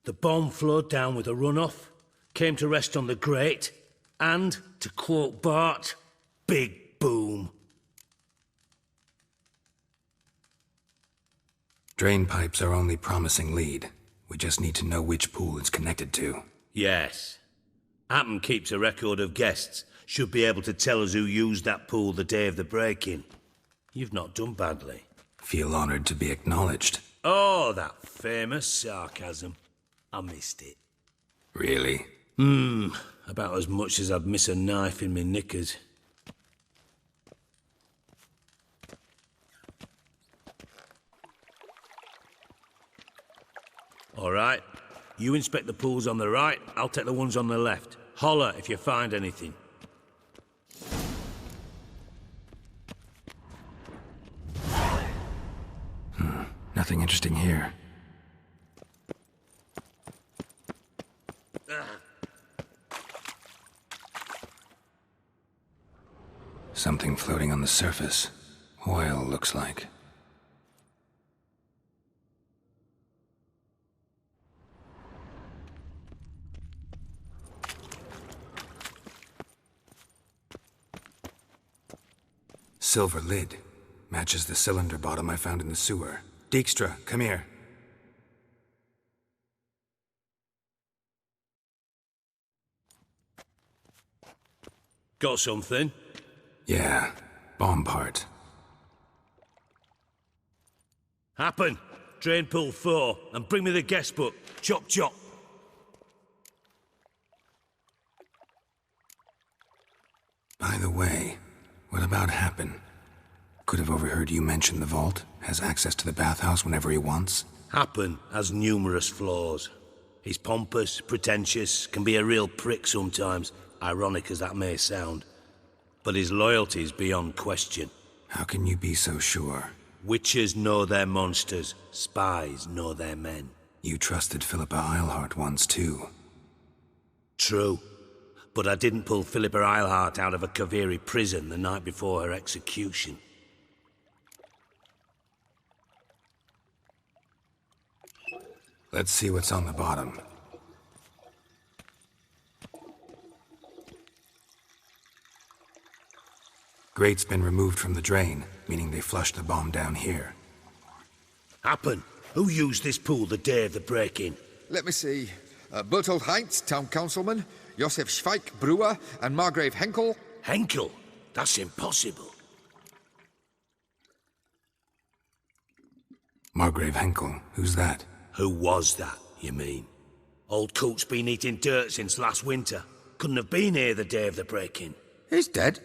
The bomb flowed down with a runoff, came to rest on the grate, and, to quote Bart, big boom. Drain pipes are only promising lead. We just need to know which pool it's connected to. Yes. Appen keeps a record of guests. Should be able to tell us who used that pool the day of the break-in. You've not done badly. Feel honored to be acknowledged. Oh, that famous sarcasm. I missed it. Really? About as much as I'd miss a knife in me knickers. All right. You inspect the pools on the right, I'll take the ones on the left. Holler if you find anything. Nothing interesting here. Something floating on the surface. Oil, looks like. Silver lid. Matches the cylinder bottom I found in the sewer. Dijkstra, come here. Got something? Yeah, bomb part. Happen. Drain pool 4, and bring me the guest book. Chop chop. By the way, what about Happen? Could have overheard you mention the vault. Has access to the bathhouse whenever he wants. Happen has numerous flaws. He's pompous, pretentious, can be a real prick sometimes, ironic as that may sound. But his loyalty's beyond question. How can you be so sure? Witches know their monsters, spies know their men. You trusted Philippa Eilhart once too. True. But I didn't pull Philippa Eilhart out of a Kaviri prison the night before her execution. Let's see what's on the bottom. Grate's been removed from the drain, meaning they flushed the bomb down here. Happen. Who used this pool the day of the break-in? Let me see. Bertold Heinz, town councilman, Josef Schweik, brewer, and Margrave Henkel. Henkel? That's impossible. Margrave Henkel? Who's that? Who was that, you mean? Old Coot's been eating dirt since last winter. Couldn't have been here the day of the break-in. He's dead?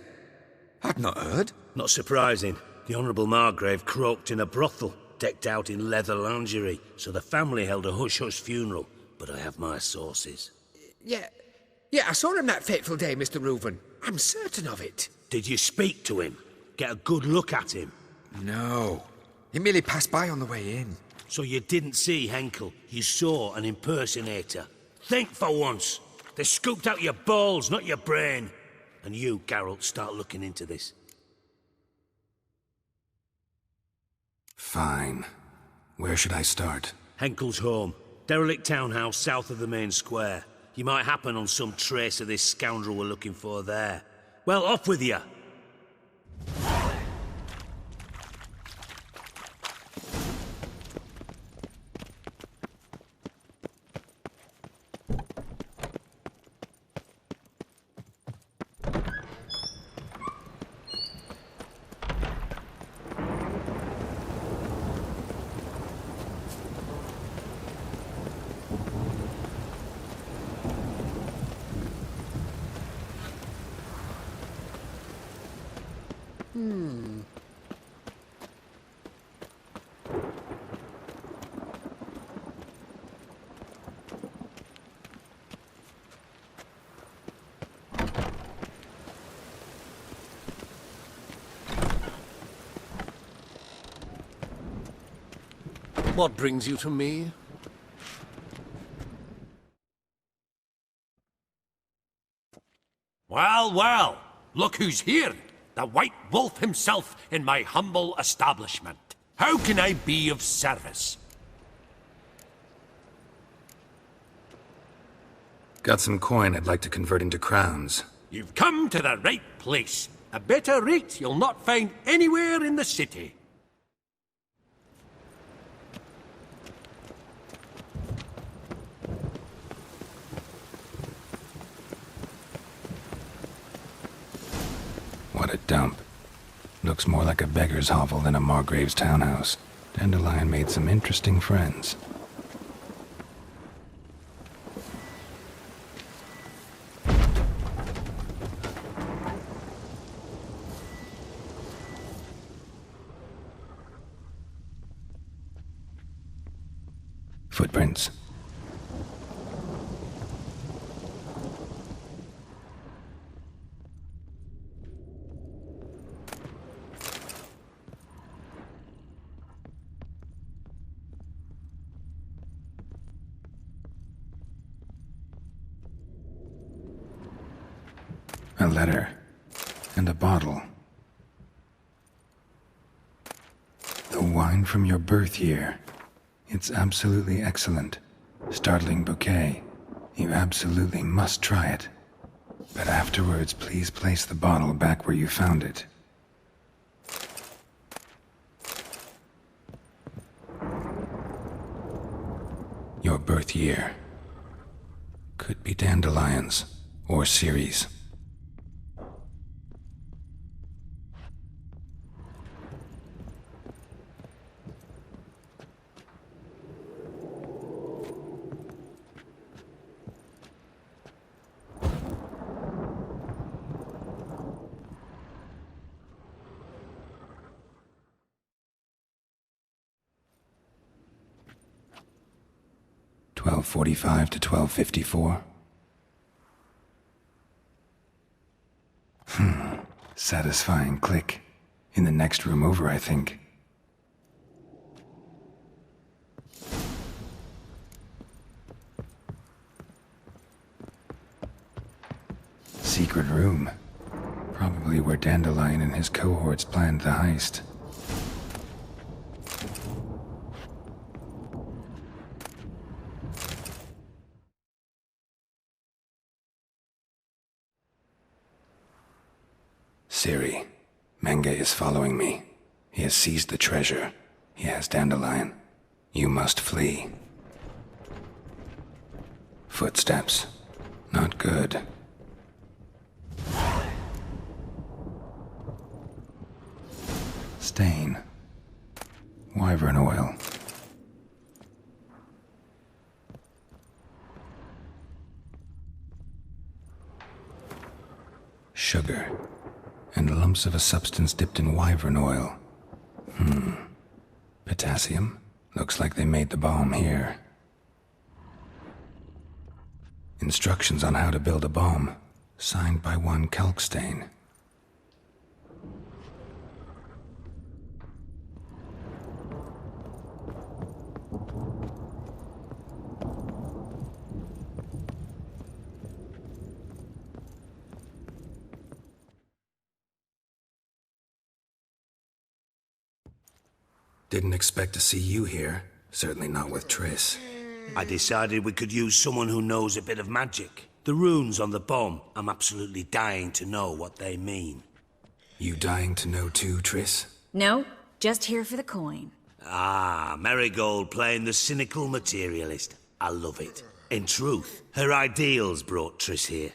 I'd not heard. Not surprising. The Honourable Margrave croaked in a brothel, decked out in leather lingerie, so the family held a hush-hush funeral. But I have my sources. Yeah, I saw him that fateful day, Mr. Reuven. I'm certain of it. Did you speak to him? Get a good look at him? No. He merely passed by on the way in. So you didn't see Henkel, you saw an impersonator. Think for once. They scooped out your balls, not your brain. And you, Geralt, start looking into this. Fine. Where should I start? Henkel's home. Derelict townhouse south of the main square. You might happen on some trace of this scoundrel we're looking for there. Well, off with you. What brings you to me? Well, well, look who's here. The White Wolf himself in my humble establishment. How can I be of service? Got some coin I'd like to convert into crowns. You've come to the right place. A better rate you'll not find anywhere in the city. What a dump. Looks more like a beggar's hovel than a Margrave's townhouse. Dandelion made some interesting friends. Footprints. A letter. And a bottle. The wine from your birth year. It's absolutely excellent. Startling bouquet. You absolutely must try it. But afterwards, please place the bottle back where you found it. Your birth year. Could be Dandelion's or Ciri's. .45 to 12:54. Satisfying click. In the next room over, I think. Secret room. Probably where Dandelion and his cohorts planned the heist. Ciri, Menge is following me. He has seized the treasure. He has Dandelion. You must flee. Footsteps. Not good. Stain. Wyvern oil. Sugar. And lumps of a substance dipped in wyvern oil. Potassium? Looks like they made the bomb here. Instructions on how to build a bomb, signed by one Kalkstain. Didn't expect to see you here. Certainly not with Triss. I decided we could use someone who knows a bit of magic. The runes on the bomb, I'm absolutely dying to know what they mean. You dying to know too, Triss? No, just here for the coin. Ah, Merigold playing the cynical materialist. I love it. In truth, her ideals brought Triss here.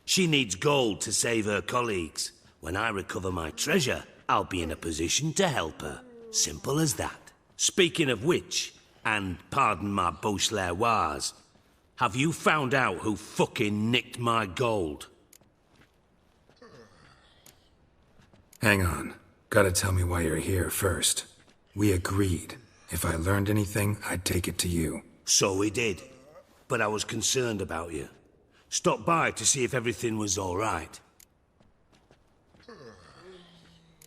She needs gold to save her colleagues. When I recover my treasure, I'll be in a position to help her. Simple as that. Speaking of which, and pardon my Beauclervois, have you found out who fucking nicked my gold? Hang on. Gotta tell me why you're here first. We agreed. If I learned anything, I'd take it to you. So we did. But I was concerned about you. Stopped by to see if everything was all right.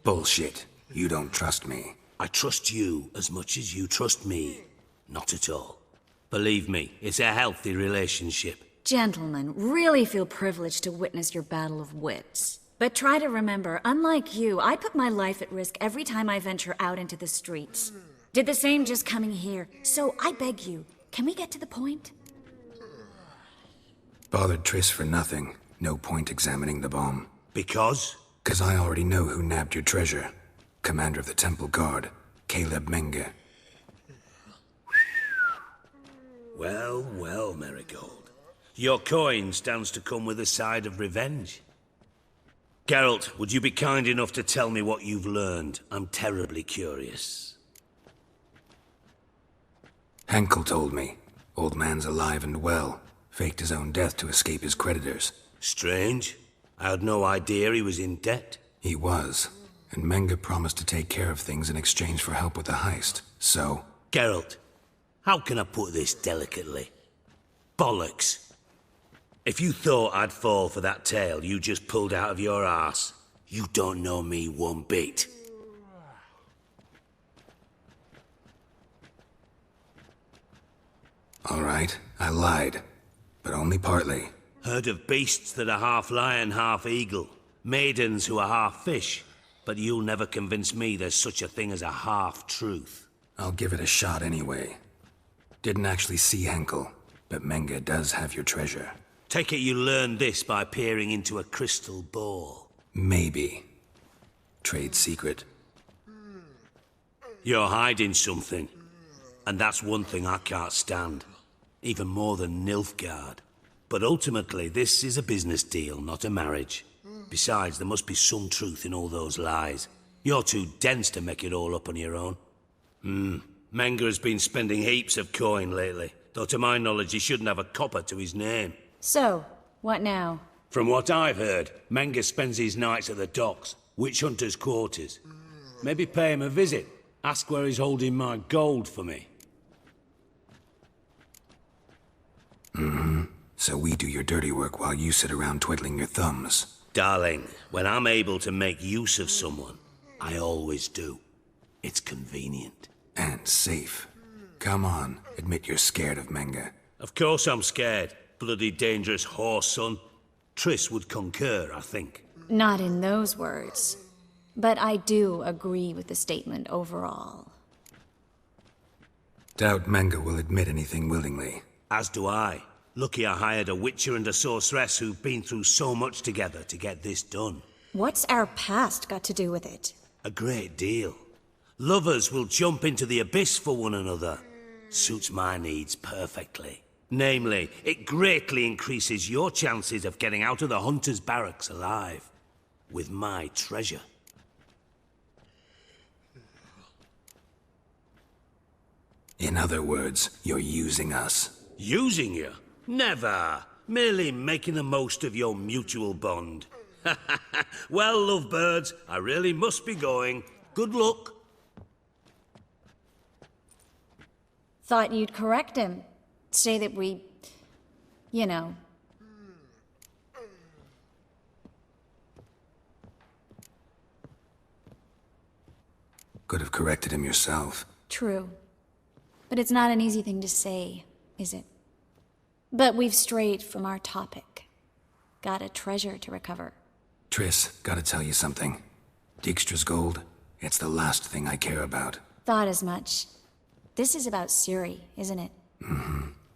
Bullshit. You don't trust me. I trust you as much as you trust me. Not at all. Believe me, it's a healthy relationship. Gentlemen, really feel privileged to witness your battle of wits. But try to remember, unlike you, I put my life at risk every time I venture out into the streets. Did the same just coming here. So I beg you, can we get to the point? Bothered Triss for nothing. No point examining the bomb. Because? 'Cause I already know who nabbed your treasure. Commander of the Temple Guard, Caleb Menge. Well, well, Merigold. Your coin stands to come with a side of revenge. Geralt, would you be kind enough to tell me what you've learned? I'm terribly curious. Henkel told me. Old man's alive and well. Faked his own death to escape his creditors. Strange. I had no idea he was in debt. He was. And Menge promised to take care of things in exchange for help with the heist. So... Geralt, how can I put this delicately? Bollocks. If you thought I'd fall for that tale you just pulled out of your arse, you don't know me one bit. All right, I lied. But only partly. Heard of beasts that are half lion, half eagle. Maidens who are half fish. But you'll never convince me there's such a thing as a half-truth. I'll give it a shot anyway. Didn't actually see Henkel, but Menge does have your treasure. Take it you learned this by peering into a crystal ball. Maybe. Trade secret. You're hiding something. And that's one thing I can't stand. Even more than Nilfgaard. But ultimately, this is a business deal, not a marriage. Besides, there must be some truth in all those lies. You're too dense to make it all up on your own. Menge has been spending heaps of coin lately. Though to my knowledge, he shouldn't have a copper to his name. So, what now? From what I've heard, Menge spends his nights at the docks, witch hunters' quarters. Maybe pay him a visit. Ask where he's holding my gold for me. So we do your dirty work while you sit around twiddling your thumbs. Darling, when I'm able to make use of someone, I always do. It's convenient. And safe. Come on, admit you're scared of Menge. Of course I'm scared. Bloody dangerous horse, son. Triss would concur, I think. Not in those words. But I do agree with the statement overall. Doubt Menge will admit anything willingly. As do I. Lucky I hired a witcher and a sorceress who've been through so much together to get this done. What's our past got to do with it? A great deal. Lovers will jump into the abyss for one another. Suits my needs perfectly. Namely, it greatly increases your chances of getting out of the hunter's barracks alive. With my treasure. In other words, you're using us. Using you? Never. Merely making the most of your mutual bond. Well, lovebirds, I really must be going. Good luck. Thought you'd correct him. Say that we... you know... Could have corrected him yourself. True. But it's not an easy thing to say, is it? But we've strayed from our topic. Got a treasure to recover. Triss, gotta tell you something. Dijkstra's gold, it's the last thing I care about. Thought as much. This is about Ciri, isn't it?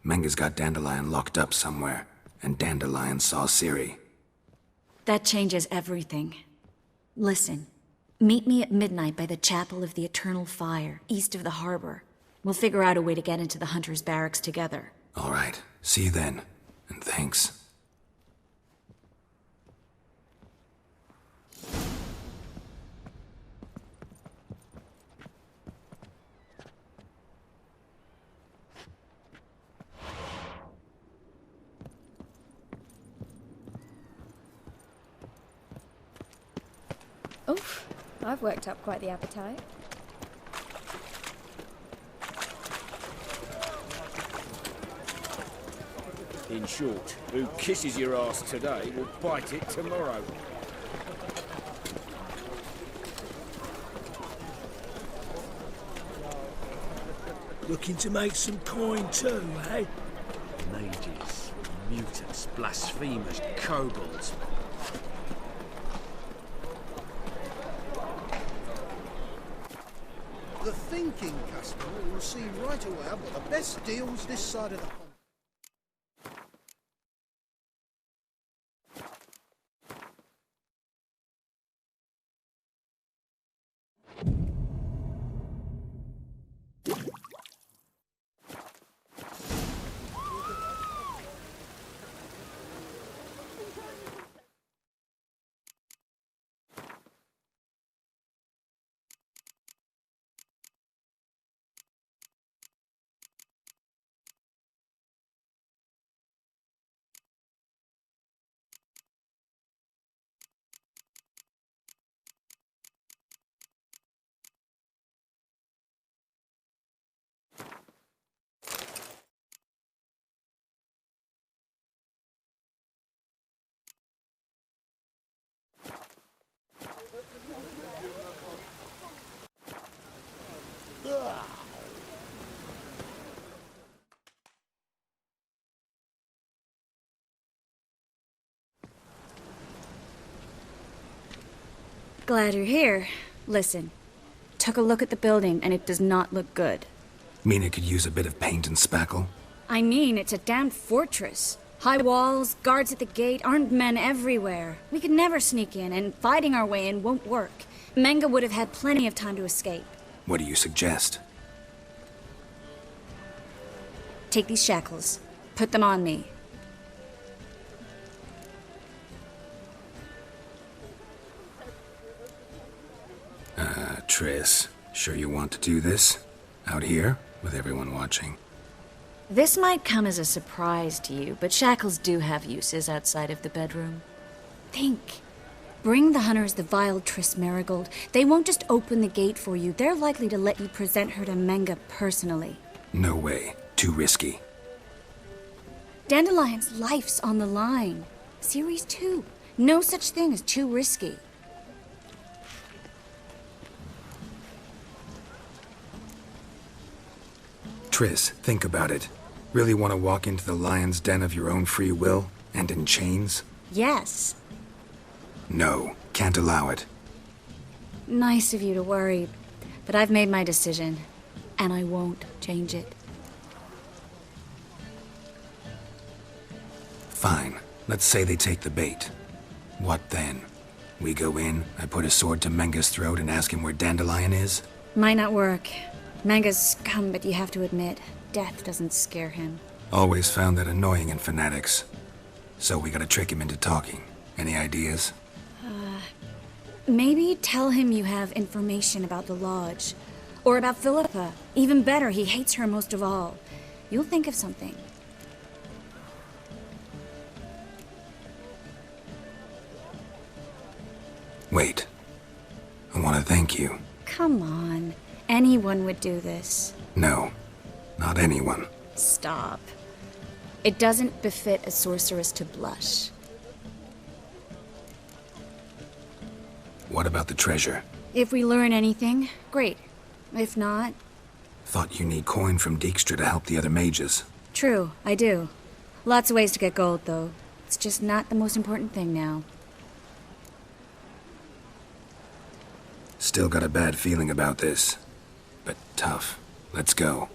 Menge's got Dandelion locked up somewhere, and Dandelion saw Ciri. That changes everything. Listen, meet me at midnight by the Chapel of the Eternal Fire, east of the harbor. We'll figure out a way to get into the Hunter's barracks together. All right. See you then. And thanks. Oof, I've worked up quite the appetite. In short, who kisses your ass today will bite it tomorrow. Looking to make some coin too, eh? Mages, mutants, blasphemers, kobolds. The thinking customer will see right away I've got the best deals this side of the pond. Glad you're here. Listen, took a look at the building and it does not look good. Mean it could use a bit of paint and spackle? I mean, it's a damn fortress. High walls, guards at the gate, armed men everywhere. We could never sneak in, and fighting our way in won't work. Menge would have had plenty of time to escape. What do you suggest? Take these shackles. Put them on me. Triss, sure you want to do this? Out here, with everyone watching? This might come as a surprise to you, but shackles do have uses outside of the bedroom. Think. Bring the hunters the vile Triss Merigold. They won't just open the gate for you. They're likely to let you present her to Menge personally. No way. Too risky. Dandelion's life's on the line. Ciri's too. No such thing as too risky. Triss, think about it. Really want to walk into the lion's den of your own free will, and in chains? Yes. No, can't allow it. Nice of you to worry, but I've made my decision, and I won't change it. Fine. Let's say they take the bait. What then? We go in, I put a sword to Menge's throat and ask him where Dandelion is? Might not work. Menge's scum, but you have to admit, death doesn't scare him. Always found that annoying in fanatics. So we gotta trick him into talking. Any ideas? Maybe tell him you have information about the Lodge. Or about Philippa. Even better, he hates her most of all. You'll think of something. Wait. I want to thank you. Come on. Anyone would do this. No. Not anyone. Stop. It doesn't befit a sorceress to blush. What about the treasure? If we learn anything, great. If not... Thought you need coin from Dijkstra to help the other mages. True, I do. Lots of ways to get gold, though. It's just not the most important thing now. Still got a bad feeling about this. But tough. Let's go.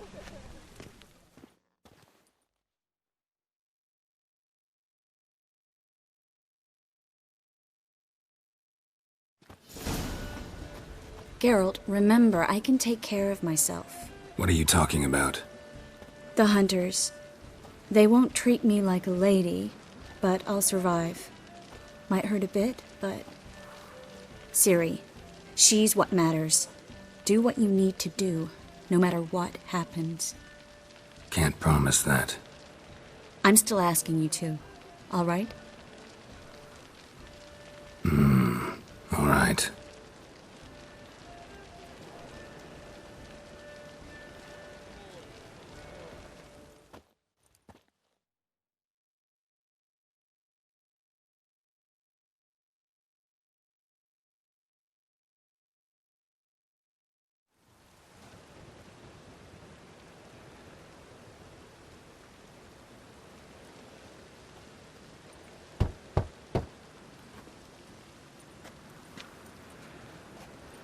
Geralt, remember, I can take care of myself. What are you talking about? The hunters. They won't treat me like a lady, but I'll survive. Might hurt a bit, but... Ciri, she's what matters. Do what you need to do, no matter what happens. Can't promise that. I'm still asking you to, all right? All right.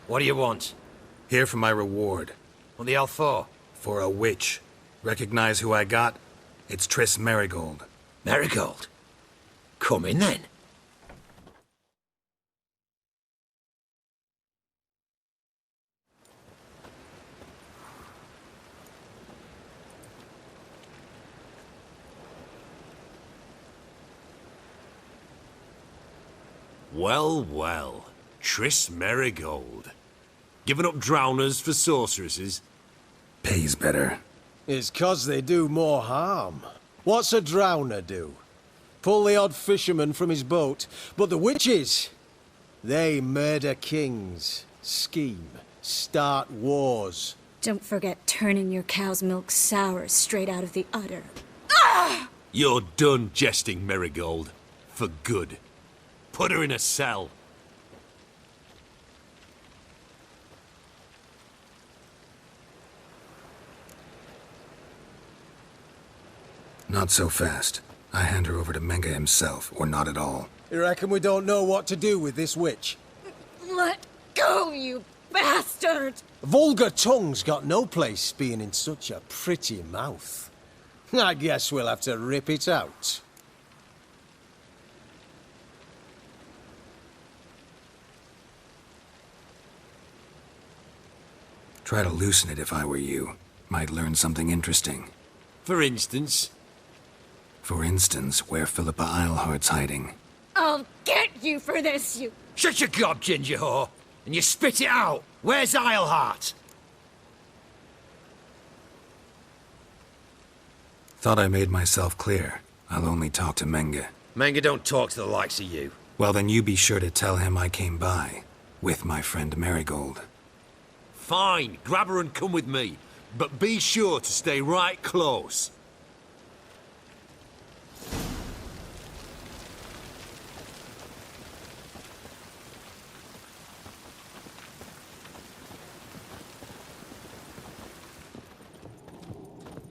What do you want? Here for my reward. What the hell for? For a witch. Recognize who I got? It's Triss Merigold. Merigold? Come in then. Well, well. Triss Merigold. Giving up drowners for sorceresses? Pays better. It's 'cause they do more harm. What's a drowner do? Pull the odd fisherman from his boat. But the witches, they murder kings, scheme, start wars. Don't forget turning your cow's milk sour straight out of the udder. You're done jesting, Merigold. For good. Put her in a cell. Not so fast. I hand her over to Menge himself, or not at all. You reckon we don't know what to do with this witch? Let you bastard! Vulgar tongue's got no place being in such a pretty mouth. I guess we'll have to rip it out. Try to loosen it if I were you. Might learn something interesting. For instance? For instance, where Philippa Eilhart's hiding. I'll get you for this, you... Shut your gob, ginger whore, and you spit it out. Where's Eilhart? Thought I made myself clear. I'll only talk to Menge. Menge don't talk to the likes of you. Well, then you be sure to tell him I came by. With my friend Merigold. Fine, grab her and come with me. But be sure to stay right close.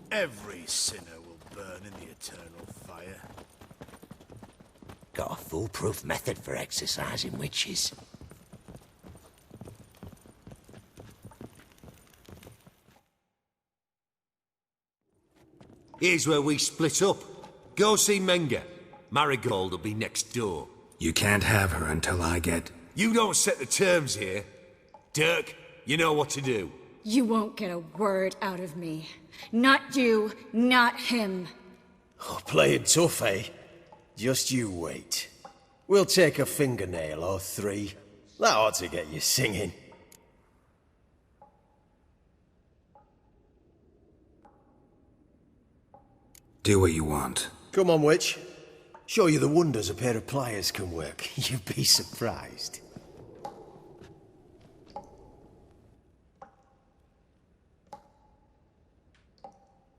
Every sinner will burn in the eternal fire. Got a foolproof method for exercising witches. Here's where we split up. Go see Menge. Merigold will be next door. You can't have her until I get... You don't set the terms here. Dirk, you know what to do. You won't get a word out of me. Not you, not him. Oh, playing tough, eh? Just you wait. We'll take a fingernail or three. That ought to get you singing. Do what you want. Come on, witch. Show you the wonders a pair of pliers can work. You'd be surprised.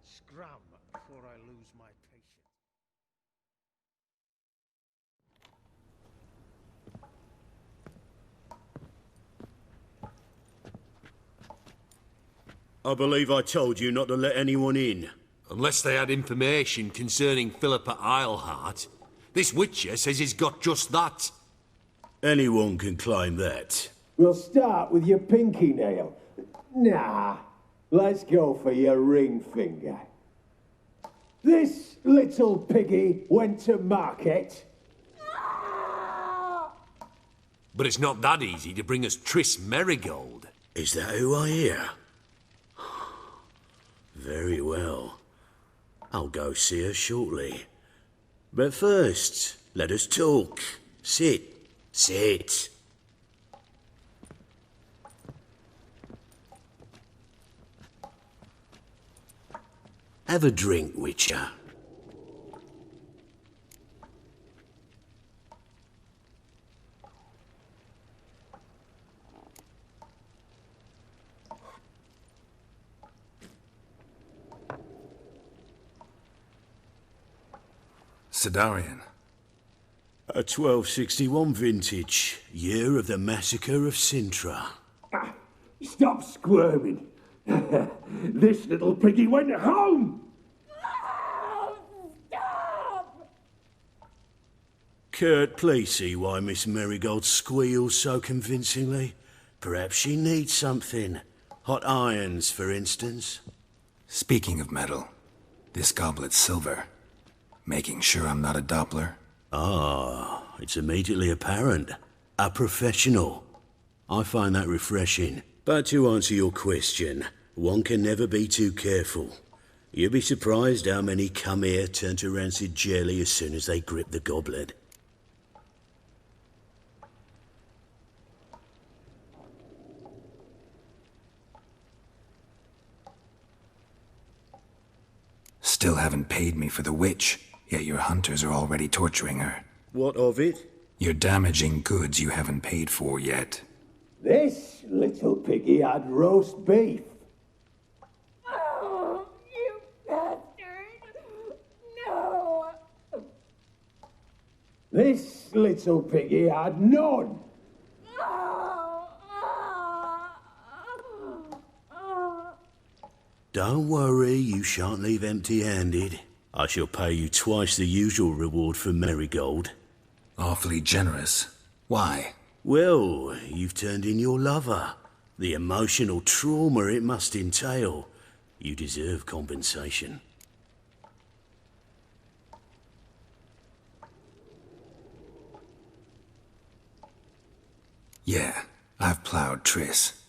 Scram before I lose my patience. I believe I told you not to let anyone in. Unless they had information concerning Philippa Eilhart. This witcher says he's got just that. Anyone can claim that. We'll start with your pinky nail. Nah, let's go for your ring finger. This little piggy went to market. But it's not that easy to bring us Triss Merigold. Is that who I hear? Very well. I'll go see her shortly. But first, let us talk. Sit. Sit. Have a drink, Witcher. Sidarian. A 1261 vintage, year of the massacre of Sintra. Stop squirming. This little piggy went home. Kurt, please see why Miss Merigold squeals so convincingly. Perhaps she needs something. Hot irons, for instance. Speaking of metal, this goblet's silver. Making sure I'm not a Doppler? Ah, it's immediately apparent. A professional. I find that refreshing. But to answer your question, one can never be too careful. You'd be surprised how many come here turn to rancid jelly as soon as they grip the goblet. Still haven't paid me for the witch, yet your hunters are already torturing her. What of it? You're damaging goods you haven't paid for yet. This little piggy had roast beef. Oh, you bastard! No! This little piggy had none. Don't worry, you shan't leave empty-handed. I shall pay you twice the usual reward for Merigold. Awfully generous. Why? Well, you've turned in your lover. The emotional trauma it must entail. You deserve compensation. Yeah, I've plowed Triss.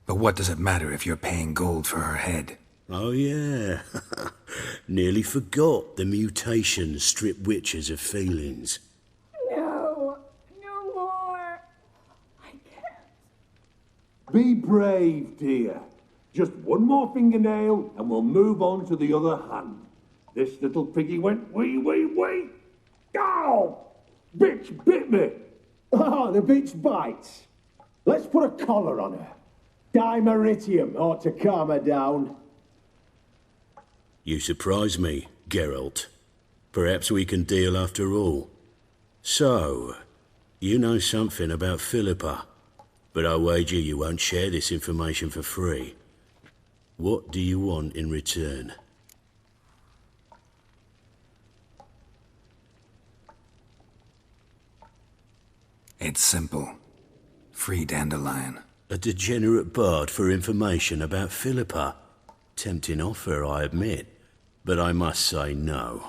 But what does it matter if you're paying gold for her head? Oh yeah, nearly forgot the mutations strip witches of feelings. No, no more. Be brave, dear. Just one more fingernail and we'll move on to the other hand. This little piggy went wee, wee, wee. Ow! Bitch bit me. Oh, the bitch bites. Let's put a collar on her. Dimeritium ought to calm her down. You surprise me, Geralt. Perhaps we can deal after all. So, you know something about Philippa, but I wager you won't share this information for free. What do you want in return? It's simple. Free Dandelion. A degenerate bard for information about Philippa. Tempting offer, I admit, but I must say no.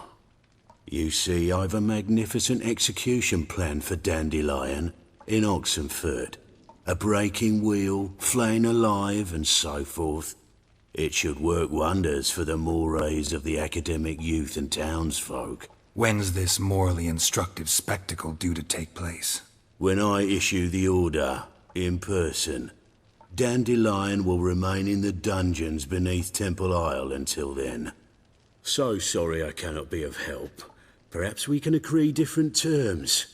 You see, I've a magnificent execution plan for Dandelion in Oxenford. A breaking wheel, flaying alive, and so forth. It should work wonders for the mores of the academic youth and townsfolk. When's this morally instructive spectacle due to take place? When I issue the order, in person, Dandelion will remain in the dungeons beneath Temple Isle until then. So sorry I cannot be of help. Perhaps we can agree different terms.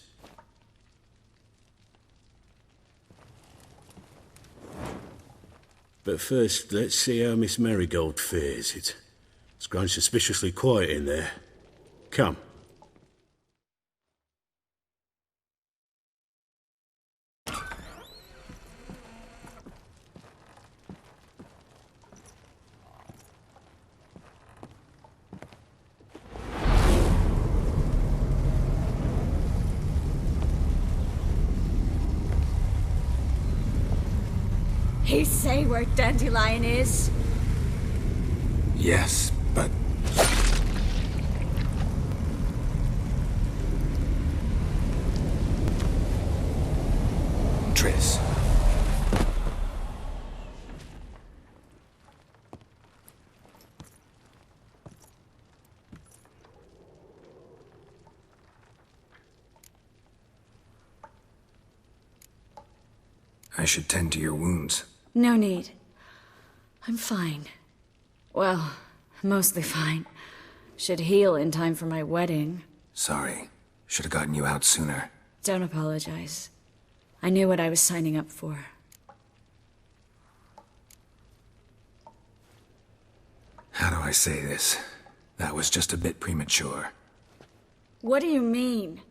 But first, let's see how Miss Merigold fares. It's grown suspiciously quiet in there. Come. He say where Dandelion is? Yes, but... Triss. I should tend to your wounds. No need. I'm fine. Well, mostly fine. Should heal in time for my wedding. Sorry. Should have gotten you out sooner. Don't apologize. I knew what I was signing up for. How do I say this? That was just a bit premature. What do you mean?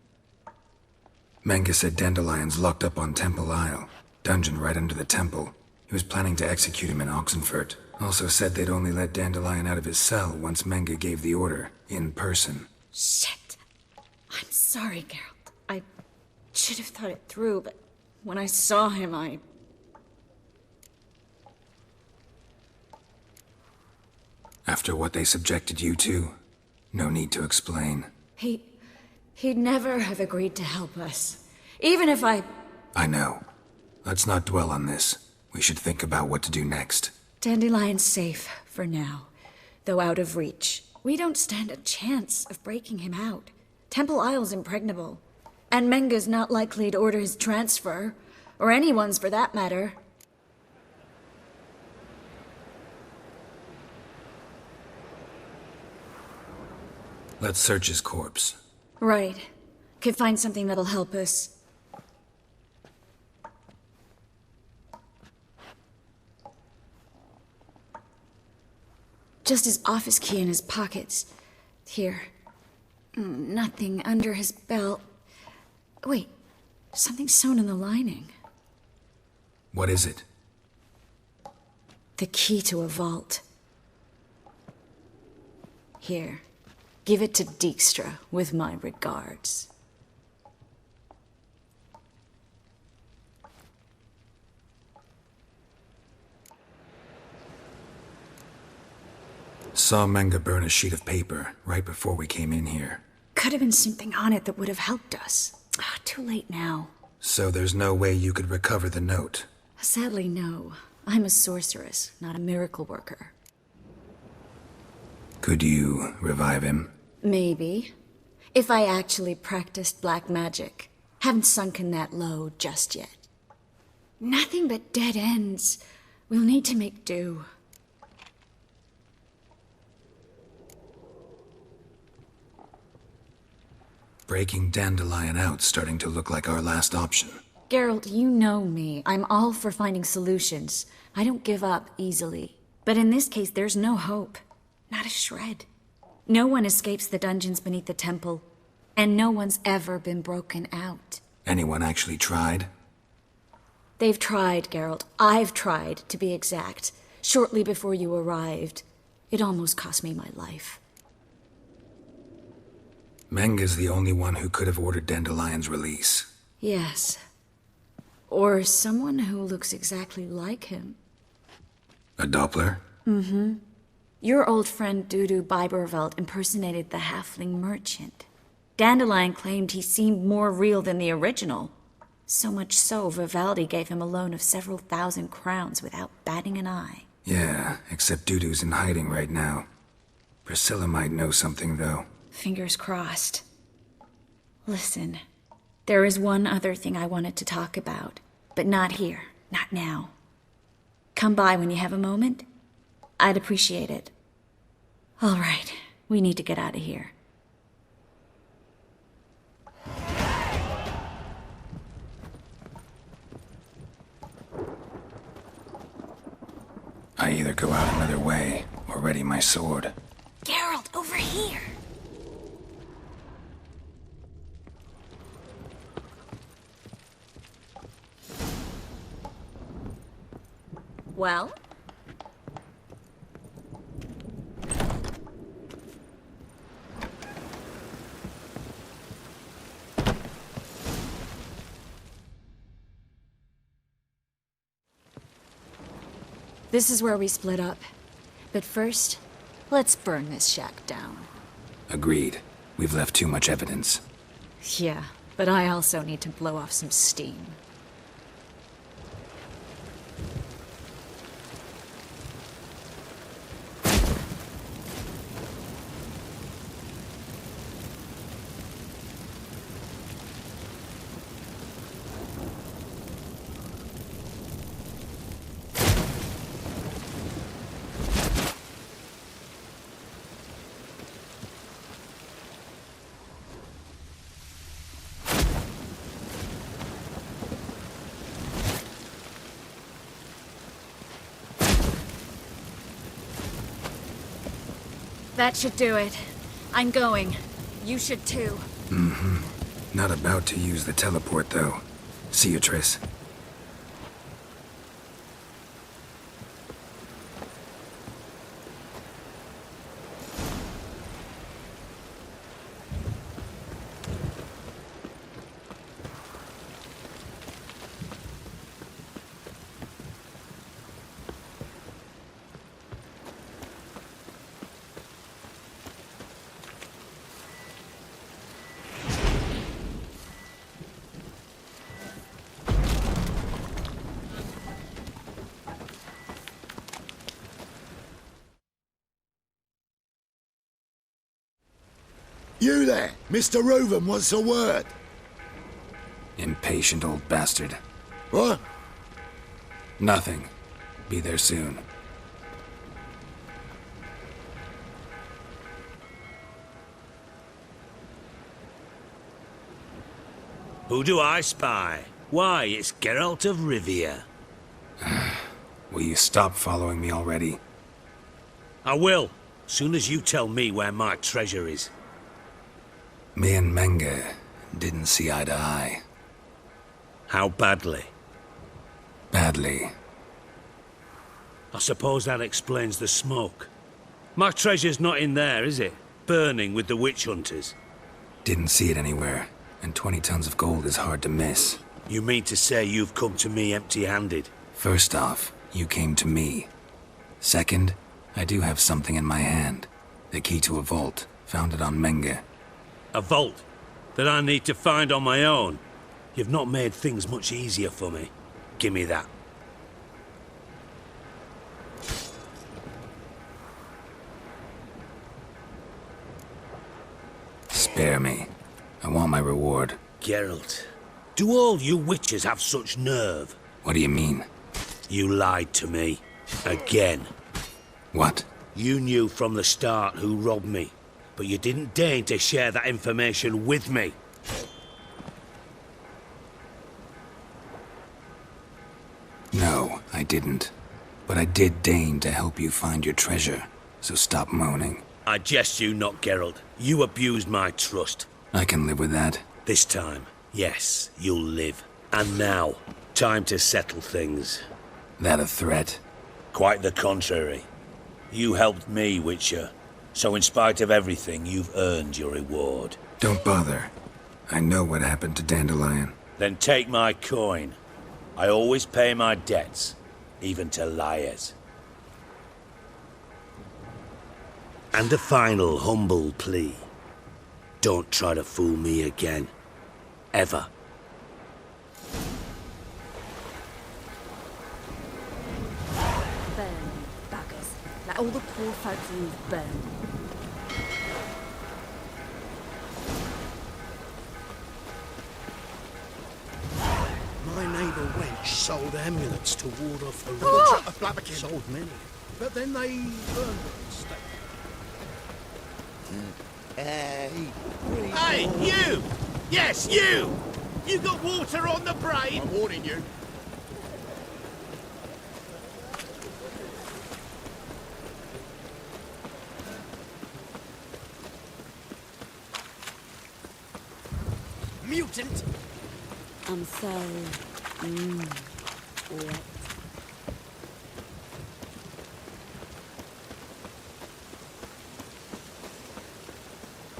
Menge said Dandelion's locked up on Temple Isle. Dungeon right under the temple. He was planning to execute him in Oxenford. Also said they'd only let Dandelion out of his cell once Menge gave the order, in person. Shit. I'm sorry, Geralt. I should have thought it through, but when I saw him, After what they subjected you to, no need to explain. He'd never have agreed to help us. Even if I know. Let's not dwell on this. We should think about what to do next. Dandelion's safe, for now. Though out of reach. We don't stand a chance of breaking him out. Temple Isle's impregnable. And Menge's not likely to order his transfer. Or anyone's for that matter. Let's search his corpse. Right. Could find something that'll help us. Just his office key in his pockets. Here. Nothing under his belt. Wait, something sewn in the lining. What is it? The key to a vault. Here. Give it to Dijkstra, with my regards. Saw Menge burn a sheet of paper right before we came in here. Could have been something on it that would have helped us. Too late now. So there's no way you could recover the note? Sadly, no. I'm a sorceress, not a miracle worker. Could you revive him? Maybe. If I actually practiced black magic. Haven't sunken that low just yet. Nothing but dead ends. We'll need to make do. Breaking Dandelion out's starting to look like our last option. Geralt, you know me. I'm all for finding solutions. I don't give up easily. But in this case, there's no hope. Not a shred. No one escapes the dungeons beneath the temple. And no one's ever been broken out. Anyone actually tried? They've tried, Geralt. I've tried, to be exact. Shortly before you arrived. It almost cost me my life. Menge's the only one who could have ordered Dandelion's release. Yes. Or someone who looks exactly like him. A Doppler? Mm-hmm. Your old friend Dudu Biberveld impersonated the halfling merchant. Dandelion claimed he seemed more real than the original. So much so, Vivaldi gave him a loan of several thousand crowns without batting an eye. Yeah, except Dudu's in hiding right now. Priscilla might know something, though. Fingers crossed. Listen, there is one other thing I wanted to talk about, but not here, not now. Come by when you have a moment. I'd appreciate it. All right, we need to get out of here. I either go out another way or ready my sword. Geralt, over here! Well? This is where we split up. But first, let's burn this shack down. Agreed. We've left too much evidence. Yeah, but I also need to blow off some steam. That should do it. I'm going. You should too. Mm-hmm. Not about to use the teleport, though. See you, Triss. You there! Mr. Reuven wants a word. Impatient old bastard. What? Nothing. Be there soon. Who do I spy? Why, it's Geralt of Rivia. Will you stop following me already? I will, soon as you tell me where my treasure is. Me and Menge didn't see eye to eye. How badly? Badly. I suppose that explains the smoke. My treasure's not in there, is it? Burning with the witch hunters. Didn't see it anywhere, and 20 tons of gold is hard to miss. You mean to say you've come to me empty-handed? First off, you came to me. Second, I do have something in my hand. The key to a vault, found it on Menge. A vault that I need to find on my own. You've not made things much easier for me. Give me that. Spare me. I want my reward. Geralt, do all you witches have such nerve? What do you mean? You lied to me. Again. What? You knew from the start who robbed me, but you didn't deign to share that information with me. No, I didn't. But I did deign to help you find your treasure, so stop moaning. I jest you not, Geralt. You abused my trust. I can live with that. This time, yes, you'll live. And now, time to settle things. That a threat? Quite the contrary. You helped me, Witcher. So in spite of everything, you've earned your reward. Don't bother. I know what happened to Dandelion. Then take my coin. I always pay my debts, even to liars. And a final humble plea. Don't try to fool me again. Ever. Burn, buggers. Let all the poor folks you've burned. My neighbour wench sold amulets to ward off the Oh! rot. Sold many, but then they burned them instead. Hey, you! Yes, you! You got water on the brain? I'm warning you. Mutant! I'm so... wet.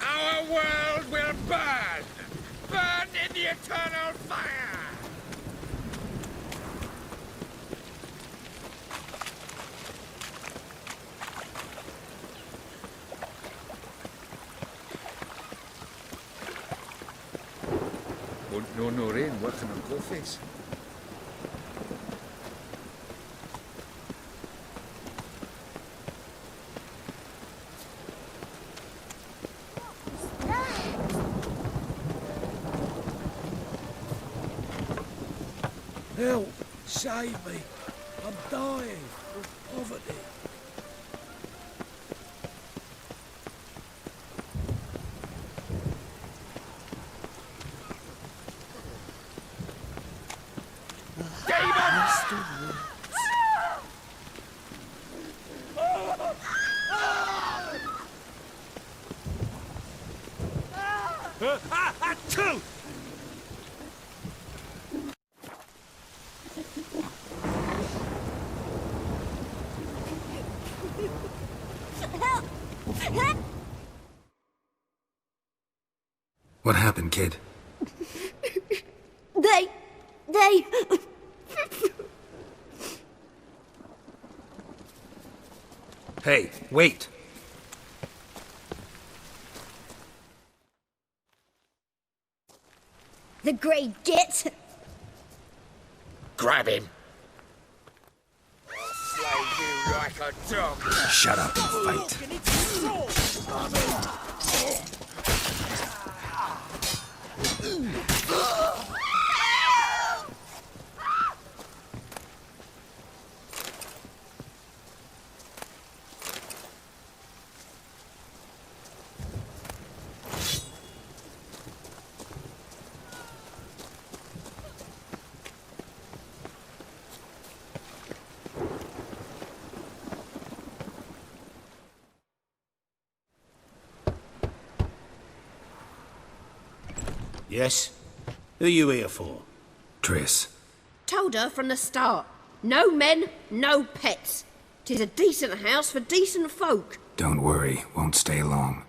Our world will burn! Burn in the eternal fire! Won't know no rain working on coffees. Help! Save me! I'm dying of poverty. Two! What happened, kid? They... Hey, wait! The Grey Git! Grab him! I'll slay you like a dog! Shut up and fight. Yes? Who are you here for? Triss. Told her from the start. No men, no pets. 'Tis a decent house for decent folk. Don't worry, won't stay long.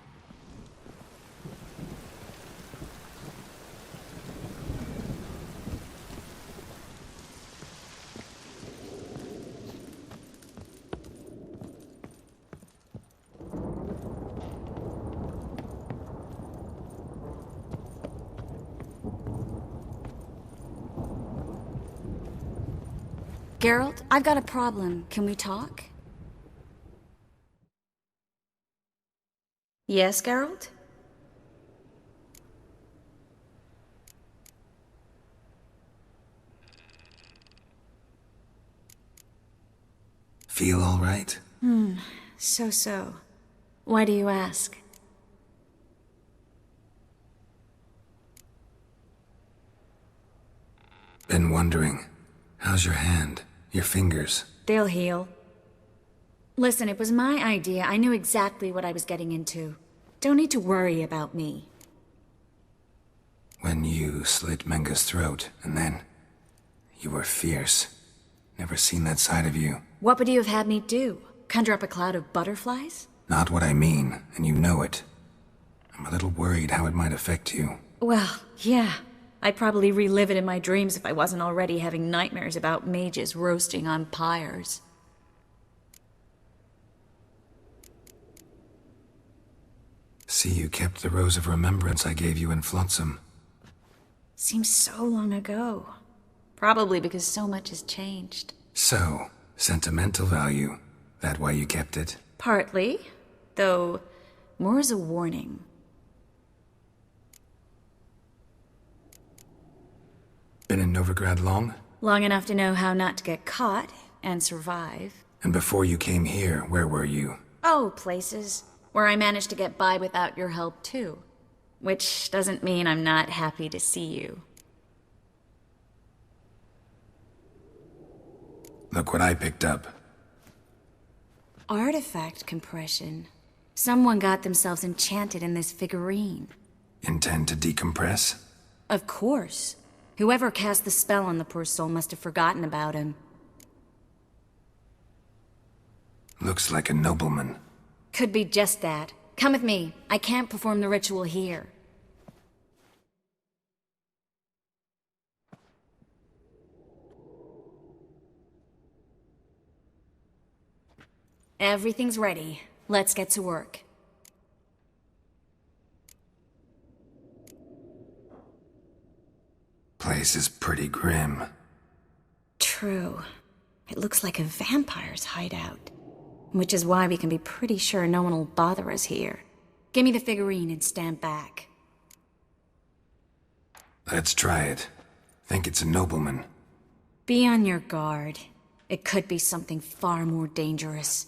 Geralt, I've got a problem. Can we talk? Yes, Geralt? Feel all right? So. Why do you ask? Been wondering. How's your hand? Your fingers? They'll heal. Listen, it was my idea. I knew exactly what I was getting into. Don't need to worry about me. When you slit Menga's throat, and then... you were fierce. Never seen that side of you. What would you have had me do? Conjure up a cloud of butterflies? Not what I mean, and you know it. I'm a little worried how it might affect you. Well, yeah. I'd probably relive it in my dreams if I wasn't already having nightmares about mages roasting on pyres. See, you kept the Rose of Remembrance I gave you in Flotsam. Seems so long ago. Probably because so much has changed. So, sentimental value. That why you kept it? Partly. Though, more as a warning. Been in Novigrad long? Long enough to know how not to get caught and survive. And before you came here, where were you? Oh, places where I managed to get by without your help too. Which doesn't mean I'm not happy to see you. Look what I picked up. Artifact compression. Someone got themselves enchanted in this figurine. Intend to decompress? Of course. Whoever cast the spell on the poor soul must have forgotten about him. Looks like a nobleman. Could be just that. Come with me. I can't perform the ritual here. Everything's ready. Let's get to work. Place is pretty grim. True. It looks like a vampire's hideout. Which is why we can be pretty sure no one will bother us here. Give me the figurine and stand back. Let's try it. Think it's a nobleman. Be on your guard. It could be something far more dangerous.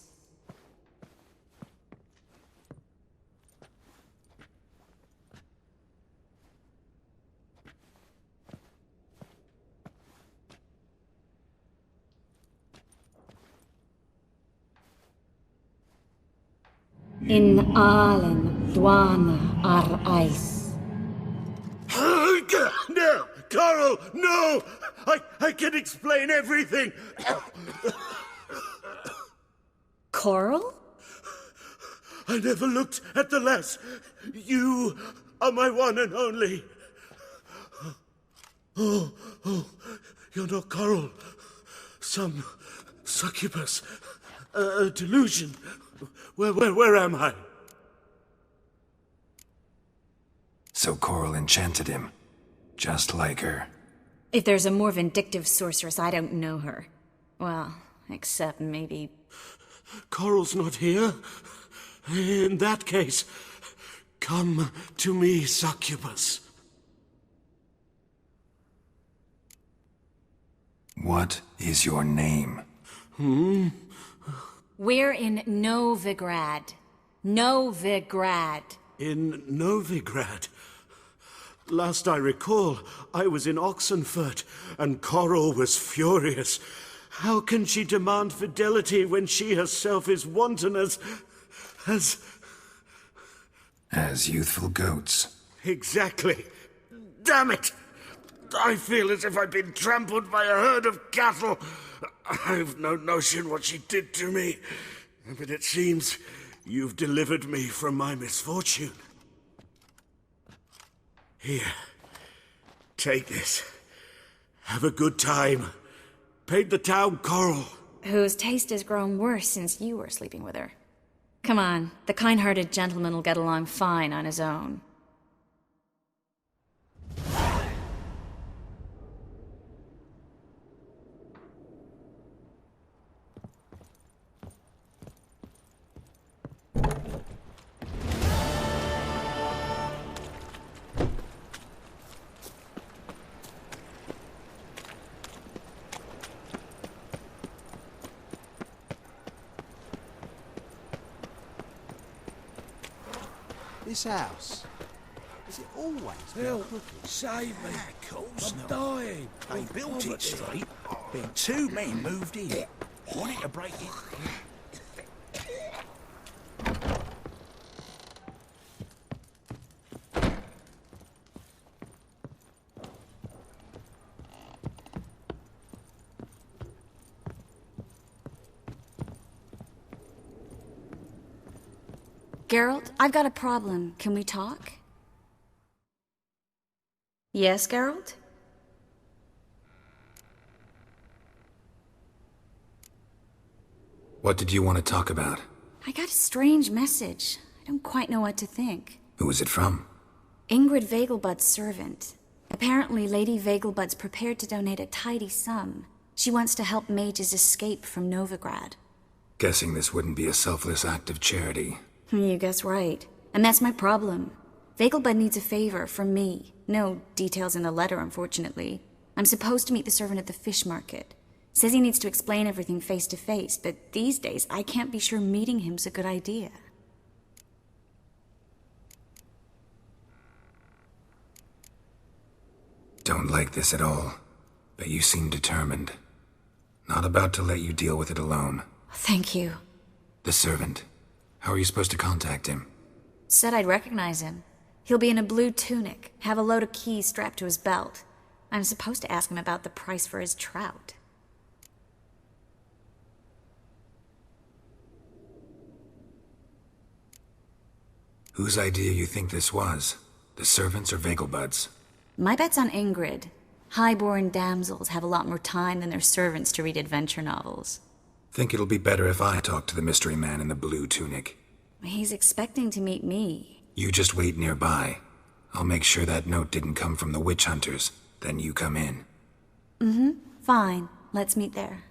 In Allen, Dwana, ar Eis. No! Coral, no! I can explain everything! Coral? I never looked at the lass. You are my one and only. Oh, you're not Coral. Some succubus. A delusion. Where am I? So Coral enchanted him. Just like her. If there's a more vindictive sorceress, I don't know her. Well, except maybe... Coral's not here. In that case, come to me, succubus. What is your name? We're in Novigrad. Novigrad. In Novigrad? Last I recall, I was in Oxenfurt, and Coral was furious. How can she demand fidelity when she herself is wanton as youthful goats. Exactly. Damn it! I feel as if I've been trampled by a herd of cattle. I've no notion what she did to me, but it seems you've delivered me from my misfortune. Here, take this. Have a good time. Paint the town Coral. Whose taste has grown worse since you were sleeping with her. Come on, the kind-hearted gentleman will get along fine on his own. this house? Is it always Help! Save me! Of course I'm not. dying! They built it straight, then 2 men moved in. Wanted to break it. Geralt, I've got a problem. Can we talk? Yes, Geralt? What did you want to talk about? I got a strange message. I don't quite know what to think. Who was it from? Ingrid Vegelbud's servant. Apparently, Lady Vegelbud's prepared to donate a tidy sum. She wants to help mages escape from Novigrad. Guessing this wouldn't be a selfless act of charity. You guess right. And that's my problem. Vegelbud needs a favor from me. No details in the letter, unfortunately. I'm supposed to meet the servant at the fish market. Says he needs to explain everything face to face, but these days I can't be sure meeting him's a good idea. Don't like this at all, but you seem determined. Not about to let you deal with it alone. Thank you. The servant. How are you supposed to contact him? Said I'd recognize him. He'll be in a blue tunic, have a load of keys strapped to his belt. I'm supposed to ask him about the price for his trout. Whose idea you think this was? The servants or Vegelbud's? My bet's on Ingrid. Highborn damsels have a lot more time than their servants to read adventure novels. Think it'll be better if I talk to the mystery man in the blue tunic. He's expecting to meet me. You just wait nearby. I'll make sure that note didn't come from the witch hunters. Then you come in. Fine. Let's meet there.